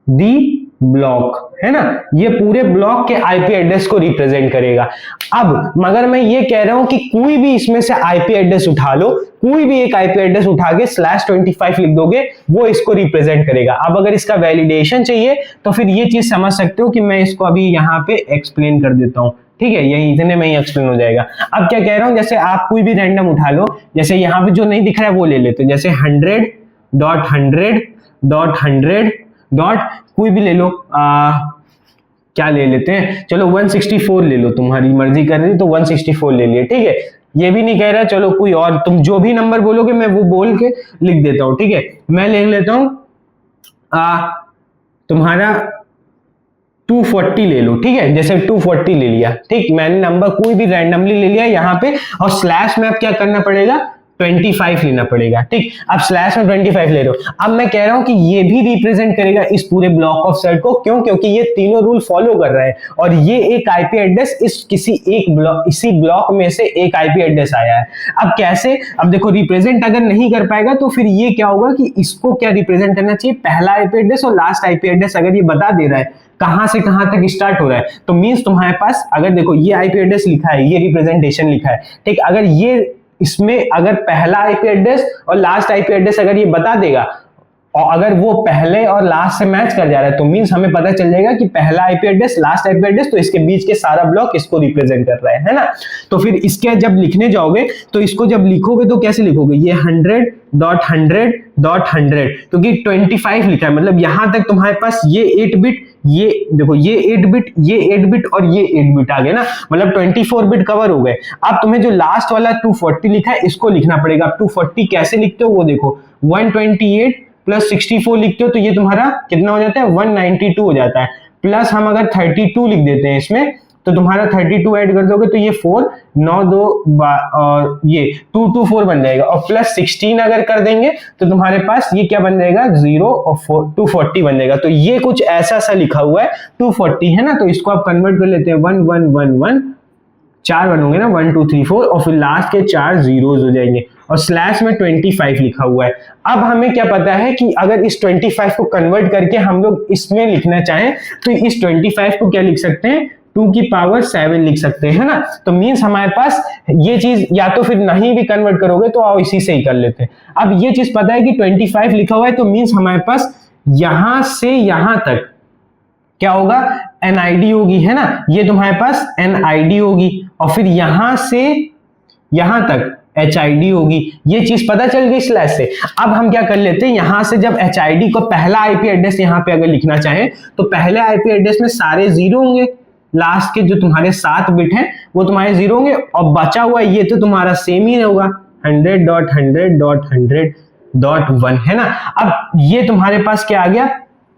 the block, है ना। ये पूरे ब्लॉक के आईपी एड्रेस को रिप्रेजेंट करेगा। अब मगर मैं ये कह रहा हूं कि कोई भी इसमें से आईपी एड्रेस उठा लो, कोई भी एक आईपी एड्रेस उठा के /25 लिख दोगे, वो इसको रिप्रेजेंट करेगा। अब अगर इसका वैलिडेशन चाहिए तो फिर ये चीज समझ सकते हो कि मैं इसको अभी यहां पे एक्सप्लेन कर देता हूं, ठीक है, यही इतने में ही एक्सप्लेन हो जाएगा। अब क्या कह रहा हूं, जैसे आप कोई भी रैंडम उठा लो, जैसे यहां पे जो नहीं दिख रहा है वो ले लेते हो, जैसे 100.100.100. कोई भी ले लो, क्या ले लेते हैं, चलो 164 ले लो, तुम्हारी मर्जी कर रही तो 164 ले लिए, ठीक है। ये भी नहीं कह रहा, चलो कोई और, तुम जो भी नंबर बोलोगे मैं वो बोल के लिख देता हूं, ठीक है। मैं ले लेता हूं तुम्हारा 240 ले लो, ठीक है, जैसे 240 ले लिया, ठीक, मैंने नंबर कोई भी रैंडमली ले लिया यहाँ पे, और स्लैश में अब क्या करना पड़ेगा, 25 लेना पड़ेगा, ठीक। अब स्लैश में 25 ले रहे हो। अब मैं कह रहा हूं कि ये भी रिप्रेजेंट करेगा इस पूरे ब्लॉक ऑफ सेट को, क्यों, क्योंकि ये तीनों रूल फॉलो कर रहा है, और ये एक आईपी एड्रेस इस किसी एक ब्लॉक, इसी ब्लॉक में से एक आईपी एड्रेस आया है। अब कैसे, अब देखो रिप्रेजेंट अगर नहीं कर पाएगा तो फिर ये क्या होगा कि इसको क्या रिप्रेजेंट करना चाहिए, पहला आईपी एड्रेस और लास्ट आईपी एड्रेस अगर ये बता दे रहा है कहां से कहां तक स्टार्ट हो रहा है, तो मींस तुम्हारे पास अगर देखो ये आईपी एड्रेस लिखा है, ये रिप्रेजेंटेशन लिखा है, ठीक, अगर ये इसमें अगर पहला आईपी एड्रेस और लास्ट आईपी एड्रेस अगर ये बता देगा, और अगर वो पहले और लास्ट से मैच कर जा रहा है, तो मींस हमें पता चल जाएगा कि पहला IP address, last IP address, तो इसके बीच के सारा ब्लॉक इसको रिप्रेजेंट कर रहा है ना। तो फिर इसके जब लिखने जाओगे तो इसको जब लिखोगे तो कैसे लिखोगे, ये 100.100.100, क्योंकि 25 लिखा है, मतलब यहां तक तुम्हारे पास ये 8 बिट, ये देखो ये 8 बिट, ये 8 बिट और ये 8 बिट आ गए ना, मतलब 24 बिट कवर हो गए। अब तुम्हें जो लास्ट वाला 240 लिखा है इसको लिखना पड़ेगा। अब 240 कैसे लिखते हो वो देखो, 128 प्लस 64 लिखते हो तो ये तुम्हारा कितना हो जाता है 192 हो जाता है, प्लस हम अगर 32 लिख देते हैं इसमें तो तुम्हारा 32 ऐड कर दोगे तो ये 4 9 2 और ये 224 बन जाएगा, और प्लस 16 अगर कर देंगे तो तुम्हारे पास ये क्या बन जाएगा 0 और 240 बन जाएगा। तो ये कुछ ऐसा सा लिखा हुआ है 240 है ना, तो इसको आप कन्वर्ट कर लेते हैं 1 1 1 1 4 1 होंगे ना 1 2 3 4 और फिर लास्ट के 4 जीरोस हो जाएंगे और स्लैश में 25 लिखा हुआ है। अब हमें क्या पता है कि अगर इस 25 को कन्वर्ट करके हम लोग इसमें लिखना चाहें तो इस 25 को क्या लिख सकते हैं 2 की पावर 7 लिख सकते हैं, है ना। तो मीन्स हमारे पास ये चीज या तो फिर नहीं भी कन्वर्ट करोगे तो आओ इसी से ही कर लेते हैं। अब ये चीज पता है कि 25 लिखा हुआ है तो मीन्स हमारे पास यहां से यहां तक क्या होगा NID होगी, है ना, ये तुम्हारे पास NID होगी और फिर यहां से यहां तक HID होगी। ये चीज पता चल गई स्लैश से। अब हम क्या कर लेते हैं, यहां से जब HID को पहला IP एड्रेस यहां पे अगर लिखना चाहें तो पहले IP एड्रेस में सारे जीरो होंगे, लास्ट के जो तुम्हारे 7 बिट हैं वो तुम्हारे जीरो होंगे और बचा हुआ ये तो तुम्हारा सेम ही होगा 100.100.100.1 है ना। अब ये तुम्हारे पास क्या आ गया,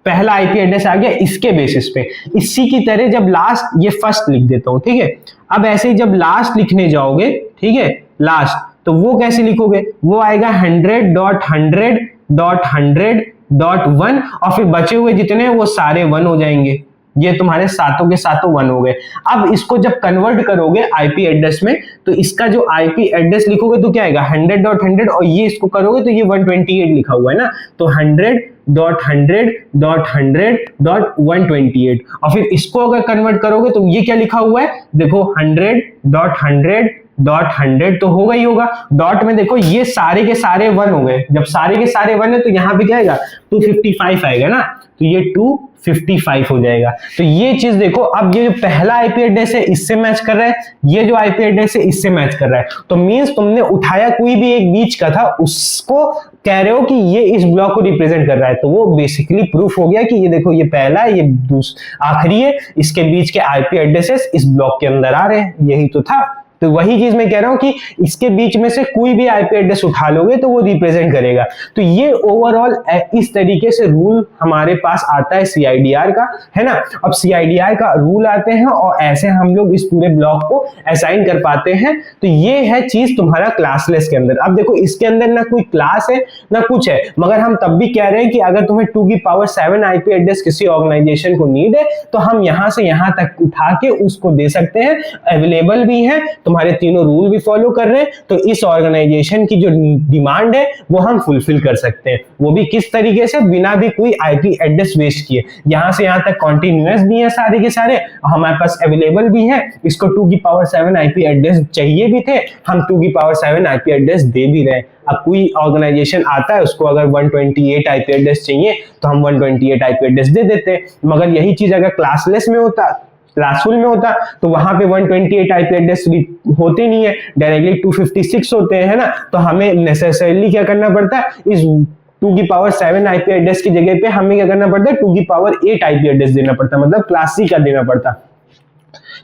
पहला IP एड्रेस आ गया इसके बेसिस पे। इसी की तरह जब लास्ट, ये फर्स्ट लिख देता हूं, ठीक है। अब ऐसे ही जब लास्ट लिखने जाओगे, ठीक है, लास्ट तो वो कैसे लिखोगे, वो आएगा 100.100.100.1 और फिर बचे हुए जितने हैं वो सारे 1 हो जाएंगे। ये तुम्हारे सातों के सातों 1 हो गए। अब इसको जब कन्वर्ट करोगे IP एड्रेस में तो इसका जो IP एड्रेस लिखोगे तो क्या आएगा 100.100 और ये इसको करोगे तो ये 128 लिखा हुआ है ना, तो 100.100.100.128 और फिर इसको अगर कन्वर्ट करोगे तो ये क्या लिखा हुआ है, देखो 100.100.100 तो होगा ही होगा। डॉट में देखो ये सारे के सारे 1 हो गए, जब सारे के सारे 1 है तो यहाँ पे क्या आएगा 255 आएगा ना, तो ये 255 हो जाएगा। तो ये चीज देखो, अब ये जो पहला IP एड्रेस है इससे मैच कर रहा है, ये जो IP एड्रेस है इससे मैच कर रहा है, तो मींस तुमने उठाया कोई भी एक बीच का था उसको कह रहे हो कि ये इस ब्लॉक को रिप्रेजेंट कर रहा है, तो वो बेसिकली प्रूफ हो गया कि ये देखो ये पहला है, ये आखिरी है, इसके बीच के IP एड्रेसेस इस ब्लॉक के अंदर आ रहे हैं, यही तो था। तो वही चीज मैं कह रहा हूं कि इसके बीच में से कोई भी IP एड्रेस उठा लोगे तो वो रिप्रेजेंट करेगा। तो ये ओवरऑल इस तरीके से रूल हमारे पास आता है CIDR का, है ना। अब CIDR का रूल आते हैं और ऐसे हम लोग इस पूरे ब्लॉक को असाइन कर पाते हैं। तो ये है चीज तुम्हारा क्लासलेस के अंदर। अब देखो इसके अंदर ना कोई क्लास है ना कुछ है, मगर हम तब भी कह रहे हैं कि अगर तुम्हें 2 की पावर 7 IP एड्रेस किसी ऑर्गेनाइजेशन को नीड है तो हम यहां से यहां तक उठा के उसको दे सकते हैं, अवेलेबल भी है, तुम्हारे तीनों रूल भी फॉलो कर रहे हैं, तो इस ऑर्गेनाइजेशन की जो डिमांड है वो हम फुलफिल कर सकते हैं। वो भी किस तरीके से, बिना भी कोई IP एड्रेस वेस्ट किए। यहां से यहां तक कॉन्टिन्यूअस भी है सारे के सारे, हमारे पास अवेलेबल भी है। इसको 2 की पावर 7 IP एड्रेस चाहिए भी थे, हम 2 की पावर 7 IP एड्रेस दे भी रहे हैं। अब कोई ऑर्गेनाइजेशन आता है उसको अगर 128 IP एड्रेस चाहिए तो हम 128 IP एड्रेस दे देते हैं, मगर यही चीज अगर क्लासलेस में होता, क्लासफुल में होता तो वहां पे 128 IP एड्रेस होते नहीं है, डायरेक्टली 256 होते हैं, है ना। तो हमें नेसेसरीली क्या करना पड़ता है, इस 2 की पावर 7 IP एड्रेस की जगह पे हमें क्या करना पड़ता है 2 की पावर 8 IP एड्रेस देना पड़ता है, मतलब क्लास C का देना पड़ता।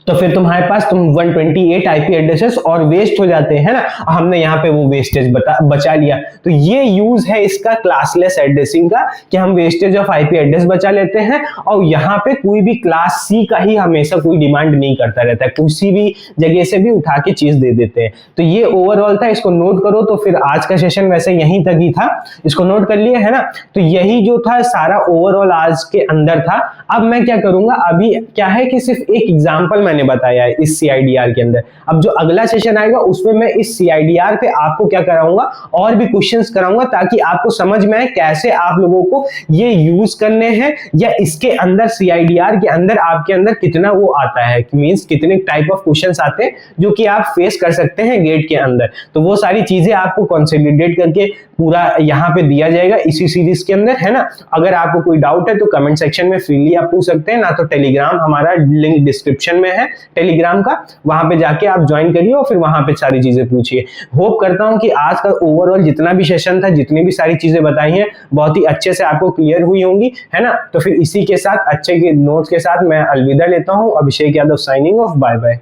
तो फिर तुम्हारे पास तुम 128 IP एड्रेसेस और वेस्ट हो जाते हैं ना, हमने यहाँ पे वो वेस्टेज बचा लिया। तो ये यूज है इसका क्लासलेस एड्रेसिंग का कि हम वेस्टेज ऑफ IP एड्रेस बचा लेते हैं और यहाँ पे कोई भी क्लास C का ही हमेशा कोई डिमांड नहीं करता रहता है, किसी भी जगह से भी उठा के चीज दे देते हैं। तो ये ओवरऑल था, इसको नोट करो। तो फिर आज का सेशन वैसे यहीं तक ही था, इसको नोट कर लिए, है ना। तो यही जो था सारा ओवरऑल आज के अंदर था। अब मैं क्या करूंगा, अभी क्या है कि सिर्फ एक एग्जाम्पल मैंने बताया है इस CIDR के अंदर। अब जो अगला सेशन आएगा उसमें मैं इस CIDR पे आपको क्या कराऊंगा, और भी क्वेश्चंस कराऊंगा ताकि आपको समझ में आए कैसे आप लोगों को ये यूज करने हैं, या इसके अंदर CIDR के अंदर आपके अंदर कितना वो आता है, मींस कितने टाइप ऑफ क्वेश्चंस आते हैं जो कि आप फेस कर सकते हैं गेट के अंदर। तो वो सारी चीजें आपको कंसोलिडेट करके पूरा यहाँ पे दिया जाएगा इसी सीरीज के अंदर, है ना। अगर आपको कोई डाउट है तो कमेंट सेक्शन में फ्रीली आप पूछ सकते हैं, ना तो टेलीग्राम हमारा लिंक डिस्क्रिप्शन में है टेलीग्राम का, वहां पे जाके आप ज्वाइन करिए और फिर वहां पे सारी चीजें पूछिए। होप करता हूं कि आज का ओवरऑल जितना भी सेशन था, जितनी भी सारी चीजें बताई हैं, बहुत ही अच्छे से आपको क्लियर हुई होंगी, है ना। तो फिर इसी के साथ अच्छे के नोट्स के साथ मैं अलविदा लेता हूं। Abhishek Yadav signing off, bye bye.